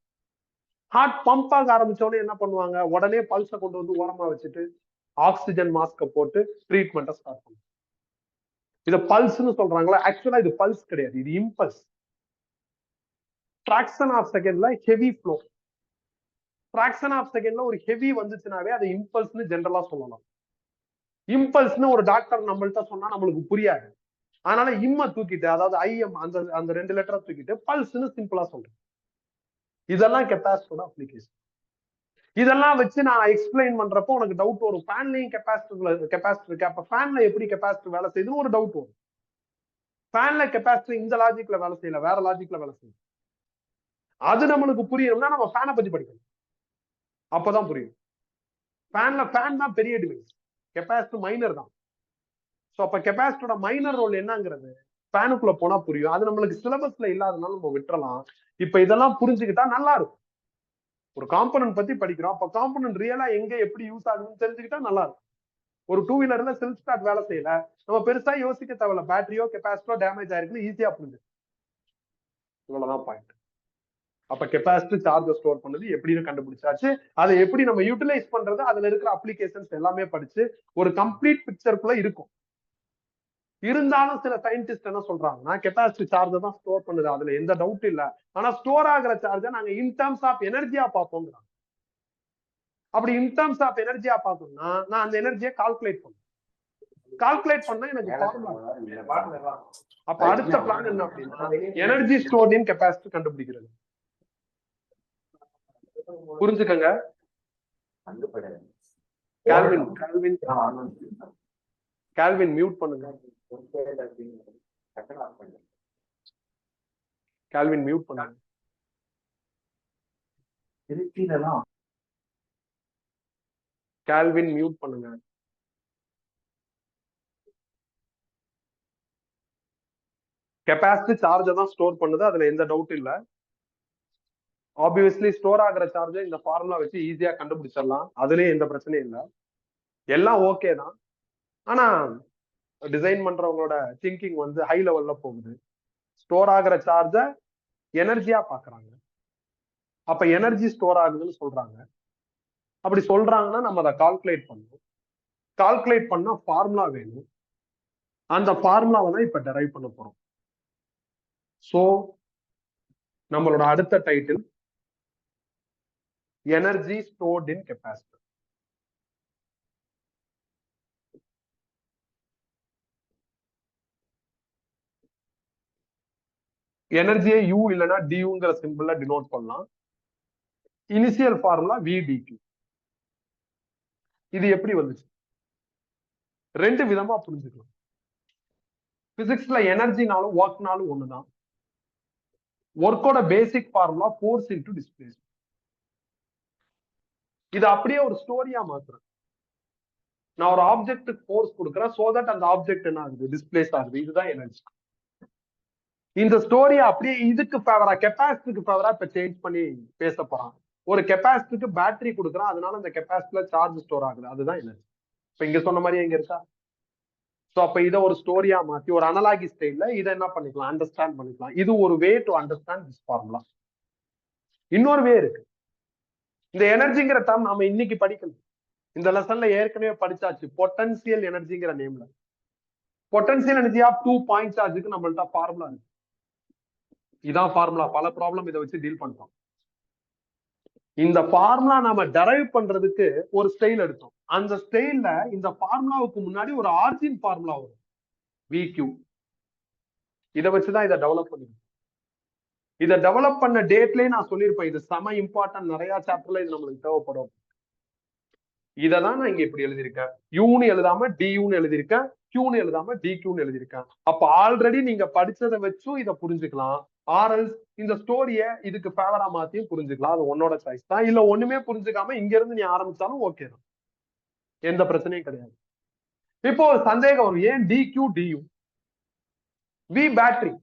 ஹார்ட் பம்ப் ஆக ஆரம்பிச்சோடனே என்ன பண்ணுவாங்க, உடனே பல்ஸை கொண்டு வந்து ஓரமா வச்சுட்டு ஆக்சிஜன் மாஸ்க போட்டு ட்ரீட்மெண்ட்டை ஸ்டார்ட் பண்ணுவாங்க. இத பல்ஸ்னு சொல்றாங்களா, ஆக்சுவலா இது பல்ஸ் கிடையாது, இது இம்பல்ஸ். ஃபிராக்ஷன் ஆஃப் செகண்ட்ல ஹெவி ஃப்ளோ, ஃபிராக்ஷன் ஆஃப் செகண்ட்ல ஒரு ஹெவி வந்துச்சுனாவே அது இம்பல்ஸ்னு ஜெனரலா சொல்லலாம். இம்பல்ஸ்னு ஒரு டாக்டர் நம்மள்ட்ட சொன்னா நம்மளுக்கு புரியாது, அதனால இம்ம தூக்கிட்டு, அதாவது ஐஎம் அந்த அந்த 2 லெட்டரை தூக்கிட்டு பல்ஸ்னு சிம்பிளா சொல்றேன். இதெல்லாம் கெப்பாசிட்டரோட அப்ளிகேஷன். இதெல்லாம் வச்சு நான் எக்ஸ்பிளைன் பண்றப்போ உனக்கு டவுட் வரும், ஃபேன்லயும் கெப்பாசிட்டர் இருக்கு, அப்ப ஃபேன்ல எப்படி கெப்பாசிட்டர் வேலை செய்யுதுன்னு ஒரு டவுட் வரும். ஃபேன்ல கெப்பாசிட்டர் இந்த லாஜிக்ல வேலை செய்யல, வேற லாஜிக்ல வேலை செய்யும். அது நம்மளுக்கு புரியணும்னா நம்ம ஃபேனை பத்தி படிக்கணும், அப்பதான் புரியும். ஃபேன் தான் பெரிய டிவைஸ், கெப்பாசிட்டர் மைனர் தான். சோ அப்ப கெப்பாசிட்டரோட மைனர் ரோல் என்னங்கிறது ஃபேனுக்குள்ள போனா புரியும். அது நம்மளுக்கு சிலபஸ்ல இல்லாதனால நம்ம விட்டுறலாம். இப்ப இதெல்லாம் புரிஞ்சுக்கிட்டா நல்லா இருக்கும். ஒரு காம்பனன்ட் பத்தி படிக்கிறோம், அப்ப காம்பனன்ட் ரியலா எங்க எப்படி யூஸ் ஆகுதுன்னு தெரிஞ்சுக்கிட்டா நல்லா இருக்கும். ஒரு டூ வீலர்ல செல்ஃப் ஸ்டார்ட் வேலை செய்யல, நம்ம பெருசா யோசிக்க தேவையில்ல, பேட்டரியோ கெப்பாசிட்டரோ டேமேஜ் ஆயிருக்குன்னு ஈஸியா புரிஞ்சு. இவ்வளவுதான் பாயிண்ட். அப்ப கெப்பாசிட்டி சார்ஜ் ஸ்டோர் பண்ணது எப்படின்னு கண்டுபிடிச்சாச்சு. அதை எப்படி நம்ம யூட்டிலைஸ் பண்றது, அதுல இருக்கிற அப்ளிகேஷன்ஸ் எல்லாமே படிச்சு ஒரு கம்ப்ளீட் பிக்சருக்குள்ள இருக்கும். இருந்தாலும் சில சயின்டிஸ்ட் என்ன சொல்றாங்கன்னா, கெப்பாசிட்டி சார்ஜ் தான் ஸ்டோர் பண்ணுது, அதுல எந்த டவுட் இல்ல, ஆனா ஸ்டோர் ஆகிற சார்ஜை நாங்க இன் டர்ம்ஸ் ஆஃப் எனர்ஜியா பார்ப்போங்கிறாங்க. அப்படி இன் டர்ம்ஸ் ஆஃப் எனர்ஜியா பார்த்தோம்னா நான் அந்த எனர்ஜியை கால்குலேட் பண்ணுவேன். கால்குலேட் பண்ணா எனக்கு ஃபார்முலா. அப்ப அடுத்த பிளான் என்ன அப்படின்னா, எனர்ஜி ஸ்டோர்ட் இன் கெப்பாசிட்டி கண்டுபிடிக்கிறது. புரிஞ்சுக்கங்க, கால்வின் கால்வின் கால்வின் மியூட் பண்ணுங்க. கால்வின் மியூட் பண்ணுங்க. கால்வின் மியூட் பண்ணுங்க. கெப்பாசிட்டி சார்ஜை தான் ஸ்டோர் பண்ணுது, அதுல எந்த டவுட் இல்ல. ஆப்வியஸ்லி ஸ்டோர் ஆகிற சார்ஜை இந்த ஃபார்முலா வச்சு ஈஸியா கண்டுபிடிச்சிடலாம், அதுலயும் எந்த பிரச்சனையும் இல்லை, எல்லாம் ஓகே தான். ஆனா டிசைன் பண்றவங்களோட திங்கிங் வந்து ஹை லெவல்ல போகுது. ஸ்டோர் ஆகிற சார்ஜை எனர்ஜியா பாக்குறாங்க. அப்ப எனர்ஜி ஸ்டோர் ஆகுதுன்னு சொல்றாங்க. அப்படி சொல்றாங்கன்னா நம்ம அதை கால்குலேட் பண்ணணும். கால்குலேட் பண்ணா ஃபார்முலா வேணும். அந்த ஃபார்முலாவை தான் இப்ப டெரைவ் பண்ண போறோம். சோ நம்மளோட அடுத்த title energy stored in capacitor. எனர்ஜியை யூ இல்லைன்னா டியூங்கிற சிம்பிள்ல டினோட் பண்ணலாம். Initial formula VdQ. இது எப்படி வந்துச்சு? ரெண்டு விதமா புரிஞ்சுக்கலாம். பிசிக்ஸ்ல எனர்ஜினாலும் ஒர்க்னாலும் ஒண்ணுதான். ஒர்க்கோட basic formula force into displacement. இது அப்படியே ஒரு ஸ்டோரியா மாத்துறேன். நான் ஒரு ஆப்ஜெக்ட்டுக்கு ஃபோர்ஸ் கொடுக்குறேன், சோ தட் அந்த ஆப்ஜெக்ட் என்ன ஆகுது, டிஸ்பிளேஸ் ஆகுது. இதுதான் எனர்ஜி. இந்த ஸ்டோரியை அப்படியே இதுக்கு ஃபேவரா, கெப்பாசிட்டிக்கு ஃபேவரா இப்ப சேஞ்ச் பண்ணி பேச போறான். ஒரு கெப்பாசிட்டிக்கு பேட்டரி கொடுக்குறான், அதனால அந்த கெப்பாசிட்டில சார்ஜ் ஸ்டோர் ஆகுது, அதுதான் எனர்ஜி. இப்ப இங்க சொன்ன மாதிரி எங்க இருக்கா? சோ அப்ப இதை ஒரு ஸ்டோரியா மாத்தி ஒரு அனலாகி ஸ்டைல்ல இதை என்ன பண்ணிக்கலாம், அண்டர்ஸ்டாண்ட் பண்ணிக்கலாம். இது ஒரு way to understand this formula. இன்னொரு வே இருக்கு. இந்த எனர்ஜிங்கிற டேர்ம் நாம இன்னைக்கு படிக்கணும். இந்த லெசன்ல ஏற்கனவே படிச்சாச்சு, பொட்டன்சியல் எனர்ஜிங்கிற நேம்ல. பொட்டன்சியல் எனர்ஜி ஆஃப் 2 பாயிண்ட் சார்ஜுக்கு நம்மள்ட்ட ஃபார்முலா இருக்கு. இதான் ஃபார்முலா. பல ப்ராப்ளம் இதை வச்சு டீல் பண்ணிட்டோம். இந்த ஃபார்முலா நாம டெரைவ் பண்றதுக்கு ஒரு ஸ்டைல் எடுத்தோம். அந்த ஸ்டைல்ல இந்த ஃபார்முலாவுக்கு முன்னாடி ஒரு ஆர்ஜின் ஃபார்முலா வரும், VQ. இதை வச்சுதான் இதை டெவலப் பண்ணிருக்கோம். இதை டெவலப் பண்ண டேட்லயே நான் சொல்லியிருப்பேன், இது செம இம்பார்ட்டன்ட், நிறைய சாப்டர்ல இது நம்மளுக்கு தேவைப்படும். இததான் நான் இங்க இப்படி எழுதியிருக்கேன். யூன்னு எழுதாம டியூன்னு எழுதியிருக்கேன், கியூன்னு எழுதாம டிக்யூன்னு எழுதியிருக்கேன். அப்ப ஆல்ரெடி நீங்க படிச்சதை வச்சும் இதை புரிஞ்சுக்கலாம். ஆர்எல்ஸ் இந்த ஸ்டோரிய இதுக்கு ஃபேவரா மாத்தியும் புரிஞ்சுக்கலாம். அது உன்னோட சாய்ஸ் தான். இல்ல ஒண்ணுமே புரிஞ்சுக்காம இங்க இருந்து நீ ஆரம்பிச்சாலும் ஓகே தான், எந்த பிரச்சனையும் கிடையாது. இப்போ ஒரு சந்தேகம் வரும், ஏன் டிக்யூ டியூ? V battery.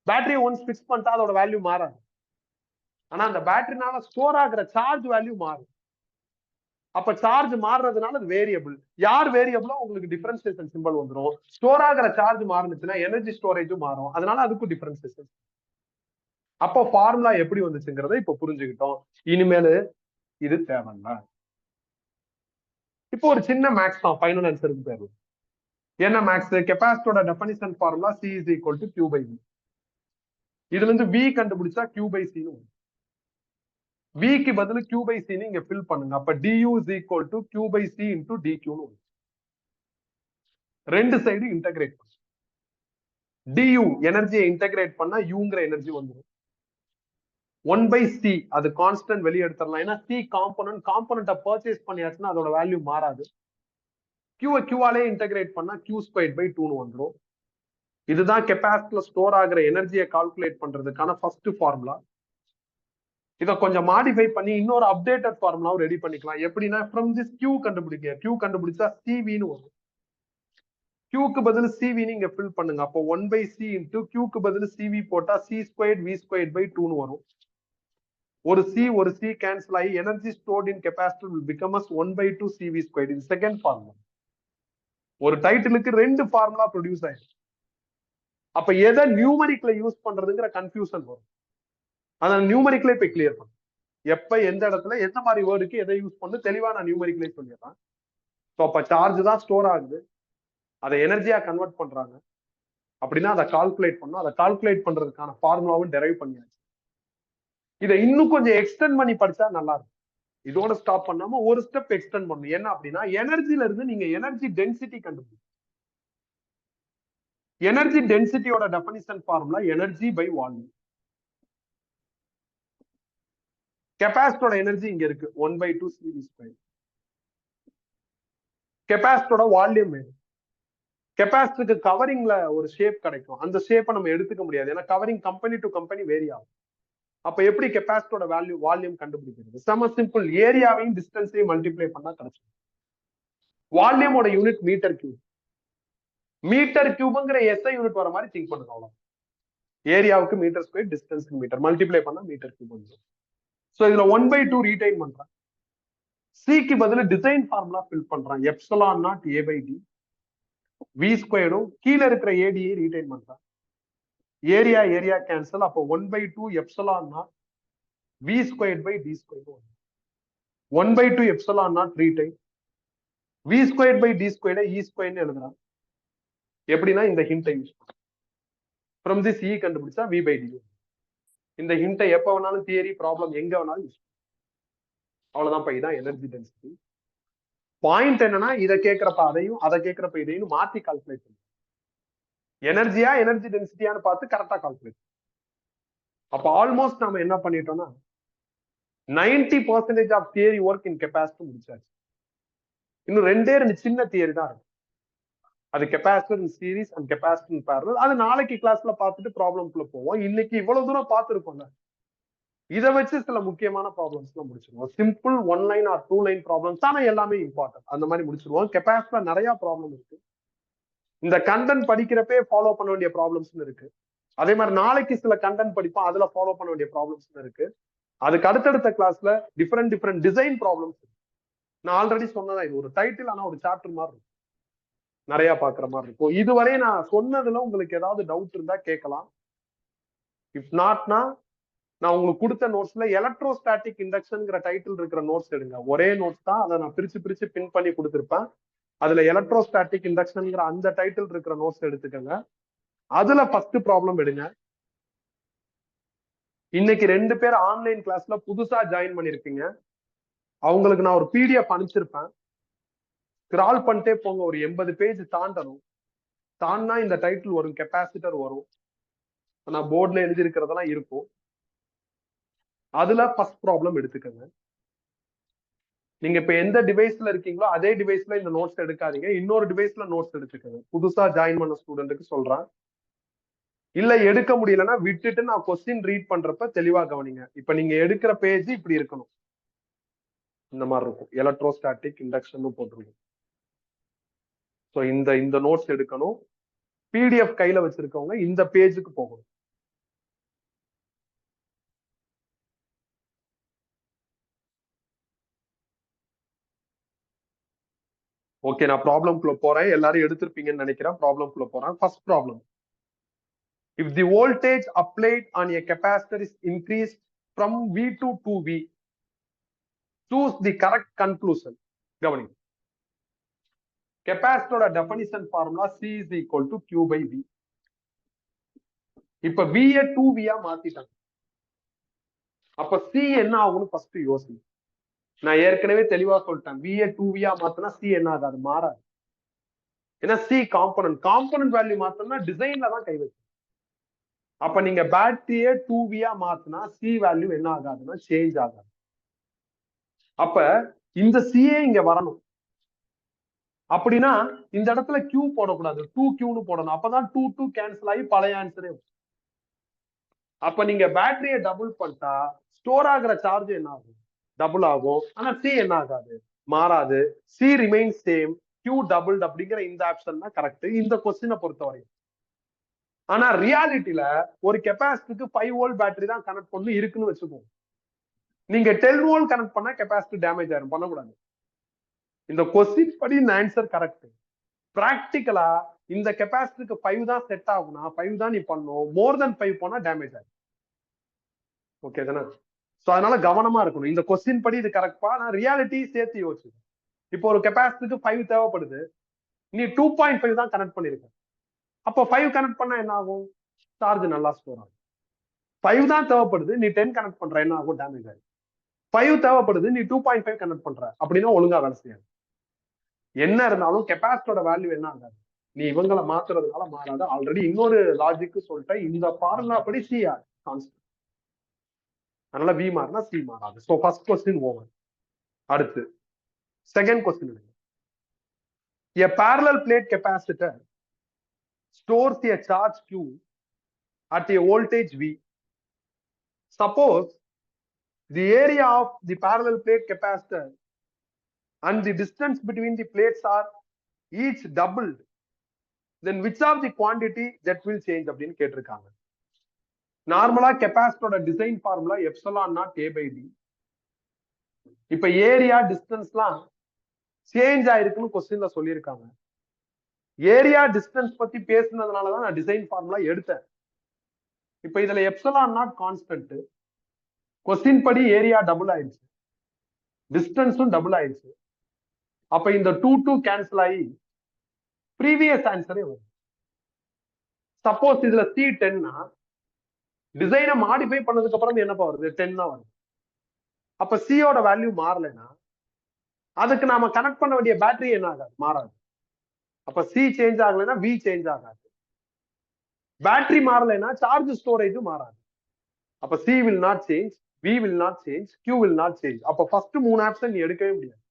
Battery once fix பண்ணிட்டா அதோட வேல்யூ மாறாது. ஆனா அந்த பேட்டரினால ஸ்டோர் ஆகிற சார்ஜ் வேல்யூ மாறும். அப்ப சார்ஜ் மாறுறதுனால அது வேரியபிள். யார் வேரியபிளோ உங்களுக்கு டிஃபரன்சியேஷன் சிம்பிள் வந்துடும். ஸ்டோர் ஆகிற சார்ஜ் மாறுனுச்சுன்னா எனர்ஜி ஸ்டோரேஜும் மாறும், அதனால அதுக்கும் டிஃபரன்சியேஷன். அப்போ ஃபார்முலா எப்படி வந்துச்சுங்கிறத இப்ப புரிஞ்சுக்கிட்டோம். இனிமேல் இது தேவையில்ல. இப்போ ஒரு சின்ன மேக்ஸ் தான், ஃபைனல் ஆன்சருக்கு பேரு. என்ன மேக்ஸ்? கெப்பாசிட்டரோட definition formula C is equal to Q by V. இதுல இருந்து V கண்டுபிடிச்சா Q by C ன்னு. V க்கு பதில் Q by C ன்னு இங்க ஃபில் பண்ணுங்க. அப்ப du is equal to Q by C into dQ ன்னு. ரெண்டு சைடு இன்டகிரேட் பண்ணு. du எனர்ஜியை இன்டகிரேட் பண்ணா யூங்கிற எனர்ஜி வந்துடும். 1 by C அது கான்ஸ்டன்ட் வெளியே எடுத்துடலாம். ஏன்னா C காம்போனன்ட்டை பர்ச்சேஸ் பண்ணியாச்சுன்னா அதோட வேல்யூ மாறாது. Q Qஆலே இன்டகிரேட் பண்ணா Q ஸ்கொயர்ட் பை 2 வந்துடும். இதுதான் கெப்பாசிட்டர்ல ஸ்டோர் ஆகிற எனர்ஜியை கால்குலேட் பண்றதுக்கான ஃபர்ஸ்ட் ஃபார்முலா. இதை கொஞ்சம் மாடிஃபை பண்ணி இன்னொரு அப்டேட்டட் ஃபார்முலாவும் ரெடி பண்ணிக்கலாம். எப்படின்னா, ஃப்ரம் திஸ் Q கண்டுபிடிக்க. Q கண்டுபிடிச்சா CV-ன்னு வரும். Qக்கு பதில் CV-ன்னு இங்க ஃபில் பண்ணுங்க. அப்போ 1 by C into Qக்கு பதில் CV போட்டா C squared V squared by 2ன்னு வரும். ஒரு C கேன்சல் ஆகி energy stored in capacitor will become as 1 by 2 CV squared. இது செகண்ட் ஃபார்முலா. ஒரு டைட்டிலுக்கு ரெண்டு ஃபார்முலா ப்ரொடியூஸ் ஆயிடும். அப்ப எதை நியூமரிக்ல யூஸ் பண்றதுங்கிற கன்ஃபியூஷன் வரும். அதை நியூமரிக்ல இப்ப கிளியர் பண்ணும். எப்ப எந்த இடத்துல எந்த மாதிரி வேர்டுக்கு எதை யூஸ் பண்ணு தெளிவா நான் நியூமரிக்லே சொல்லிடுறேன். ஸோ அப்ப சார்ஜ் தான் ஸ்டோர் ஆகுது, அதை எனர்ஜியா கன்வெர்ட் பண்றாங்க. அப்படின்னா அதை கால்குலேட் பண்ணும். அதை கால்குலேட் பண்றதுக்கான ஃபார்முலாவும் டெரைவ் பண்ணியாச்சு. இதை இன்னும் கொஞ்சம் எக்ஸ்டெண்ட் பண்ணி படிச்சா நல்லா இருக்கும். இதோட ஸ்டாப் பண்ணாம ஒரு ஸ்டெப் எக்ஸ்டெண்ட் பண்ணணும். என்ன அப்படின்னா, எனர்ஜில இருந்து நீங்க எனர்ஜி டென்சிட்டி கண்டுபிடிக்கும். எனர்ஜி டென்சிட்டியோட definition formula energy by volume. கெப்பாசிட்டரோட எனர்ஜி இங்க இருக்கு 1/2 CV². கெப்பாசிட்டரோட வால்யூம் வேணும். கெப்பாசிட்டருக்கு கவரிங்ல ஒரு ஷேப் கிடைக்கும். அந்த ஷேப்பை நம்ம எடுத்துக்க முடியாது. ஏன்னா covering company to company vary ஆகும். அப்ப எப்படி கெப்பாசிட்டரோட வால்யூம் கண்டுபிடிக்கிறது? செம சிம்பிள். ஏரியாவையும் டிஸ்டன்ஸையும் மல்டிப்ளை பண்ணா கிடைச்சிடும். வால்யூமோட யூனிட் மீட்டர் கியூப். மீட்டர் கியூப்ங்கிற எஸ்ஐ யூனிட் வர மாதிரி திங்க் பண்ணுங்க. அவ்வளவு. ஏரியாவுக்கு மீட்டர் ஸ்கொயர், டிஸ்டன்ஸ்க்கு மீட்டர், மல்டிப்ளை பண்ணா மீட்டர் கியூப் வந்து. சோ இதுல 1/2 ரீடைன் பண்றேன். சிக்கு பதில் டிசைன் ஃபார்முலா ஃபில் பண்றேன். எப்சிலான் நாட் A/D V²டும் கீழே இருக்கிற ஏடியை ரீடைன் பண்றேன். Area cancel. அப்போ 1/2 epsilon naught V²/D². 1/2 epsilon naught retain V²/D² E² எழுதுறான். எப்படின்னா இந்த ஹிண்டை யூஸ் பண்ணுறேன். ஃப்ரம் திஸ் E கண்டுபிடிச்சா V/D. இந்த ஹிண்டை எப்ப வேணாலும் தியரி ப்ராப்ளம் எங்க வேணாலும் யூஸ். அவ்வளவுதான். இதான் எனர்ஜி டென்சிட்டி. பாயிண்ட் என்னன்னா இதை கேட்கிறப்ப அதையும் அதை கேட்கிறப்ப இதையும் மாத்தி கால்குலேட் பண்ணும். எனர்ஜியா எனர்ஜி டென்சிட்டியான்னு பார்த்து கரெக்டா கால்குலேட். அப்ப ஆல்மோஸ்ட் நம்ம என்ன பண்ணிட்டோம்னா 90% of theory work in capacity முடிச்சாச்சு. இன்னும் 2 சின்ன தியரி தான் இருக்கு. அது capacitor in series and capacitor in parallel. அது நாளைக்கு கிளாஸ்ல பார்த்துட்டு ப்ராப்ளம்குள்ள போவோம். இன்னைக்கு இவ்வளவு தூரம் பார்த்துருக்கோம்ல, இதை வச்சு சில முக்கியமான ப்ராப்ளம்ஸ் எல்லாம் முடிச்சிருவோம். Simple 1 line or 2 line problems ஆனா எல்லாமே இம்பார்ட்டன்ட். அந்த மாதிரி முடிச்சிருவோம். கெப்பாசிட்டில நிறைய ப்ராப்ளம் இருக்கு. இந்த கண்டென்ட் படிக்கிறப்பே ஃபாலோ பண்ண வேண்டிய ப்ராப்ளம்ஸ் இருக்கு. அதே மாதிரி நாளைக்கு சில கண்டென்ட் படிப்போம், அதுல ஃபாலோ பண்ண வேண்டிய ப்ராப்ளம்ஸ் இருக்கு. அதுக்கு அடுத்தடுத்த கிளாஸ்ல டிஃபரெண்ட் டிசைன் ப்ராப்ளம்ஸ். நான் ஆல்ரெடி சொன்னதான், இது ஒரு டைட்டில் ஆனா ஒரு சாப்டர் மாதிரி இருக்கும். நிறைய பாக்குற மாதிரி இருக்கும். இதுவரை நான் சொன்னதுல உங்களுக்கு ஏதாவது டவுட் இருந்தா கேட்கலாம். இஃப் நாட்னா நான் உங்களுக்கு கொடுத்த நோட்ஸ்ல எலக்ட்ரோஸ்டாட்டிக் இண்டக்ஷன்ங்கிற டைட்டில் இருக்கிற நோட்ஸ் எடுங்க. ஒரே நோட்ஸ் தான், அதை நான் பிரிச்சு பின் பண்ணி கொடுத்துருப்பேன். அதுல எலக்ட்ரோஸ்டாட்டிக் இண்டக்ஷன்ங்கிற அந்த டைட்டில் இருக்கிற நோட்ஸ் எடுத்துக்கங்க. அதுல ஃபர்ஸ்ட் ப்ராப்ளம் எடுங்க. இன்னைக்கு 2 பேர் ஆன்லைன் கிளாஸ்ல புதுசா ஜாயின் பண்ணிருக்கீங்க. அவங்களுக்கு நான் ஒரு PDF அனுப்பிச்சிருப்பேன். ஸ்க்ரால் பண்ணிட்டே போங்க. ஒரு 80 பேஜ் தாண்டணும். தாண்டா இந்த டைட்டில் வரும், கெப்பாசிட்டர் வரும். நான் போர்ட்ல எழுதி இருக்கிறதெல்லாம் இருக்கும். அதுல ஃபர்ஸ்ட் ப்ராப்ளம் எடுத்துக்கங்க. நீங்க இப்ப எந்த டிவைஸ்ல இருக்கீங்களோ அதே டிவைஸ்ல இந்த நோட்ஸ் எடுக்காதீங்க. இன்னொரு டிவைஸ்ல நோட்ஸ் எடுத்துக்கங்க. புதுசா ஜாயின் பண்ண ஸ்டூடெண்ட்டுக்கு சொல்றேன். இல்ல எடுக்க முடியலன்னா விட்டுட்டு நான் கொஸ்டின் ரீட் பண்றப்ப தெளிவா கவனிங்க. இப்ப நீங்க எடுக்கிற பேஜ் இப்படி இருக்கணும். இந்த மாதிரி இருக்கும். எலக்ட்ரோஸ்டாட்டிக் இண்டக்ஷன் போட்டுருக்கும். ஸோ இந்த நோட்ஸ் எடுக்கணும். PDF கையில வச்சிருக்கவங்க இந்த பேஜுக்கு போகணும். ஓகே, நான் ப்ராப்ளம்குள்ள போறேன். எல்லாரும் எடுத்திருப்பீங்கன்னு நினைக்கிறேன். ப்ராப்ளம்குள்ள போறேன். First problem. If the voltage applied on a capacitor is increased from V2 to V, choose the correct conclusion. கவனிங்க. கெப்பாசிட்டரோட definition formula C is equal to Q/V. இப்ப V 2V மாத்திட்டாங்க. அப்ப C என்ன ஆகும்னு ஃபர்ஸ்ட் யோசிங்க. நான் ஏற்கனவே தெளிவா சொல்லிட்டேன். V 2V மாத்தினா C என்ன ஆகாது, மாறாது. ஏன்னா C காம்பனன்ட் வேல்யூ மாத்தணும்னா டிசைன்ல தான் கை வைக்கும். அப்ப நீங்க பேட்டரியே 2V மாத்தினா C வேல்யூ என்ன ஆகாதுன்னா சேஞ்ச் ஆகாது. அப்ப இந்த CA இங்க வரணும். அப்படின்னா இந்த இடத்துல Q போடக்கூடாது, 2Qன்னு போடணும். அப்பதான் 2 கேன்சல் ஆகி பழைய ஆன்சரே. அப்ப நீங்க பேட்டரியை டபுள் பண்ணிட்டா ஸ்டோர் ஆகிற சார்ஜ் என்ன ஆகும், டபுள் ஆகும். ஆனா C என்ன ஆகாது, மாறாது. C remains same, Q double அப்படிங்கிற இந்த ஆப்ஷன் தான் கரெக்ட் இந்த கொஸ்டினை பொறுத்தவரை. ஆனா ரியாலிட்டியில ஒரு கெப்பாசிட்டிக்கு 5 வோல்ட் பேட்டரி தான் கனெக்ட் பண்ணி இருக்குன்னு வச்சுக்கோங்க. நீங்க 10 வோல்ட் கனெக்ட் பண்ணா கெப்பாசிட்டி டேமேஜ் ஆயிரும், பண்ணக்கூடாது. இந்த கொஸ்டின் படி இந்த ஆன்சர் கரெக்ட். பிராக்டிகலா இந்த கெப்பாசிட்டிக்கு 5 தான் செட் ஆகும்னா 5 தான் நீ பண்ணும். மோர் தென் 5 போனா டேமேஜ் ஆகும். ஓகே தானே? சோ அதனால கவனமா இருக்கணும். இந்த கொஸ்டின் படி இது கரெக்டா, நான் ரியாலிட்டி சேர்த்து யோசிச்சு. இப்போ ஒரு கெப்பாசிட்டிக்கு 5 தேவைப்படுது, நீ 2.5 தான் கனெக்ட் பண்ணிருக்க. அப்போ 5 கனெக்ட் பண்ணா என்ன ஆகும், சார்ஜ் நல்லா ஸ்டோர் ஆகும். 5 தான் தேவைப்படுது, நீ 10 கனெக்ட் பண்ற, என்ன ஆகும், டேமேஜ் ஆகும். 5 தேவைப்படுது, நீ 2.5 கனெக்ட் பண்ற, அப்படின்னா ஒழுங்கா வேலை செய்யாது. என்ன இருந்தாலும் கெப்பாசிட்டரோட வேல்யூ என்ன ஆகாது, நீ இவங்களை மாத்துறதுனால மாறாது. ஆல்ரெடி இன்னொரு லாஜிக்கு சொல்லிட்டேன். இந்த ஃபார்முலா படி CR கான்ஸ்டன்ட். அதனால வி மாறினா சி மாறாது. So first question over. அடுத்து second question. A parallel plate capacitor stores a charge Q at a voltage V. Suppose the area of the parallel plate capacitor and the distance between the plates are each doubled, then which of the quantity that will change அப்படின்னு கேட்டிருக்காங்க. நார்மலா கெபாசிட்டரோட design formula epsilon naught A by D. இப்ப area டிஸ்டன்ஸ்லாம் change ஆயிருக்குன்னு கொஸ்டின்ல சொல்லியிருக்காங்க. Area distance பத்தி பேசுனதுனாலதான் நான் டிசைன் ஃபார்முலா எடுத்தேன். இப்ப இதுல எப்சிலான் நாட் கான்ஸ்டன்ட், கொஸ்டின் படி ஏரியா டபுள் ஆயிடுச்சு, டிஸ்டன்ஸும் டபுள் ஆயிடுச்சு. அப்ப இந்த 2 கேன்சல் ஆகி ப்ரீவியஸ் ஆன்சரே வரும். சப்போஸ் இதுல சி 10னா டிசைனை மாடிஃபை பண்ணதுக்கு அப்புறம் என்னப்பா வருது? 10 தான் வருது. அப்ப சியோட வேல்யூ மாறலைன்னா அதுக்கு நாம கனெக்ட் பண்ண வேண்டிய பேட்டரி என்ன ஆகாது? மாறாது. அப்ப சி சேஞ்ச் ஆகலைன்னா வி சேஞ்ச் ஆகாது. பேட்டரி மாறலைன்னா சார்ஜ் ஸ்டோரேஜும் மாறாது. அப்ப C will not change, V will not change, Q will not change. அப்ப ஃபர்ஸ்ட் 3 ஆப்ஷன் நீ எடுக்கவே முடியாது.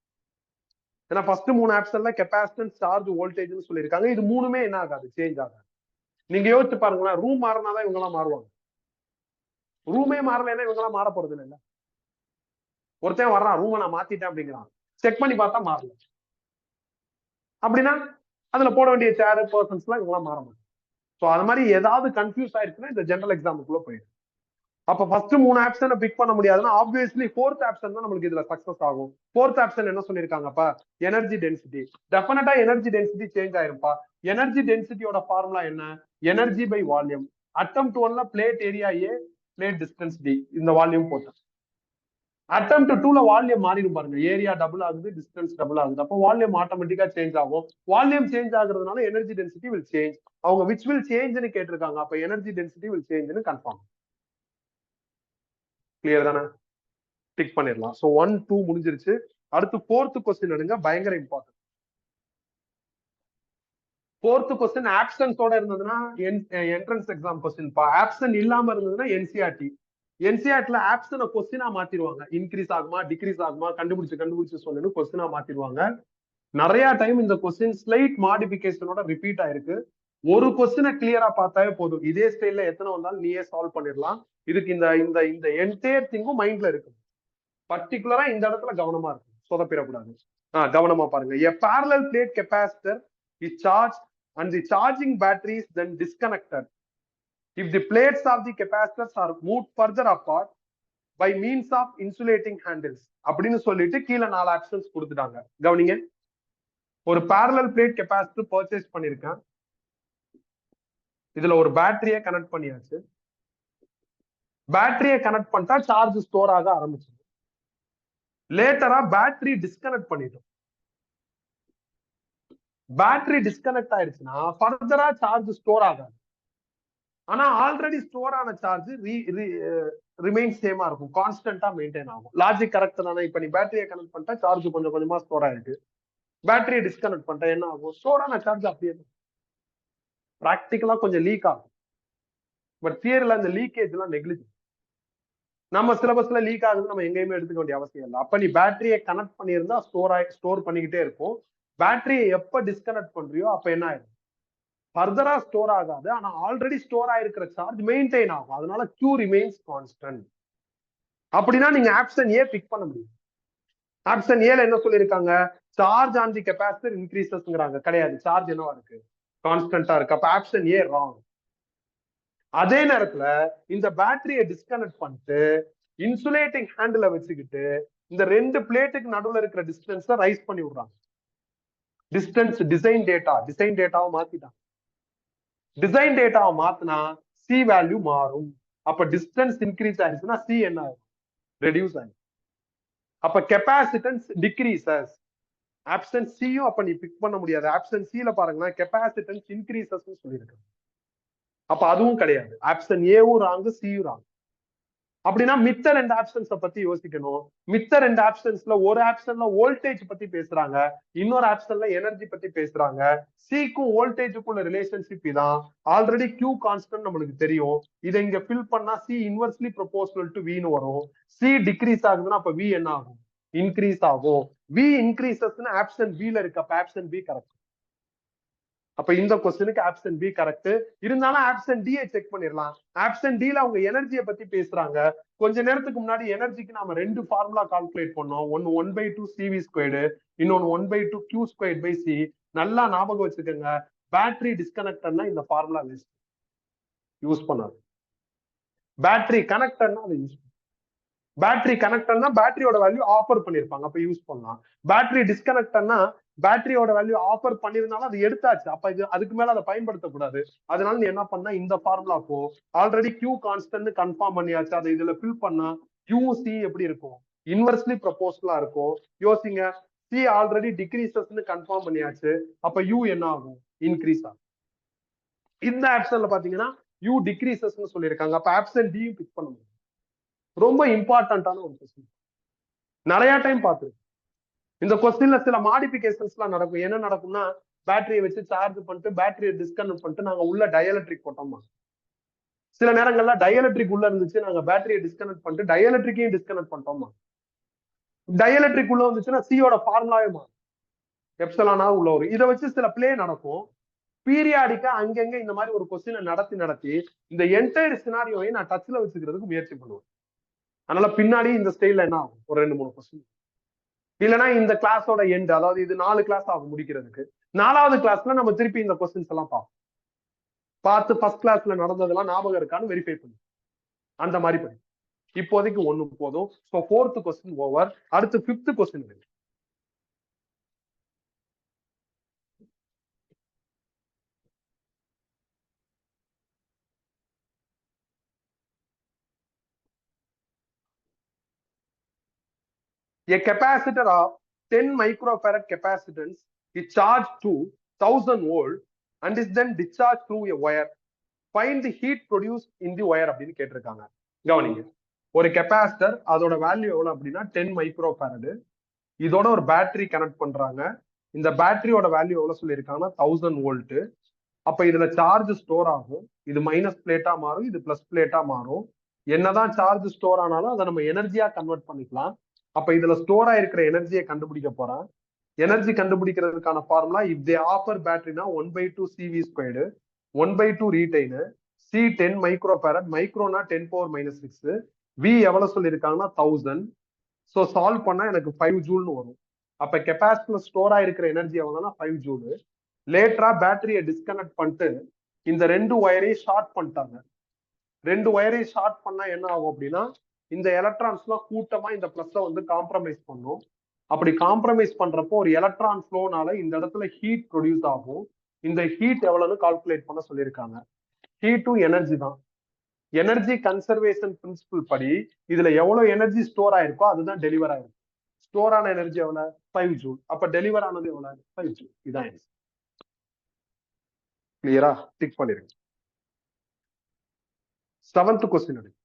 ஏன்னா ஃபர்ஸ்ட் 3 ஆப்ஷன்ல கெபாசிட்டன்ஸ், சார்ஜ், வோல்டேஜ்னு சொல்லியிருக்காங்க. இது மூணுமே என்ன ஆகாது? சேஞ்ச் ஆகாது. நீங்க யோசிச்சு பாருங்களேன், ரூம் மாறினாதான் இவங்க எல்லாம் மாறுவாங்க. ரூமே மாறலைன்னா இவங்க எல்லாம் மாற போறது இல்லை. ஒருத்தன் வர்றான், ரூமை நான் மாத்திட்டேன் அப்படிங்கிறான், செக் பண்ணி பார்த்தா மாறல. அப்படின்னா அதுல போட வேண்டிய சேர், பர்சன்ஸ் எல்லாம் இவங்கெல்லாம் மாற மாட்டாங்க. ஸோ அது மாதிரி ஏதாவது கன்ஃபியூஸ் ஆயிருக்குன்னா இந்த ஜெனரல் எக்ஸாமுக்குள்ள போயிடும். அப்ப ஃபர்ஸ்ட் 3 ஆப்ஷனை பிக் பண்ண முடியாதுன்னா ஆப்வியஸ்லி ஃபோர்த் ஆப்ஷன் தான் நம்மளுக்கு இதுல சக்சஸ் ஆகும். ஃபோர்த் ஆப்ஷன் என்ன சொல்லியிருக்காங்கப்பா? Energy density. டெஃபினட்டா எனர்ஜி டென்சிட்டி சேஞ்ச் ஆயிருப்பா. எனர்ஜி டென்சிட்டியோட ஃபார்முலா என்ன? Energy by volume. அட்டெம்ப்ட் 1ல plate area A, plate distance D, இந்த வால்யூம் போட்டேன். அட்டெம்ப்ட் 2ல வால்யூம் மாறிடும் பாருங்க. ஏரியா டபுள் ஆகுது, டிஸ்டன்ஸ் டபுள் ஆகுது. அப்போ வால்யூம் ஆட்டோமேட்டிக்கா சேஞ்ச் ஆகும். வால்யூம் சேஞ்ச் ஆகுறதுனால எனர்ஜி டென்சிட்டி வில் சேஞ்ச். அவங்க விச் வில் சேஞ்ச்னு கேட்டிருக்காங்க. அப்ப எனர்ஜி டென்சிட்டி வில் சேஞ்ச்னு கன்ஃபார்ம். கிளியர் தானே? டிக் பண்ணிடலாம். ஸோ 1, 2 முடிஞ்சிருச்சு. அடுத்து ஃபோர்த் கொஸ்டின் எடுங்க, பயங்கர இம்பார்ட்டன்ட். ஃபோர்த் கொஸ்டின் ஆப்ஷன்ஸோட இருந்ததுன்னா என்ட்ரன்ஸ் எக்ஸாம் கொஸ்டின். ஆப்ஷன் இல்லாம இருந்ததுன்னா என்சிஆர்டி. என்சிஆர்டில ஆப்ஷனை கொஸ்டினா மாத்திடுவாங்க. இன்க்ரீஸ் ஆகுமா, டிக்ரீஸ் ஆகுமா, கண்டுபிடிச்சு சொல்லணும், கொஸ்டினா மாத்திடுவாங்க. நிறைய டைம் இந்த கொஸ்டின் ஸ்லைட் மாடிபிகேஷனோட ரிப்பீட் ஆயிருக்கு. ஒரு கொஸ்டினை கிளியரா பார்த்தாவே போதும். இதே ஸ்டைல்ல எத்தனை வந்தாலும் நீயே சால்வ் பண்ணிடலாம். இதுக்கு இந்த இந்த இந்த என்டையர் திங்கும் மைண்ட்ல இருக்கு. பர்டிகுலரா இந்த இடத்துல கவனமா இருக்கும், சொதப்பிடக்கூடாது. கவனமா பாருங்க. A parallel plate capacitor is charged and the charging battery is then disconnected if the plates of the capacitors are moved further apart by means of insulating handles அப்படின்னு சொல்லிட்டு கீழே 4 ஆப்ஷன்ஸ் கொடுத்துட்டாங்க. கவனிங்க. ஒரு parallel plate capacitor பர்ச்சேஸ் பண்ணிருக்கேன். இதுல ஒரு பேட்டரியை கனெக்ட் பண்ணியாச்சு. பேட்டரியை கனெக்ட் பண்ணிட்டா சார்ஜ் ஸ்டோர் ஆக ஆரம்பிச்சு. லேட்டரா பேட்டரி டிஸ்கனெக்ட் பண்ணிட்டோம். பேட்டரி டிஸ்கனெக்ட் ஆயிடுச்சுன்னா ஃபர்தரா சார்ஜ் ஸ்டோர் ஆகாது. ஆனா ஆல்ரெடி ஸ்டோர் ஆன சார்ஜ் ரிமைன் சேமா இருக்கும், கான்ஸ்டன்டா மெயின்டைன் ஆகும். லாஜிக் கரெக்ட் தானே? இப்ப நீ பேட்டரியை கனெக்ட் பண்ணிட்டா சார்ஜ் கொஞ்சம் கொஞ்சமா ஸ்டோர் ஆயிருக்கு. பேட்டரியை டிஸ்கனெக்ட் பண்ணிட்டா என்ன ஆகும்? ஸ்டோர் ஆன சார்ஜ் அப்படியே பிராக்டிக்கலா கொஞ்சம் லீக் ஆகும். பட் தியரில அந்த லீக்கேஜ் எல்லாம் நெக்லிஜிபிள். நம்ம சிலபஸ்ல லீக் ஆகுது, நம்ம எங்கேயுமே எடுத்துக்க வேண்டிய அவசியம் இல்லை. அப்ப நீ பேட்டரியை கனெக்ட் பண்ணியிருந்தா ஸ்டோர் பண்ணிக்கிட்டே இருக்கும். பேட்டரியை எப்ப டிஸ்கனெக்ட் பண்றியோ அப்ப என்ன ஆயிடும்? ஃபர்தரா ஸ்டோர் ஆகாது. ஆனா ஆல்ரெடி ஸ்டோர் ஆயிருக்கிற சார்ஜ் மெயின்டைன் ஆகும். அதனால Q ரிமைன்ஸ் கான்ஸ்டன்ட். அப்படின்னா நீங்க ஆப்ஷன் ஏ பிக் பண்ண முடியும். ஆப்ஷன் ஏல என்ன சொல்லியிருக்காங்க? சார்ஜ் ஆன் தி கெபாசிட்டர் இன்க்ரீசஸ்ங்கிறாங்க. கிடையாது, சார்ஜ் என்னவா இருக்கு? கான்ஸ்டன்டா இருக்கு. அப்ப ஆப்ஷன் ஏ ராங். அதே நேரத்துல இந்த பேட்டரியை டிஸ்கனெக்ட் பண்ணிட்டு இன்சுலேட்டிங் ஹேண்டில வச்சுக்கிட்டு இந்த 2 பிளேட்டுக்கு நடுவுல இருக்கிற டிஸ்டன்ஸை ரைஸ் பண்ணி விடுறாங்க. டிஸ்டன்ஸ் டிசைன் டேட்டாவை மாத்திட்டாங்க. டிசைன் டேட்டாவை மாத்தினா சி வேல்யூ மாறும். அப்ப டிஸ்டன்ஸ் இன்க்ரீஸ் ஆயிடுச்சுன்னா சி என்ன ஆகும்? ரெடியூஸ் ஆகும். அப்ப கெபாசிட்டன்ஸ் டிக்ரீசஸ். ஆப்ஷன் சியும் அப்ப நீ பிக் பண்ண முடியாது. ஆப்ஷன் சில பாருங்களேன், கெபாசிட்டன்ஸ் இன்க்ரீசஸ் சொல்லியிருக்காங்க. அப்ப அதுவும் கிடையாது. ஆப்ஷன் ஏவும் ராங்கு, சியும் ராங். அப்படின்னா மித்த ரெண்டு ஆப்ஷன்ஸை பத்தி யோசிக்கணும். மித்த ரெண்டு ஆப்ஷன்ஸ்ல ஒரு ஆப்ஷன்ல வோல்டேஜ் பத்தி பேசுறாங்க, இன்னொரு ஆப்ஷன்ல எனர்ஜி பத்தி பேசுறாங்க. சிக்கும் வோல்டேஜுக்குள்ள ரிலேஷன்ஷிப் இதான். ஆல்ரெடி கியூ கான்ஸ்டன்ட் நம்மளுக்கு தெரியும். இதை இங்க ஃபில் பண்ணா சி இன்வெர்ஸ்லி ப்ரொபோர்ஷனல் டு வின்னு வரும். சி டிக்ரீஸ் ஆகுதுன்னா அப்ப வி என்ன ஆகும்? இன்க்ரீஸ் ஆகும். வி இன்க்ரீசஸ்னு ஆப்ஷன் பில இருக்கு. அப்ப ஆப்ஷன் பி கரெக்ட். அப்ப இந்த கொஸ்டினுக்கு ஆப்ஷன் பி கரெக்ட். இருந்தாலும் ஆப்ஷன் டி செக் பண்ணிடலாம். ஆப்ஷன் டில அவங்க எனர்ஜியை பத்தி பேசுறாங்க. கொஞ்ச நேரத்துக்கு முன்னாடி எனர்ஜிக்கு நாம ரெண்டு ஃபார்முலா கால்குலேட் பண்ணோம். ஒன்னு 1/2 CV ஸ்கொயர்டு, இன்னொன்னு 1/2 Q ஸ்கொயர்ட் பை சி. நல்லா ஞாபகம் வச்சுக்கோங்க. பேட்டரி டிஸ்கனெக்டர்னா இந்த ஃபார்முலா யூஸ் பண்ணாது. பேட்டரி கனெக்டர்னா அதை யூஸ் பண்ணும். பேட்டரி கனெக்டர்னா பேட்டரியோட வேல்யூ ஆஃபர் பண்ணிருப்பாங்க, அப்ப யூஸ் பண்ணலாம். பேட்டரி டிஸ்கனெக்டர்னா பேட்டரியோட வேல்யூ ஆஃபர் பண்ணிருந்தாலும் அது எடுத்தாச்சு, அப்ப இது அதுக்கு மேல அதை பயன்படுத்தக்கூடாது. அதனால நீ என்ன பண்ணா இந்த ஃபார்முலா போ. ஆல்ரெடி கியூ கான்ஸ்டன்ட் கன்ஃபார்ம் பண்ணியாச்சு. அதை இதுல ஃபில் பண்ணா QC எப்படி இருக்கும்? இன்வெர்ஸ்லி ப்ரொபோர்ஷனலா இருக்கும். யோசிங்க. சி ஆல்ரெடி டிக்ரீசஸ்னு கன்ஃபார்ம் பண்ணியாச்சு. அப்ப யூ என்ன ஆகும்? இன்க்ரீஸ் ஆகும். இந்த ஆப்ஷன்ல பாத்தீங்கன்னா யூ டிக்ரீசஸ்னு சொல்லியிருக்காங்க. அப்ப ஆப்ஷன் டி பிக் பண்ண முடியும். ரொம்ப இம்பார்ட்டன்டான ஒரு கொஸ்டின். நிறைய டைம் பார்த்துருக்கு. இந்த கொஸ்டின்ல சில மாடிபிகேஷன்ஸ் எல்லாம் நடக்கும். என்ன நடக்கும்னா, பேட்டரியை வச்சு சார்ஜ் பண்ணிட்டு பேட்டரியை டிஸ்கனெக்ட் பண்ணிட்டு நாங்க உள்ள டயலக்ட்ரிக் போட்டோமா. சில நேரங்கள்ல டயலக்ட்ரிக் உள்ள இருந்துச்சு, நாங்க பேட்டரியை டிஸ்கனெக்ட் பண்ணிட்டு டயலக்ட்ரிக்கையும் டிஸ்கனெக்ட் பண்ணிட்டோமா. டயலக்ட்ரிக் உள்ள வந்துச்சுன்னா சியோட ஃபார்முலாவே மாறும். எப்சலானா உள்ள வரும். இதை வச்சு சில பிளே நடக்கும். பீரியாடிக்கா அங்கங்க இந்த மாதிரி ஒரு கொஸ்டினை நடத்தி இந்த என்டையர் சினாரியோவை நான் டச்ல வச்சுக்கிறதுக்கு முயற்சி பண்ணுவேன். அதனால பின்னாடி இந்த ஸ்டைல்ல என்ன ஆகும்? ஒரு 2-3 கொஸ்டின். இல்லைன்னா இந்த கிளாஸோட எண்ட், அதாவது இது 4 கிளாஸ் ஆகும் முடிக்கிறதுக்கு. 4வது கிளாஸ்ல நம்ம திருப்பி இந்த கொஸ்டின்ஸ் எல்லாம் பார்த்து ஃபர்ஸ்ட் கிளாஸ்ல நடந்ததெல்லாம் ஞாபகம் இருக்கான்னு வெரிஃபை பண்ணி அந்த மாதிரி பண்ணி. இப்போதைக்கு ஒண்ணு போதும். So 4th question over. அடுத்து 5th கொஸ்டின் இருக்கு. A capacitor of 10 microfarad capacitance is charged to 1000 volt and is then discharged through a wire. Find the heat produced in the wire அப்படின்னு கேட்டிருக்காங்க. கவனிங்க. ஒரு கெப்பாசிட்டர், அதோட வேல்யூ எவ்வளவு அப்படின்னா 10 மைக்ரோஃபாரடு. இதோட ஒரு பேட்டரி கனெக்ட் பண்றாங்க. இந்த பேட்டரியோட வேல்யூ எவ்வளவு சொல்லியிருக்காங்கன்னா 1000 வோல்ட். அப்ப இதுல சார்ஜ் ஸ்டோர் ஆகும். இது மைனஸ் பிளேட்டா மாறும், இது பிளஸ் பிளேட்டா மாறும். என்னதான் சார்ஜ் ஸ்டோர் ஆனாலும் அதை நம்ம எனர்ஜியா கன்வெர்ட் பண்ணிக்கலாம். அப்ப இதுல ஸ்டோர் ஆயிருக்கிற எனர்ஜியை கண்டுபிடிக்க போறேன். எனர்ஜி கண்டுபிடிக்கிறதுக்கான ஃபார்முலா, இஃப் தே ஆஃபர் பேட்டரினா 1/2 CV squared, 1/2 retain, C 10 microfarad, மைக்ரோனா 10⁻⁻6, வி எவ்வளவு சொல்லியிருக்காங்கன்னா 1000. ஸோ சால்வ் பண்ணா எனக்கு 5 ஜூல்னு வரும். அப்ப கெப்பாசிட்டில ஸ்டோர் ஆயிருக்கிற எனர்ஜி எவ்வளவுனா 5 ஜூல். லேட்டரா பேட்டரியை டிஸ்கனெக்ட் பண்ணிட்டு இந்த 2 ஒயரையும் ஷார்ட் பண்ணிட்டாங்க. 2 ஒயரையும் ஷார்ட் பண்ணா என்ன ஆகும் அப்படின்னா, இந்த எலக்ட்ரான்ஸ்லாம் கூட்டமா இந்த பிளஸ்ல வந்து காம்ப்ரமைஸ் பண்ணும். அப்படி காம்ப்ரமைஸ் பண்றப்போ ஒரு எலக்ட்ரான் ஃப்ளோனால இந்த இடத்துல ஹீட் ப்ரொடியூஸ் ஆகும். இந்த ஹீட் எவ்வளவுன்னு கால்குலேட் பண்ண சொல்லியிருக்காங்க. ஹீட்டும் எனர்ஜி தான். எனர்ஜி கன்சர்வேஷன் பிரின்சிபிள் படி இதுல எவ்வளவு எனர்ஜி ஸ்டோர் ஆயிருக்கோ அதுதான் டெலிவர் ஆயிருக்கும். ஸ்டோர் ஆன எனர்ஜி எவ்வளவு? 5 ஜூல். அப்ப டெலிவர் ஆனது எவ்வளவு? 5 ஜூல். இதான் கிளியரா? டிக் பண்ணிருங்க. 7th கொஸ்டின் எடுங்க.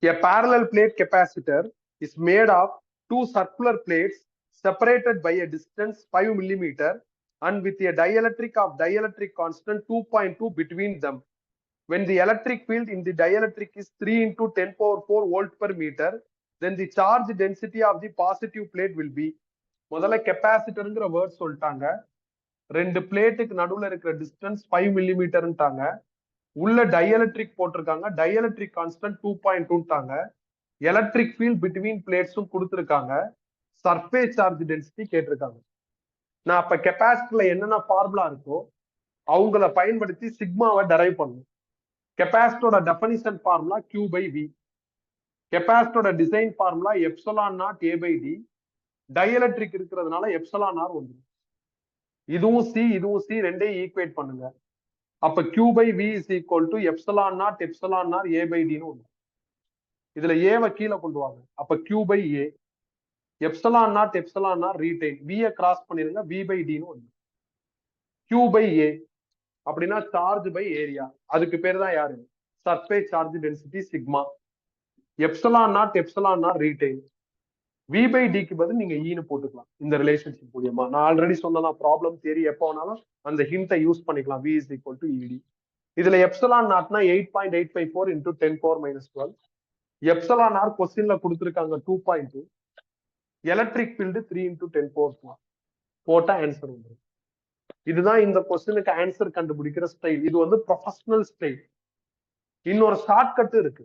A parallel plate capacitor is made of 2 circular plates separated by a distance 5 millimeter and with a dielectric of dielectric constant 2.2 between them. When the electric field in the dielectric is 3 into 10⁴ volt per meter, then the charge density of the positive plate will be. முதல்ல கெப்பாசிட்டர்ங்கிற word சொல்லிட்டாங்க. 2 பிளேட்டுக்கு நடுவுல இருக்கிற distance 5 மில்லிமீட்டர்ன்ட்டாங்க. உள்ள dielectric போட்டிருக்காங்க. Dielectric constant 2.2ட்டாங்க. Electric field between பிளேட்ஸும் கொடுத்துருக்காங்க. சர்ஃபேஸ் சார்ஜ் டென்சிட்டி கேட்டிருக்காங்க. நான் அப்ப கெப்பாசிட்டர்ல என்னென்ன ஃபார்முலா இருக்கோ அவங்கள பயன்படுத்தி சிக்மாவை டெரைவ் பண்ணும். கெப்பாசிட்டரோட டெஃபினிஷன் ஃபார்முலா Q/V. கெப்பாசிட்டரோட டிசைன் ஃபார்முலா ε0 A/D. டயலக்ட்ரிக் இருக்கிறதுனால ε0 வந்துடும். இதுவும் சி இதுவும் சி, ரெண்டையும் ஈக்குவேட் பண்ணுங்க. அப்ப Q/V is equal to ε0 ε0 A/D ன்னு ஒண்ணு. இதுல ஏவை கீழே கொண்டு வாங்க. அப்ப Q by A. Epsilon not retain. V cross பண்ணிருங்க, V by D ன்னு வந்து Q by A அப்படின்னா சார்ஜ் பை ஏரியா. அதுக்கு பேர் தான் யாரு? Surface charge density sigma. Epsilon not retain. V by D க்கு பதில் நீங்க ஈன்னு போட்டுக்கலாம் இந்த ரிலேஷன்ஷிப் மூலியமா. நான் ஆல்ரெடி சொன்னதான் ப்ராப்ளம் தியரி எப்போ வேணாலும் அந்த ஹிண்ட்டை யூஸ் பண்ணிக்கலாம். V is equal to ED. இதுல எப்சலான் நாட்னா 8.854 into 10 power minus 12. Epsilon R கொஸ்டின்ல கொடுத்துருக்காங்க 2.2. Electric field 3 into 10 power 4. போட்டா ஆன்சர் வந்துடும். இதுதான் இந்த கொஸ்டினுக்கு ஆன்சர் கண்டுபிடிக்கிற ஸ்டைல். இது வந்து ப்ரொஃபஷனல் ஸ்டைல். இன்னொரு ஷார்ட் கட் இருக்கு.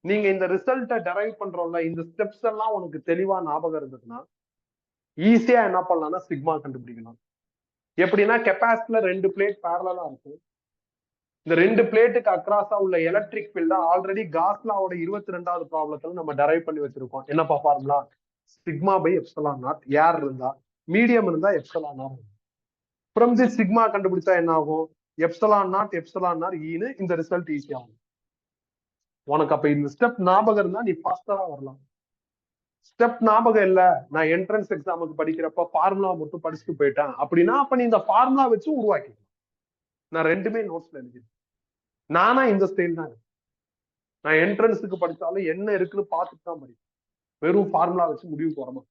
நீங்க இந்த ரிசல்ட்டை டெரைவ் பண்றோம்ல, இந்த ஸ்டெப்ஸ் எல்லாம் உனக்கு தெளிவா ஞாபகம் இருந்ததுன்னா ஈஸியா என்ன பண்ணலாம்னா சிக்மா கண்டுபிடிக்கலாம். எப்படின்னா கெப்பாசிட்டர்ல 2 பிளேட் பேரலா இருக்கும். இந்த 2 பிளேட்டுக்கு அக்ராஸா உள்ள எலக்ட்ரிக் ஃபீல்ட ஆல்ரெடி காஸ்லாவோட 22வது ப்ராப்ளத்துல நம்ம டெரைவ் பண்ணி வச்சிருக்கோம். என்னப்பா formula? Sigma by epsilon naught. Air இருந்தா, மீடியம் இருந்தா epsilon naught. From the sigma கண்டுபிடிச்சா என்ன ஆகும்? எப்சிலான் நாட் ஈன்னு இந்த ரிசல்ட் ஈஸியா ஆகும் உனக்கு. அப்ப இந்த ஸ்டெப் ஞாபகம் இருந்தா நீ ஃபாஸ்டரா வரலாம். ஸ்டெப் ஞாபகம் இல்ல, நான் என்ட்ரன்ஸ் எக்ஸாமுக்கு படிக்கிறப்ப ஃபார்முலா மட்டும் படிச்சுட்டு போயிட்டேன் அப்படின்னா, அப்ப நீ இந்த ஃபார்முலா வச்சு உருவாக்கிக்கலாம். நான் ரெண்டுமே நோட்ஸ்ல எழுதிருக்கேன். நானா இந்த ஸ்டைல் தான். நான் என்ட்ரன்ஸுக்கு படிச்சாலும் என்ன இருக்குன்னு பார்த்துட்டு தான் படிப்பேன். வெறும் ஃபார்முலா வச்சு முடிவுக்கு வரமா,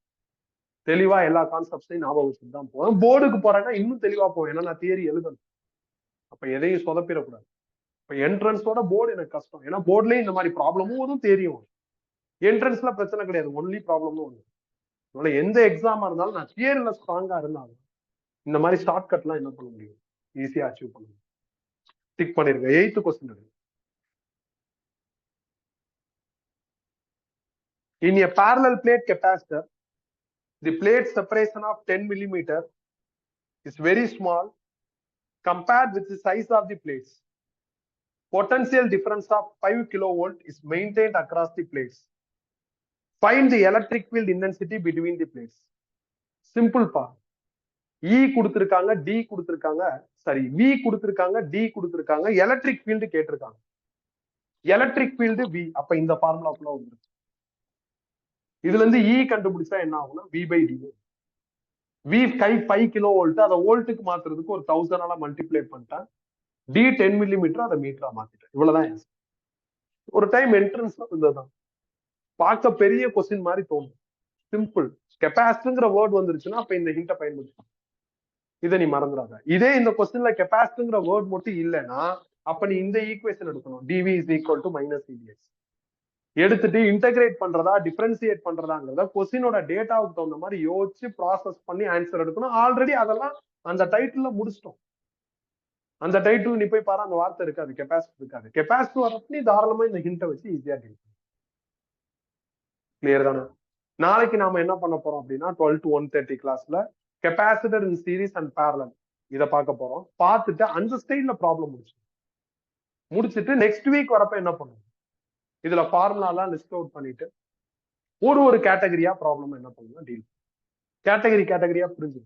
தெளிவா எல்லா கான்செப்ட்ஸையும் ஞாபகம் வச்சுட்டு தான் போவேன். போர்டுக்கு போறேன்னா இன்னும் தெளிவா போவேன். ஏன்னா நான் தியரி எழுதணும். அப்ப எதையும் சொதப்பிடக்கூடாது. இப்ப என்ட்ரன்ஸோட போர்டு எனக்கு கஷ்டம். ஏன்னா போர்ட்லயும் இந்த மாதிரி ப்ராப்ளமும் வரும், தெரியும். என்ட்ரன்ஸ்ல பிரச்சனை கிடையாது, ஒன்லி ப்ராப்ளமும் ஒன்று. அதனால எந்த எக்ஸாமா இருந்தாலும் நான் தியரில ஸ்ட்ராங்கா இருந்தாலும் இந்த மாதிரி ஷார்ட் கட்லாம் என்ன பண்ண முடியும், ஈஸியா அச்சீவ் பண்ண முடியும். டிக் பண்ணிருங்க. 8th question. In a parallel plate capacitor, the plate separation of 10 millimeter is very small compared with the size of the plates. Potential difference of 5 kilovolt is maintained across the plates. Find the electric field intensity between the plates. Simple பா. E கொடுத்திருக்காங்க, D கொடுத்திருக்காங்க, சரி V கொடுத்திருக்காங்க, D கொடுத்திருக்காங்க, electric field கேட்டிருக்காங்க. Electric field V. அப்ப இந்த ஃபார்முலாக்குள்ள வந்துருக்கு. இதுல இருந்து E கண்டுபிடிச்சா என்ன ஆகும்னா V by D. V 5 kilo volt, அதை வோல்ட்டுக்கு மாத்துறதுக்கு ஒரு 1000 மல்டிப்ளை பண்ணிட்டேன். D 10 மில்லிமீட்டர், அதை மீட்டரா மாத்திட்டேன். இவ்வளவுதான். ஒரு டைம் என்ட்ரன்ஸ்ல இருந்ததுதான். பார்க்க பெரிய கொஸ்டின் மாதிரி தோணும். சிம்பிள். கெப்பாசிட்டிங்கிற வேர்ட் வந்துருச்சுன்னா அப்ப இந்த ஹிண்ட்டை பயன்படுத்தலாம். இதை நீ மறந்துடாத. இதே இந்த கொஸ்டின்ல கெப்பாசிட்டிங்கிற வேர்ட் மட்டும் இல்லைன்னா அப்ப நீ இந்த ஈக்குவேஷன் எடுக்கணும். dv is equal to minus edx. எடுத்துட்டு இன்டகிரேட் பண்றதா டிஃபரன்சியேட் பண்றதாங்கிறத கொஸ்டினோட டேட்டாவுக்கு தகுந்த மாதிரி யோசிச்சு ப்ராசஸ் பண்ணி ஆன்சர் எடுக்கணும். ஆல்ரெடி அதெல்லாம் அந்த டைட்டில் முடிச்சிட்டோம். அந்த டைட்டில் நீ போய் பாரு, அந்த வார்த்தை இருக்காது, கெப்பாசிட்டி இருக்காது. கெப்பாசிட்டி வரப்ப நீ தாராளமா இந்த ஹிண்ட்டை வச்சு ஈஸியா டீல் பண்ணு. கிளியர் தானே? நாளைக்கு நாம என்ன பண்ண போறோம் அப்படின்னா 12 to 1:30 கிளாஸ்ல capacitor in series and parallel இதை பார்க்க போறோம். பார்த்துட்டு அந்த ஸ்டைல்ல ப்ராப்ளம் முடிச்சுட்டு நெக்ஸ்ட் வீக் வரப்ப என்ன பண்ணுவோம், இதுல ஃபார்முலாலாம் லிஸ்ட் அவுட் பண்ணிட்டு ஒரு கேட்டகரியா ப்ராப்ளம் என்ன பண்ணணும் டீல். கேட்டகரியா புரிஞ்சு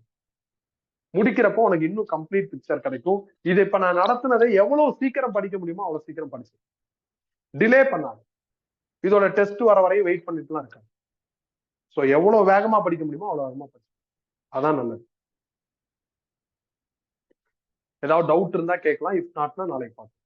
முடிக்கிறப்போ உனக்கு இன்னும் கம்ப்ளீட் பிக்சர் கிடைக்கும். இது இப்ப நான் நடத்துனதை எவ்வளவு சீக்கிரம் படிக்க முடியுமோ அவ்வளவு சீக்கிரம் படிச்சு, டிலே பண்ணாது. இதோட டெஸ்ட் வர வரையும் வெயிட் பண்ணிட்டுலாம் இருக்காது. ஸோ எவ்வளவு வேகமா படிக்க முடியுமோ அவ்வளவு வேகமா படிச்சு, அதான் நல்லது. ஏதாவது டவுட் இருந்தா கேட்கலாம். இஃப் நாட்னா நாளைக்கு பார்க்கலாம்.